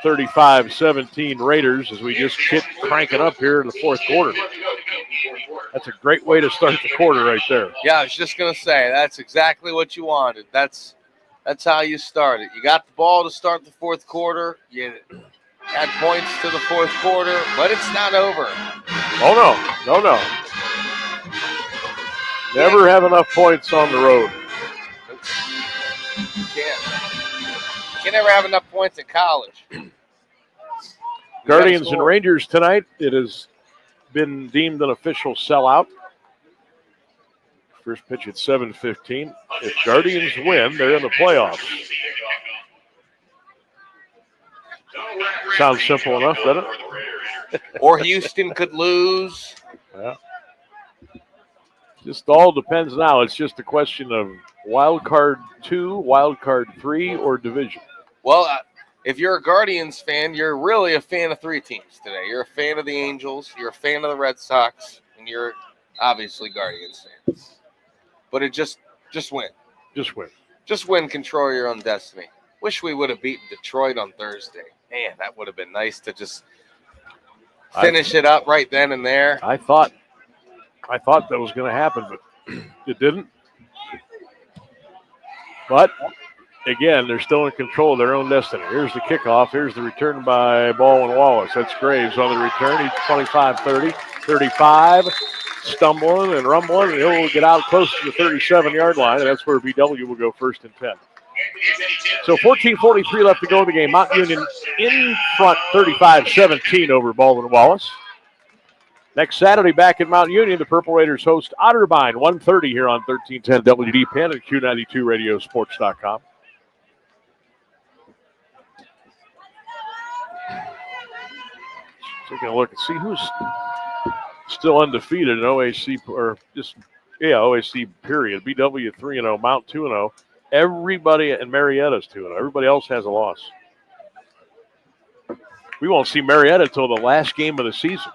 35-17 Raiders as we just keep cranking up here in the fourth quarter. That's a great way to start the quarter right there. Yeah, I was just going to say, that's exactly what you wanted. That's how you start it. You got the ball to start the fourth quarter. You add points to the fourth quarter, but it's not over. Oh, no. Never have enough points on the road. You can't ever have enough points in college. Guardians and Rangers tonight. It has been deemed an official sellout. First pitch at 7:15. If Guardians win, they're in the playoffs. Sounds simple enough, doesn't it? Or Houston could lose. Yeah. Just all depends now. It's just a question of wild card 2, wild card 3, or division. Well, if you're a Guardians fan, you're really a fan of 3 teams today. You're a fan of the Angels, you're a fan of the Red Sox, and you're obviously Guardians fans. But it just win. Just win. Just win, control your own destiny. Wish we would have beaten Detroit on Thursday. Man, that would have been nice to just finish it up right then and there. I thought that was going to happen, but it didn't. But again, they're still in control of their own destiny. Here's the kickoff. Here's the return by Baldwin Wallace. That's Graves on the return. He's 25-30, 35, stumbling and rumbling, and he'll get out close to the 37-yard line, and that's where BW will go 1st and 10. So 14:43 left to go in the game. Mount Union in front 35-17 over Baldwin Wallace. Next Saturday back in Mount Union, the Purple Raiders host Otterbein, 1:30 here on 1310 WDPN and Q92radiosports.com. Taking a look and see who's still undefeated in OAC, or just, OAC period. BW 3-0, Mount 2-0. Everybody in Marietta's 2-0. Everybody else has a loss. We won't see Marietta until the last game of the season.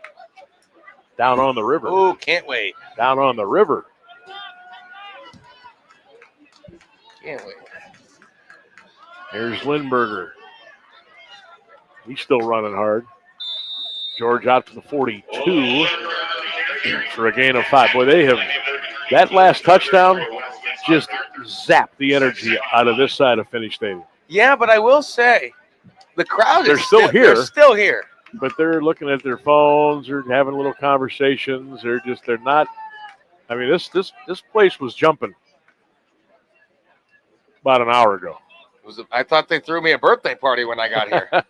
Down on the river. Oh, can't wait. Down on the river. Can't wait. Here's Lindberger. He's still running hard. George out to the 42 for a gain of 5. Boy, they have, that last touchdown just zapped the energy out of this side of Finney Stadium. Yeah, but I will say, the crowd They're is still here. They're still here. But they're looking at their phones or having little conversations. They're not. I mean, this place was jumping about an hour ago. I thought they threw me a birthday party when I got here. I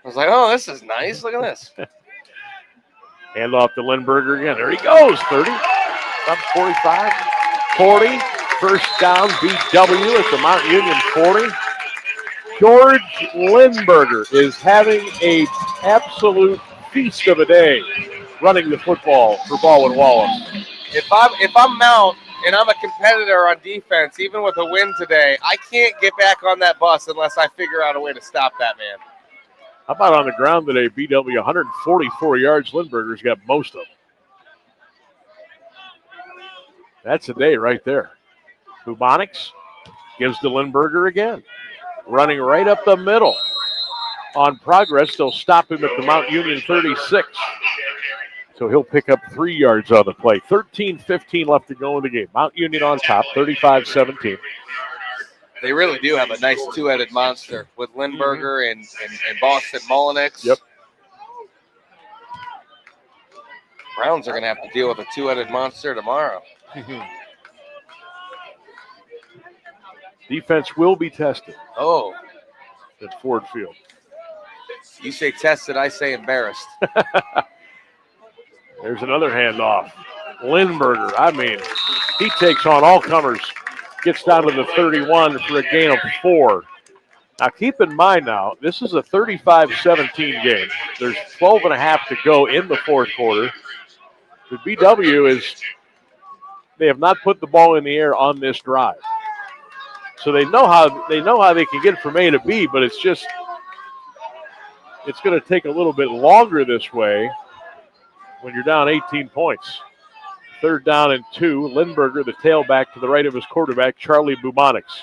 was like, oh, this is nice. Look at this. Hand off to Lindberger again. There he goes. 30, up 45, 40. First down, BW at the Mount Union 40. George Lindberger is having an absolute feast of a day running the football for Baldwin Wallace. If I'm Mount and I'm a competitor on defense, even with a win today, I can't get back on that bus unless I figure out a way to stop that man. How about on the ground today, BW, 144 yards. Lindberger's got most of them. That's a day right there. Bubonics gives to Lindberger again. Running right up the middle. On progress, they'll stop him at the Mount Union 36. So he'll pick up 3 yards on the play. 13-15 left to go in the game. Mount Union on top, 35-17. They really do have a nice two-headed monster with Lindberger and Boston Mullinex. Yep. Browns are going to have to deal with a two-headed monster tomorrow. Defense will be tested. Oh. At Ford Field. You say tested, I say embarrassed. There's another handoff. Lindberger, I mean, he takes on all comers. Gets down to the 31 for a gain of 4. Now, keep in mind now, this is a 35-17 game. There's 12 and a half to go in the fourth quarter. The BW they have not put the ball in the air on this drive. So they know how they can get from A to B, but it's going to take a little bit longer this way when you're down 18 points. 3rd down and 2. Lindberger, the tailback to the right of his quarterback, Charlie Bubonics.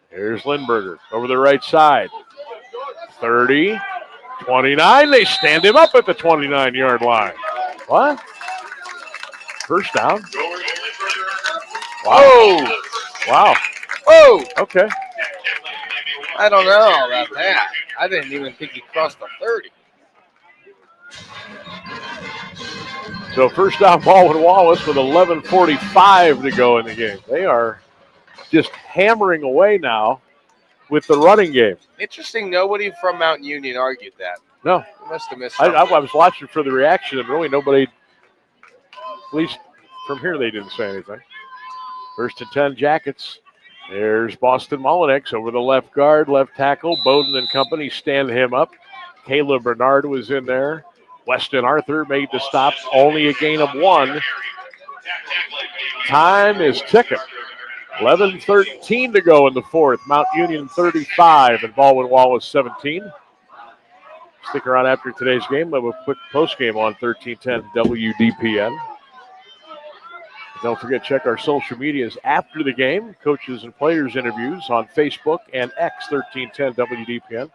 Here's Lindberger over the right side. 30, 29. They stand him up at the 29-yard line. What? First down. Whoa! Wow. Whoa! Okay. I don't know about that. I didn't even think he crossed the 30. So first down, Baldwin Wallace with 11:45 to go in the game. They are just hammering away now with the running game. Interesting, nobody from Mount Union argued that. No. You must have missed I was watching for the reaction, and really nobody, at least from here, they didn't say anything. 1st and 10 Jackets. There's Boston Mullinex over the left guard, left tackle. Bowden and company stand him up. Caleb Bernard was in there. Weston Arthur made the stop. Only a gain of 1. Time is ticking. 11:13 to go in the fourth. Mount Union 35 and Baldwin Wallace 17. Stick around after today's game. We'll have a quick post game on 1310 WDPN. Don't forget, check our social medias after the game. Coaches and players interviews on Facebook and X 1310 WDPN.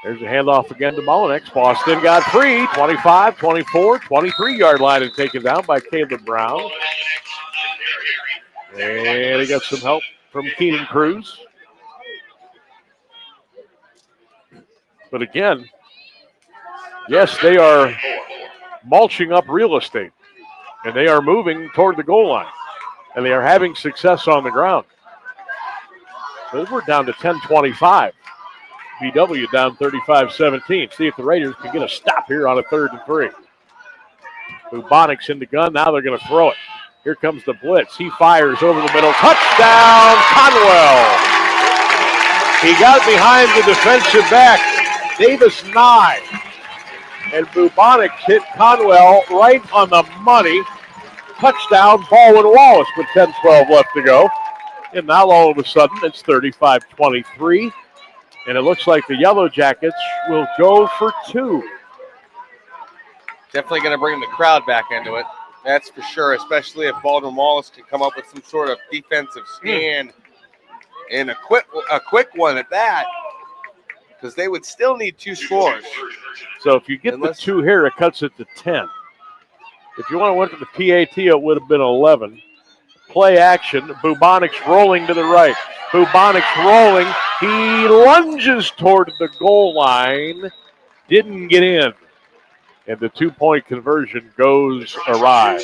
There's a handoff again to Mullinex. Boston got free. 25, 24, 23-yard line and taken down by Caleb Brown. And he got some help from Keenan Cruz. But again, yes, they are mulching up real estate, and they are moving toward the goal line, and they are having success on the ground. But we're down to 10-25. BW down 35-17. See if the Raiders can get a stop here on a 3rd and 3. Bubonics in the gun. Now they're going to throw it. Here comes the blitz. He fires over the middle. Touchdown, Conwell. He got behind the defensive back, Davis Nye. And Bubonics hit Conwell right on the money. Touchdown, Baldwin Wallace with 10-12 left to go. And now all of a sudden it's 35-23. And it looks like the Yellow Jackets will go for 2. Definitely going to bring the crowd back into it. That's for sure, especially if Baldwin Wallace can come up with some sort of defensive stand and a quick one at that, because they would still need 2 scores. So if you get the 2 here, it cuts it to 10. If you want to went to the PAT, it would have been 11. Play action. Bubonics rolling to the right. Bubonics rolling. He lunges toward the goal line. Didn't get in. And the 2-point conversion goes awry.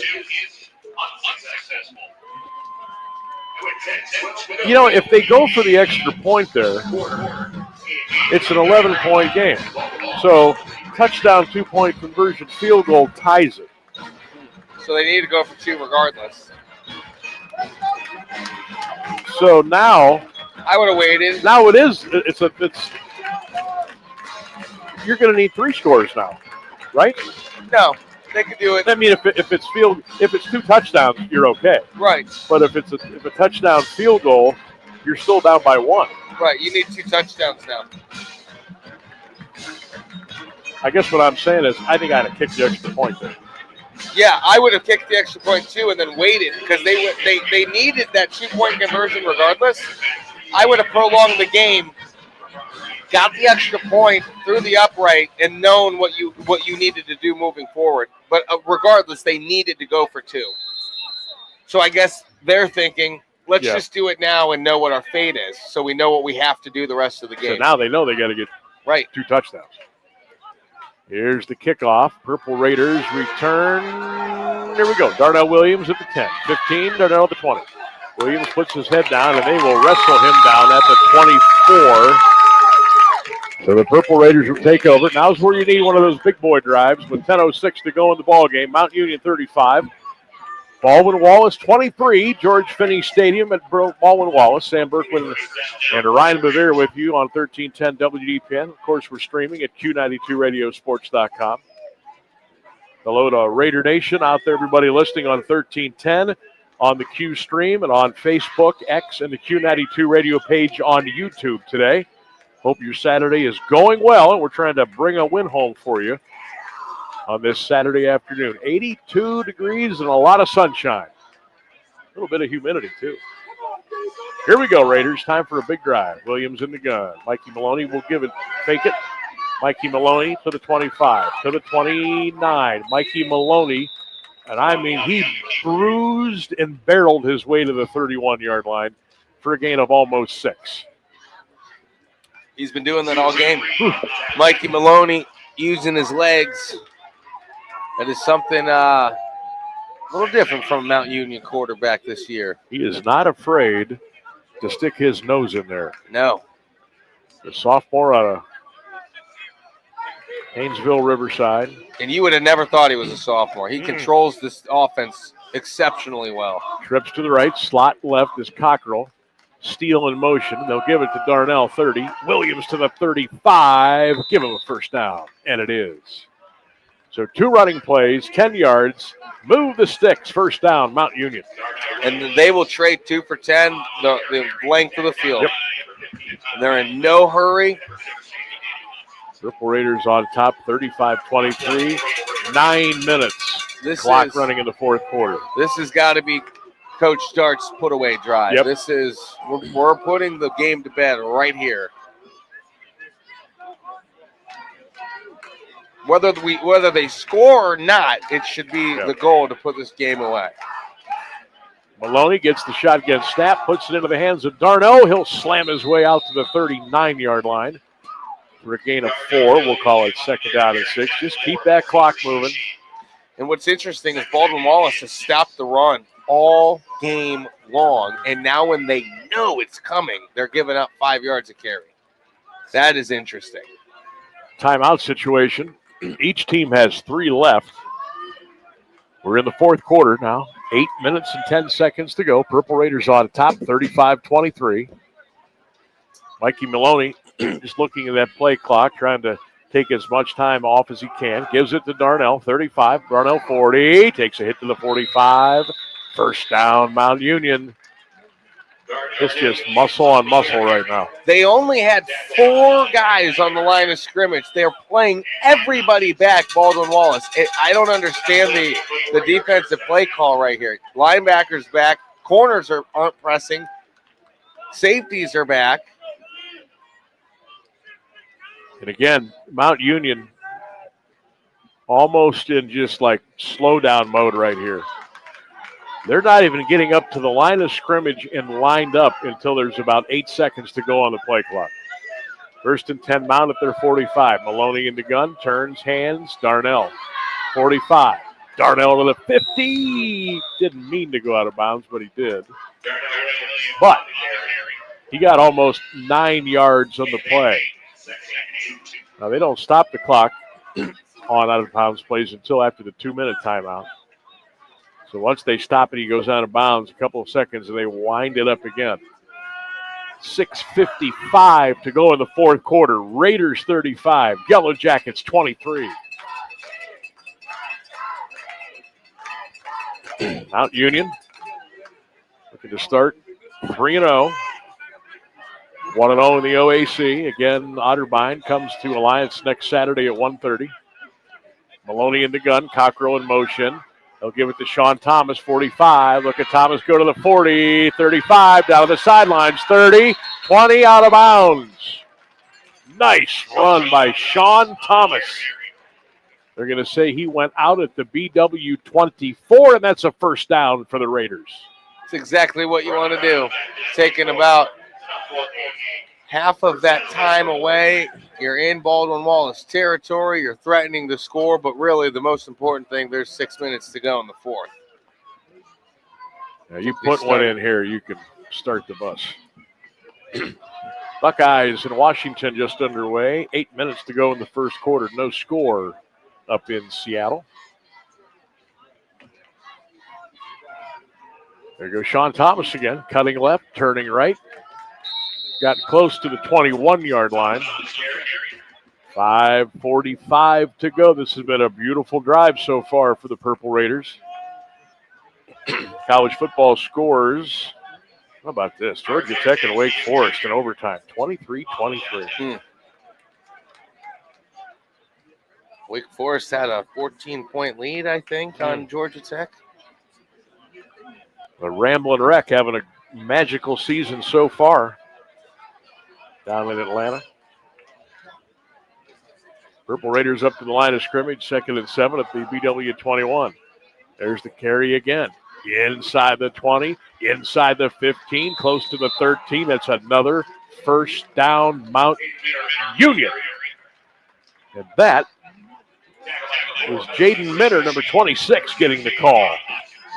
You know, if they go for the extra point there, it's an 11-point game. So touchdown, 2-point conversion, field goal ties it. So they need to go for 2 regardless. So now I would have waited. Now it is. It's you're going to need 3 scores now, right? No, they could do it. I mean, if it's 2 touchdowns, you're okay. Right. But if it's a touchdown field goal, you're still down by 1. Right. You need 2 touchdowns now. I guess what I'm saying is, I think I'd have kicked the extra point there. Yeah, I would have kicked the extra point too, and then waited because they needed that 2-point conversion regardless. I would have prolonged the game, got the extra point through the upright, and known what you needed to do moving forward. But regardless, they needed to go for 2. So I guess they're thinking, let's just do it now and know what our fate is, so we know what we have to do the rest of the game. So now they know they got to get 2 touchdowns. Here's the kickoff. Purple Raiders return. Here we go. Darnell Williams at the 10. 15, Darnell at the 20. Williams puts his head down, and they will wrestle him down at the 24. So the Purple Raiders will take over. Now's where you need one of those big boy drives with 10:06 to go in the ball game. Mount Union 35. Baldwin Wallace 23. George Finney Stadium at Baldwin Wallace. Sam Berkman and Ryan Bevere with you on 1310 WDPN. Of course, we're streaming at Q92radiosports.com. Hello to Raider Nation out there, everybody listening on 1310 on the Q stream and on Facebook, X, and the Q92 radio page on YouTube today. Hope your Saturday is going well, and we're trying to bring a win home for you on this Saturday afternoon. 82 degrees and a lot of sunshine. A little bit of humidity, too. Here we go, Raiders. Time for a big drive. Williams in the gun. Mikey Maloney will give it, fake it. Mikey Maloney to the 25, to the 29. Mikey Maloney, and I mean, he bruised and barreled his way to the 31-yard line for a gain of almost 6. He's been doing that all game. Mikey Maloney using his legs. That is something a little different from a Mount Union quarterback this year. He is not afraid to stick his nose in there. No. The sophomore out of Haynesville Riverside. And you would have never thought he was a sophomore. He controls this offense exceptionally well. Trips to the right, slot left is Cockrell. Steal in motion. They'll give it to Darnell, 30. Williams to the 35. Give him a first down. And it is. So 2 running plays, 10 yards. Move the sticks. First down, Mount Union. And they will trade 2 for 10, the length of the field. Yep. And they're in no hurry. Purple Raiders on top, 35-23. 9 minutes. Clock running in the 4th quarter. This has got to be Coach Start's put-away drive. Yep. This is we're putting the game to bed right here. Whether they score or not, it should be the goal to put this game away. Maloney gets the shotgun snap, puts it into the hands of Darno. He'll slam his way out to the 39-yard line for a gain of 4. We'll call it second down and 6. Just keep that clock moving. And what's interesting is Baldwin Wallace has stopped the run all game long, and now when they know it's coming, they're giving up 5 yards a carry. That is interesting. Timeout situation. Each team has 3 left. We're in the fourth quarter now. 8 minutes and 10 seconds to go. Purple Raiders on top, 35-23. Mikey Maloney just looking at that play clock, trying to take as much time off as he can. Gives it to Darnell, 35. Darnell, 40. Takes a hit to the 45. First down, Mount Union. It's just muscle on muscle right now. They only had 4 guys on the line of scrimmage. They're playing everybody back, Baldwin Wallace. I don't understand the defensive play call right here. Linebackers back. Corners aren't pressing. Safeties are back. And again, Mount Union almost in just like slow down mode right here. They're not even getting up to the line of scrimmage and lined up until there's about 8 seconds to go on the play clock. First and 10, Mount at their 45. Maloney in the gun, turns, hands, Darnell, 45. Darnell to the 50. Didn't mean to go out of bounds, but he did. But he got almost 9 yards on the play. Now, they don't stop the clock on out-of-bounds plays until after the 2-minute timeout. So once they stop it, he goes out of bounds a couple of seconds, and they wind it up again. 6:55 to go in the fourth quarter. Raiders 35, Yellow Jackets 23. Mount Union looking to start 3-0. 1-0 in the OAC. Again, Otterbein comes to Alliance next Saturday at 1:30. Maloney in the gun, Cockrell in motion. They'll give it to Sean Thomas, 45. Look at Thomas go to the 40, 35, down to the sidelines, 30, 20, out of bounds. Nice run by Sean Thomas. They're going to say he went out at the BW 24, and that's a first down for the Raiders. That's exactly what you want to do. Taking about half of that time away. You're in Baldwin Wallace territory. You're threatening to score, but really the most important thing, there's 6 minutes to go in the fourth. Now you put one in here, you can start the bus. Buckeyes in Washington just underway. 8 minutes to go in the first quarter. No score up in Seattle. There goes Sean Thomas again, cutting left, turning right. Got close to the 21-yard line. 5:45 to go. This has been a beautiful drive so far for the Purple Raiders. College football scores. How about this? Georgia Tech and Wake Forest in overtime. 23-23. Wake Forest had a 14-point lead, I think, on Georgia Tech. The Ramblin' Wreck having a magical season so far down in Atlanta. Purple Raiders up to the line of scrimmage, 2nd and 7 at the BW 21. There's the carry again. Inside the 20, inside the 15, close to the 13. That's another first down, Mount Union. And that was Jaden Minner, number 26, getting the call.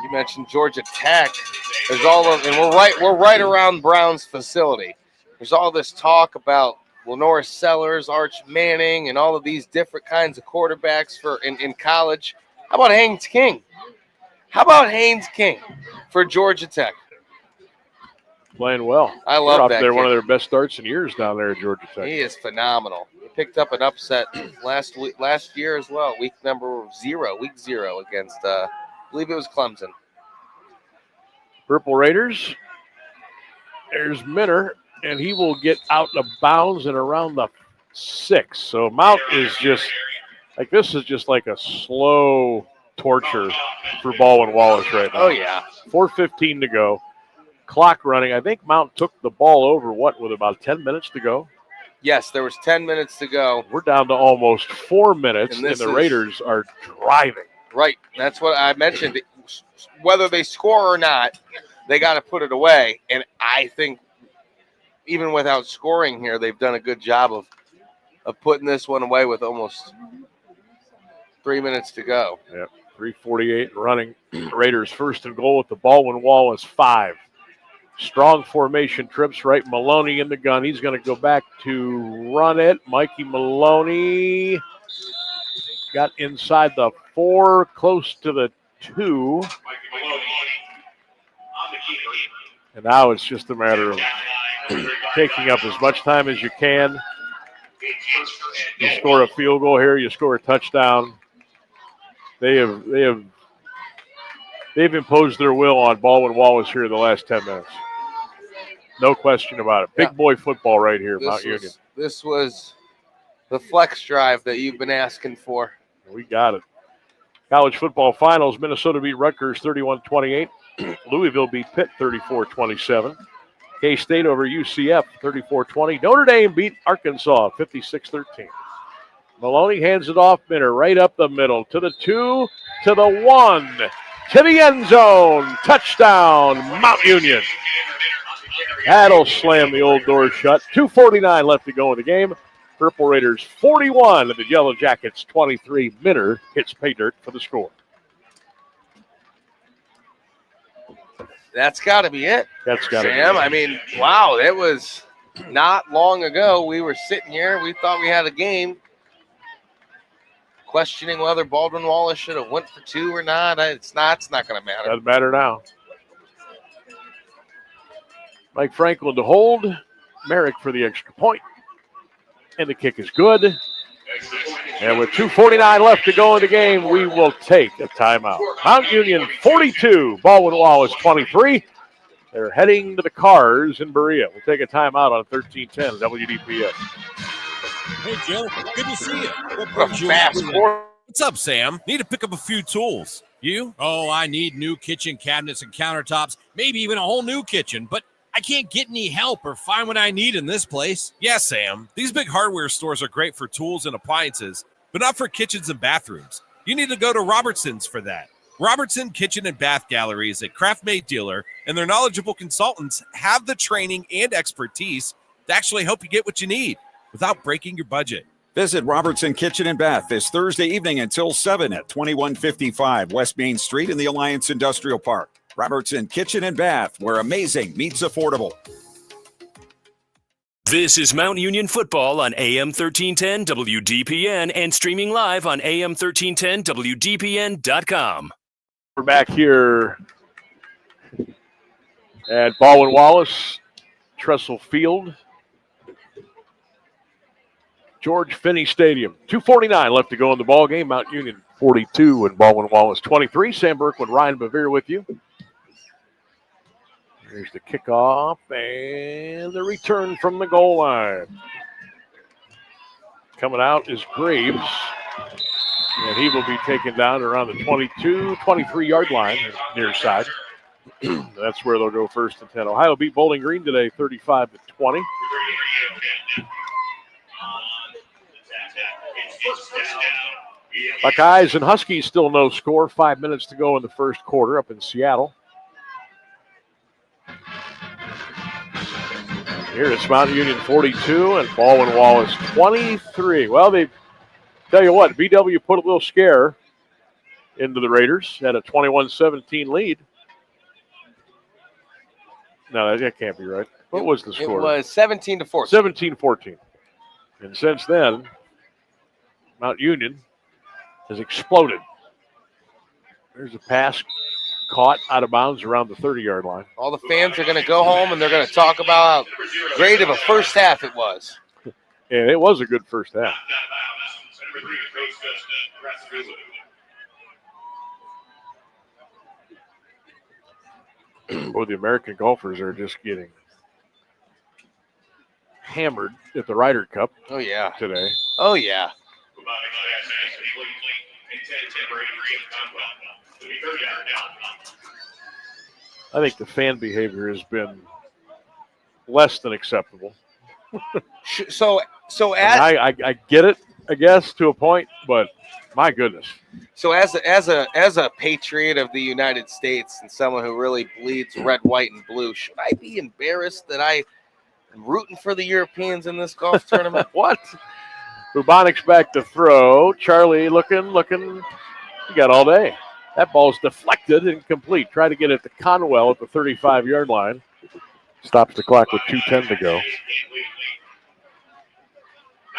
You mentioned Georgia Tech. There's all of, and we're right around Brown's facility. There's all this talk about Lenore Sellers, Arch Manning, and all of these different kinds of quarterbacks for in college. How about Haynes King? How about Haynes King for Georgia Tech? Playing well. I love that. They're kid. one of their best starts in years down there at Georgia Tech. He is phenomenal. He picked up an upset last year as well. Week 0 against, I believe it was Clemson. Purple Raiders. There's Minner, and he will get out of bounds and around the 6. So Mount is just like, this is just like a slow torture for Baldwin Wallace right now. Oh, yeah. 4:15 to go. Clock running. I think Mount took the ball over, with about 10 minutes to go? Yes, there was 10 minutes to go. We're down to almost 4 minutes, and the Raiders are driving. Right. That's what I mentioned. Whether they score or not, they got to put it away. And I think even without scoring here, they've done a good job of putting this one away with almost 3 minutes to go. Yep, 3:48 running. Raiders first and goal with the Baldwin Wallace 5. Strong formation trips right. Maloney in the gun. He's going to go back to run it. Mikey Maloney got inside the 4, close to the 2. And now it's just a matter of taking up as much time as you can. You score a field goal here, you score a touchdown. They've imposed their will on Baldwin Wallace here in the last 10 minutes. No question about it. Big boy football right here, Mount Union. This was the flex drive that you've been asking for. We got it. College football finals, Minnesota beat Rutgers 31-28. Louisville beat Pitt 34-27. K-State over UCF 34-20. Notre Dame beat Arkansas 56-13. Maloney hands it off, Minner right up the middle to the 2, to the 1, to the end zone. Touchdown, Mount Union. That'll slam the old door shut. 2:49 left to go in the game. Purple Raiders 41 and the Yellow Jackets 23. Minner hits pay dirt for the score. That's got to be it. That's got to be it. Sam, I mean, wow, it was not long ago. We were sitting here. We thought we had a game. Questioning whether Baldwin Wallace should have went for 2 or not. It's not going to matter. Doesn't matter now. Mike Franklin to hold. Merrick for the extra point. And the kick is good. And with 2:49 left to go in the game, we will take a timeout. Mount Union 42, Baldwin Wallace 23. They're heading to the cars in Berea. We'll take a timeout on 1310 WDPS. Hey, Joe, good to see you. What What a fast score. What's up, Sam? Need to pick up a few tools. You? Oh, I need new kitchen cabinets and countertops, maybe even a whole new kitchen, but I can't get any help or find what I need in this place. Yes, Sam. These big hardware stores are great for tools and appliances, but not for kitchens and bathrooms. You need to go to Robertson's for that. Robertson Kitchen and Bath Gallery is a craft-made dealer, and their knowledgeable consultants have the training and expertise to actually help you get what you need without breaking your budget. Visit Robertson Kitchen and Bath this Thursday evening until 7 at 2155 West Main Street in the Alliance Industrial Park. Robertson Kitchen and Bath, where amazing meets affordable. This is Mount Union football on AM 1310 WDPN and streaming live on AM 1310 WDPN.com. We're back here at Baldwin Wallace, Trestle Field, George Finney Stadium. 2:49 left to go in the ball game. Mount Union 42 and Baldwin Wallace 23. Sam Berkman, Ryan Bevere with you. Here's the kickoff and the return from the goal line. Coming out is Graves, and he will be taken down around the 22, 23-yard line, near side. That's where they'll go first and 10. Ohio beat Bowling Green today, 35-20. Buckeyes and Huskies still no score. 5 minutes to go in the first quarter up in Seattle. Here it's Mount Union 42 and Baldwin Wallace 23. Well, they tell you what, BW put a little scare into the Raiders at a 21-17 lead. No, that can't be right. What was the score? It was 17-14. 17-14. And since then, Mount Union has exploded. There's a pass caught out of bounds around the 30-yard line. All the fans are going to go home and they're going to talk about how great of a first half it was. And it was a good first half. Boy, the American golfers are just getting hammered at the Ryder Cup. Oh, yeah. Today. Oh, yeah. I think the fan behavior has been less than acceptable. So I get it. I guess, to a point, but my goodness. So as a patriot of the United States and someone who really bleeds red, white, and blue, should I be embarrassed that I am rooting for the Europeans in this golf tournament? What? Bubonic's back to throw. Charlie looking. He got all day. That ball's deflected and complete. Try to get it to Conwell at the 35-yard line. Stops the clock with 2:10 to go.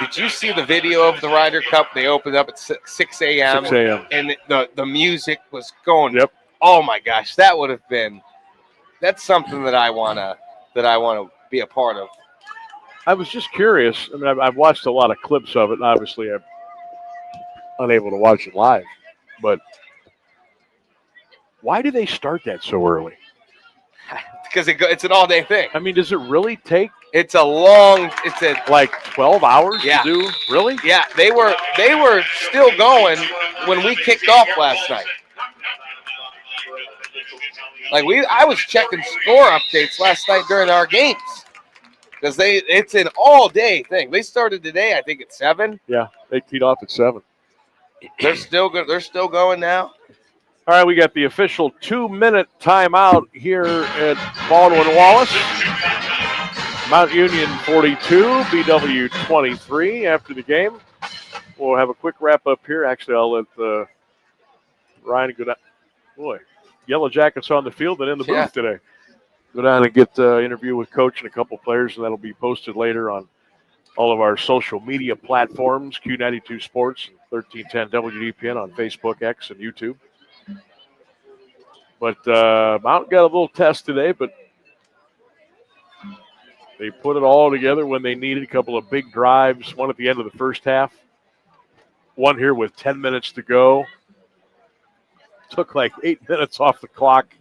Did you see the video of the Ryder Cup? They opened up at 6 a.m. 6 a.m. And the music was going. Yep. Oh my gosh, that would have been. That's something that I wanna be a part of. I was just curious. I mean, I've watched a lot of clips of it, and obviously I'm unable to watch it live. But why do they start that so early? Because it's an all-day thing. I mean, does it really take? It's like 12 hours yeah. to do? Really? Yeah, they were still going when we kicked off last night. I was checking score updates last night during our games because it's an all-day thing. They started today, I think, at 7. Yeah, they teed off at 7. They're still good. They're still going now. All right, we got the official 2-minute timeout here at Baldwin Wallace. Mount Union 42, BW 23 after the game. We'll have a quick wrap-up here. Actually, I'll let Ryan go down. Boy, Yellow Jackets on the field and in the booth today. Go down and get an interview with Coach and a couple players, and that'll be posted later on all of our social media platforms, Q92 Sports, 1310 WDPN on Facebook, X, and YouTube. But Mount got a little test today, but they put it all together when they needed. A couple of big drives, one at the end of the first half, one here with 10 minutes to go. Took like 8 minutes off the clock,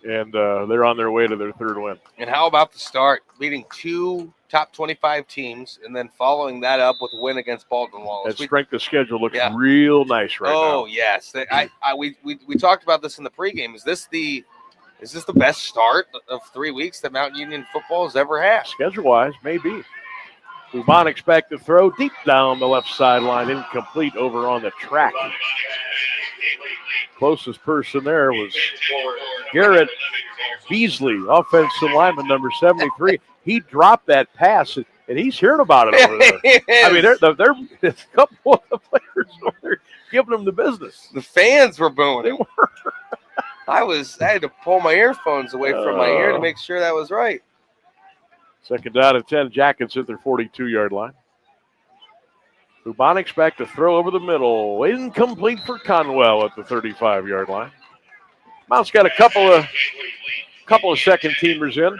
and they're on their way to their third win. And how about the start? Beating 2 top 25 teams, and then following that up with a win against Baldwin Wallace. That strength of schedule looks real nice right now. Oh, yes. We talked about this in the pregame. Is this the best start of 3 weeks that Mount Union football has ever had? Schedule-wise, maybe. Bubonic's back to throw deep down the left sideline, incomplete over on the track. Closest person there was Garrett Beasley, offensive lineman number 73. He dropped that pass, and he's hearing about it over there. I mean, they're a couple of the players over there giving them the business. The fans were booing. They were. I had to pull my earphones away from my ear to make sure that was right. Second down and 10. Jackets at their 42-yard line. Bubonic's back to throw over the middle. Incomplete for Conwell at the 35-yard line. Mount's got a couple of second teamers in.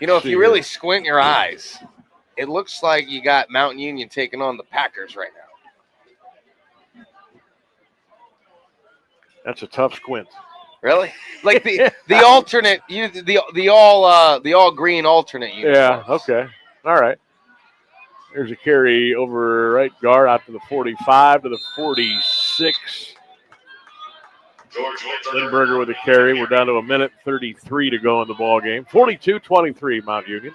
If you really squint your eyes, it looks like you got Mount Union taking on the Packers right now. That's a tough squint. Really? Like the alternate, the all green alternate uniforms. Yeah. Okay. All right. There's a carry over right guard out to the 45 to the 46. Lindberger with a carry. We're down to 1:33 to go in the ball game. 42-23 Mount Union.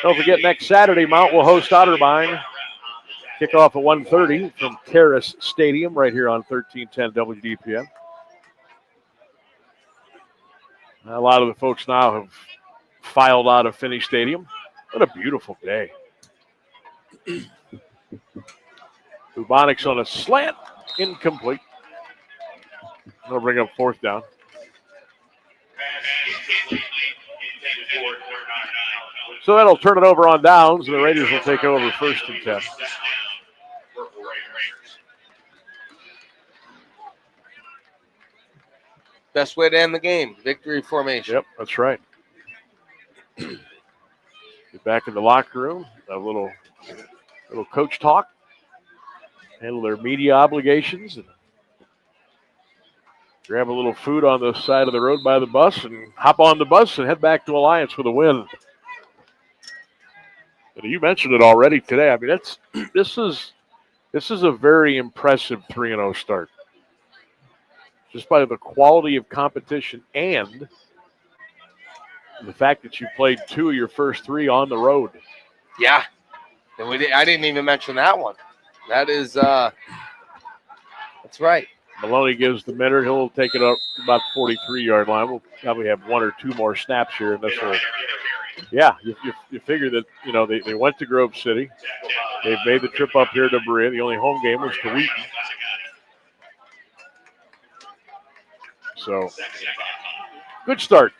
Don't forget, next Saturday, Mount will host Otterbein. Kickoff at 1:30 from Terrace Stadium right here on 1310 WDPN. A lot of the folks now have filed out of Finney Stadium. What a beautiful day. Bubonic's on a slant, incomplete. They'll bring up fourth down. So that'll turn it over on downs, and the Raiders will take over first and 10. Best way to end the game, victory formation. Yep, that's right. Get back in the locker room, a little coach talk, handle their media obligations, and grab a little food on the side of the road by the bus and hop on the bus and head back to Alliance with a win. And you mentioned it already today. I mean, this is a very impressive 3-0 start. just by the quality of competition and the fact that you played 2 of your first 3 on the road. Yeah. And I didn't even mention that one. That is, that's right. Maloney gives the Minter. He'll take it up about the 43-yard line. We'll probably have 1 or 2 more snaps here, and this will. Yeah, you figure that, they went to Grove City. They've made the trip up here to Berea. The only home game was to Wheaton. So, good start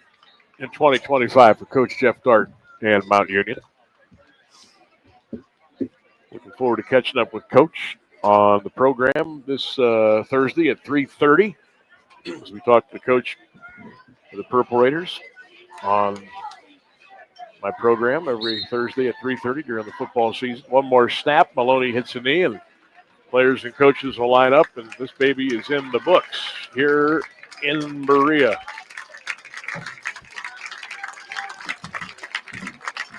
in 2025 for Coach Jeff Dart and Mount Union. Looking forward to catching up with Coach on the program this Thursday at 3:30 as we talk to Coach of the Purple Raiders on my program every Thursday at 3:30 during the football season. One more snap. Maloney hits a knee, and players and coaches will line up, and this baby is in the books here in Berea.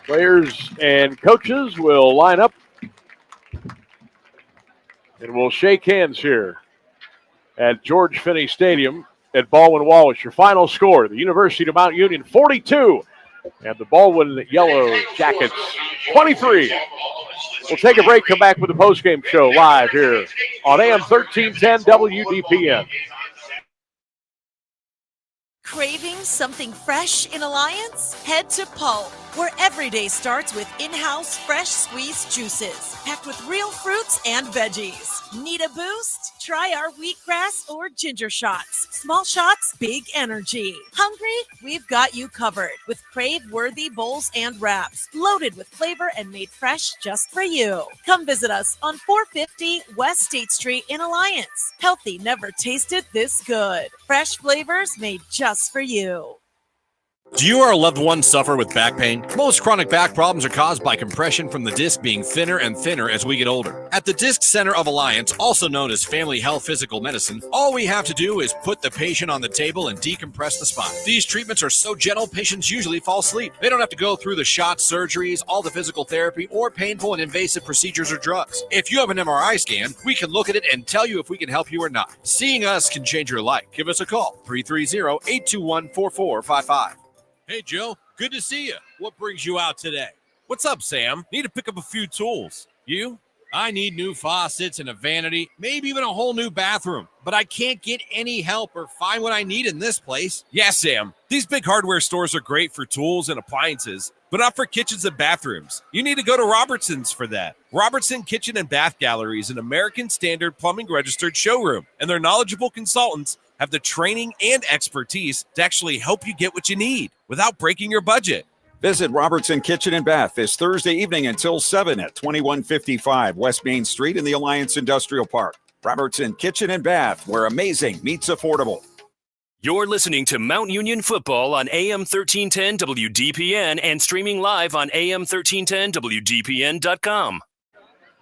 Players and coaches will line up, and we'll shake hands here at George Finney Stadium at Baldwin Wallace. Your final score, the University of Mount Union 42, and the Baldwin Yellow Jackets 23. We'll take a break, come back with the postgame show live here on AM 1310 WDPN. Craving something fresh in Alliance? Head to Pulp, where every day starts with in-house fresh squeezed juices, packed with real fruits and veggies. Need a boost? Try our wheatgrass or ginger shots. Small shots, big energy. Hungry? We've got you covered with crave-worthy bowls and wraps, loaded with flavor and made fresh just for you. Come visit us on 450 West State Street in Alliance. Healthy never tasted this good. Fresh flavors made just for you. Do you or a loved one suffer with back pain? Most chronic back problems are caused by compression from the disc being thinner and thinner as we get older. At the Disc Center of Alliance, also known as Family Health Physical Medicine, all we have to do is put the patient on the table and decompress the spine. These treatments are so gentle, patients usually fall asleep. They don't have to go through the shots, surgeries, all the physical therapy, or painful and invasive procedures or drugs. If you have an MRI scan, we can look at it and tell you if we can help you or not. Seeing us can change your life. Give us a call, 330-821-4455. Hey, Joe, good to see you. What brings you out today? What's up, Sam? Need to pick up a few tools. You? I need new faucets and a vanity, maybe even a whole new bathroom. But I can't get any help or find what I need in this place. Yeah, Sam, these big hardware stores are great for tools and appliances, but not for kitchens and bathrooms. You need to go to Robertson's for that. Robertson Kitchen and Bath Gallery is an American Standard Plumbing Registered showroom, and their knowledgeable consultants have the training and expertise to actually help you get what you need without breaking your budget. Visit Robertson Kitchen and Bath this Thursday evening until 7 at 2155 West Main Street in the Alliance Industrial Park. Robertson Kitchen and Bath, where amazing meets affordable. You're listening to Mount Union Football on AM 1310 WDPN and streaming live on AM 1310 WDPN.com.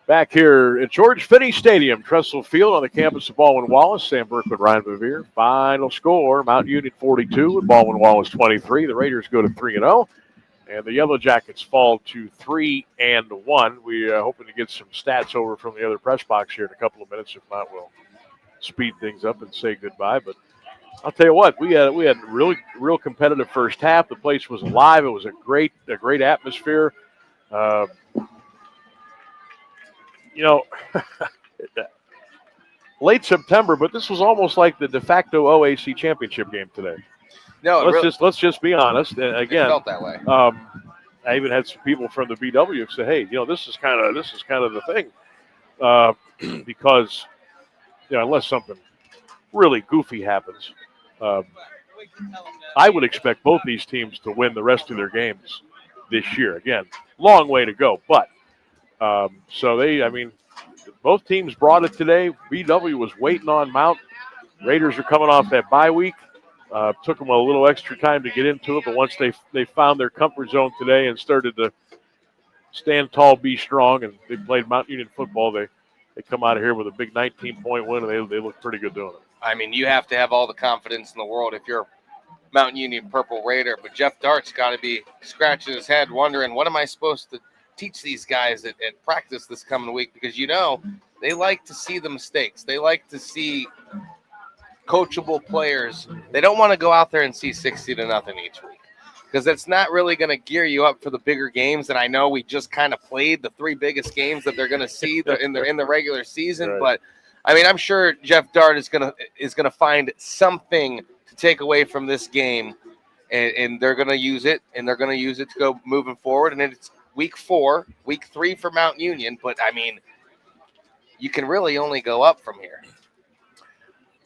Back here at George Finney Stadium, Trestle Field on the campus of Baldwin Wallace. Sam Burkwood, Ryan Bevere. Final score, Mount Union 42 and Baldwin Wallace 23. The Raiders go to 3-0, and the Yellow Jackets fall to 3-1. We are hoping to get some stats over from the other press box here in a couple of minutes. If not, we'll speed things up and say goodbye. But I'll tell you what, we had real competitive first half. The place was alive. It was a great atmosphere. Late September, but this was almost like the de facto OAC championship game today. No, let's just be honest. And again, it felt that way. I even had some people from the BW say, "Hey, this is kind of the thing," because unless something really goofy happens, I would expect both these teams to win the rest of their games this year. Again, long way to go, but. Both teams brought it today. BW was waiting on Mount. Raiders are coming off that bye week. Took them a little extra time to get into it, but once they found their comfort zone today and started to stand tall, be strong, and they played Mount Union football, they come out of here with a big 19-point win, and they look pretty good doing it. I mean, you have to have all the confidence in the world if you're Mount Union Purple Raider, but Jeff Dart's got to be scratching his head wondering, what am I supposed to teach these guys at practice this coming week? Because they like to see the mistakes. They like to see coachable players, they don't want to go out there and see 60-0 each week, because that's not really going to gear you up for the bigger games. And I know we just kind of played the 3 biggest games that they're going to see in the regular season, Right. but I mean, I'm sure Jeff Dart is gonna find something to take away from this game, and they're gonna use it, and they're gonna use it to go moving forward. And it's week 3 for Mount Union, but I mean, you can really only go up from here.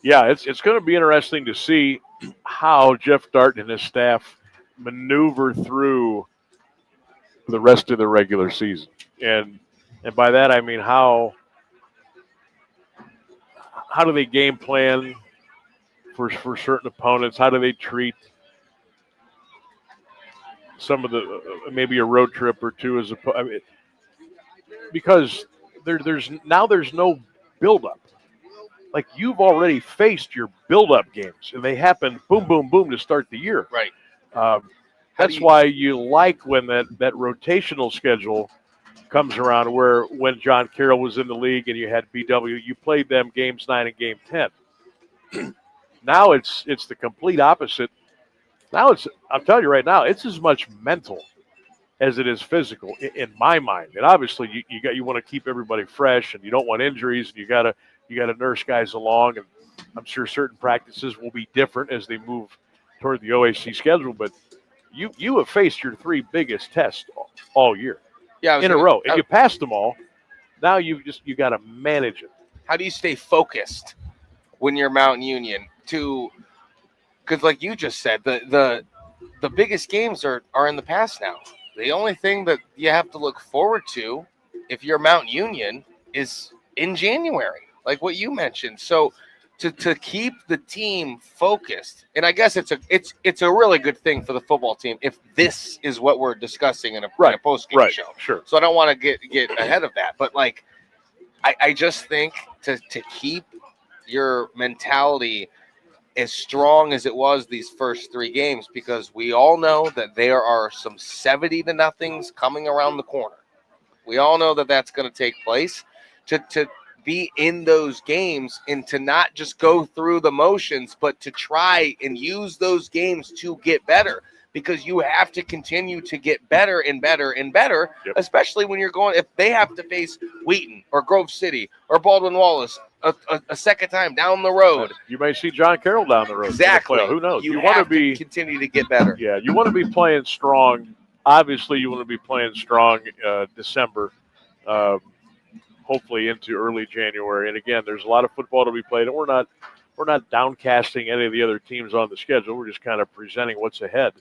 Yeah, it's going to be interesting to see how Jeff Dart and his staff maneuver through the rest of the regular season, and by that I mean how do they game plan for certain opponents? How do they treat some of the maybe a road trip or two as because there's no buildup. Like, you've already faced your build-up games, and they happen boom, boom, boom to start the year. Right. That's why you like when that rotational schedule comes around, where when John Carroll was in the league and you had BW, you played them games 9 and game 10. Now it's the complete opposite. Now I'm telling you right now, it's as much mental as it is physical in my mind. And obviously you want to keep everybody fresh, and you don't want injuries, and you got to nurse guys along, and I'm sure certain practices will be different as they move toward the OAC schedule, but you have faced your 3 biggest tests all year. Yeah, in a row, and you passed them all. Now you got to manage it. How do you stay focused when you're Mount Union? Because like you just said, the biggest games are in the past now. The only thing that you have to look forward to if you're Mount Union is in January, like what you mentioned. So to keep the team focused, and I guess it's a really good thing for the football team if this is what we're discussing in a post-game show. Sure. So I don't want to get ahead of that, but like I just think to keep your mentality as strong as it was these first 3 games, because we all know that there are some 70-0 coming around the corner. We all know that that's going to take place. To be in those games and to not just go through the motions, but to try and use those games to get better, because you have to continue to get better and better and better, especially when you're if they have to face Wheaton or Grove City or Baldwin Wallace a second time down the road. You may see John Carroll down the road. Exactly. Who knows? You want to continue to get better. Yeah, you want to be playing strong. Obviously, you want to be playing strong December, hopefully into early January. And again, there's a lot of football to be played, and we're not downcasting any of the other teams on the schedule. We're just kind of presenting what's ahead.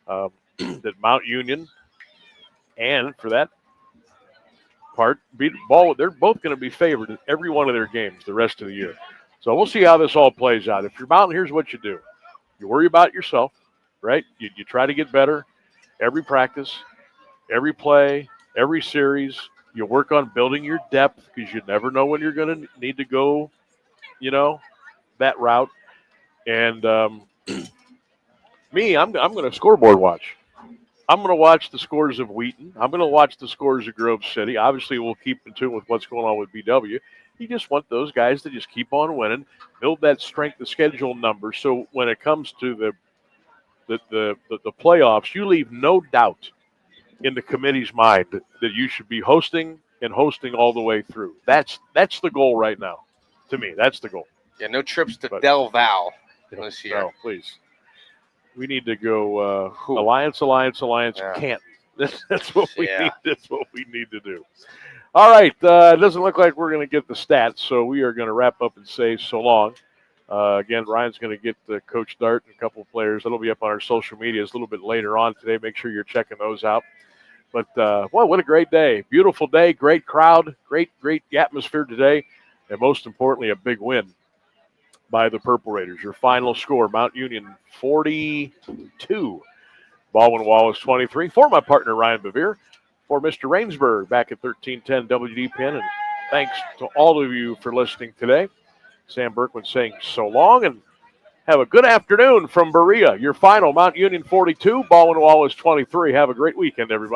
That Mount Union, and for that part, they're both going to be favored in every one of their games the rest of the year. So we'll see how this all plays out. If you're Mountain, here's what you do. You worry about yourself, right? You try to get better every practice, every play, every series. You work on building your depth, because you never know when you're going to need to go, that route. And me, I'm going to scoreboard watch. I'm going to watch the scores of Wheaton. I'm going to watch the scores of Grove City. Obviously, we'll keep in tune with what's going on with BW. You just want those guys to just keep on winning, build that strength of schedule number. So when it comes to the playoffs, you leave no doubt in the committee's mind that you should be hosting all the way through. That's the goal right now. To me, that's the goal. Yeah, no trips to Del Val this year. No, please. We need to go Alliance. Yeah. Can't. That's what we need. That's what we need to do. All right. It doesn't look like we're going to get the stats, so we are going to wrap up and say so long. Again, Ryan's going to get Coach Dart and a couple of players. That'll be up on our social medias a little bit later on today. Make sure you're checking those out. But, what a great day. Beautiful day, great crowd, great atmosphere today, and most importantly, a big win by the Purple Raiders. Your final score, Mount Union 42, Baldwin Wallace 23. For my partner, Ryan Bevere, for Mr. Rainsburg back at 1310 WDPN, and thanks to all of you for listening today. Sam Berkman saying so long, and have a good afternoon from Berea. Your final, Mount Union 42, Baldwin Wallace 23. Have a great weekend, everybody.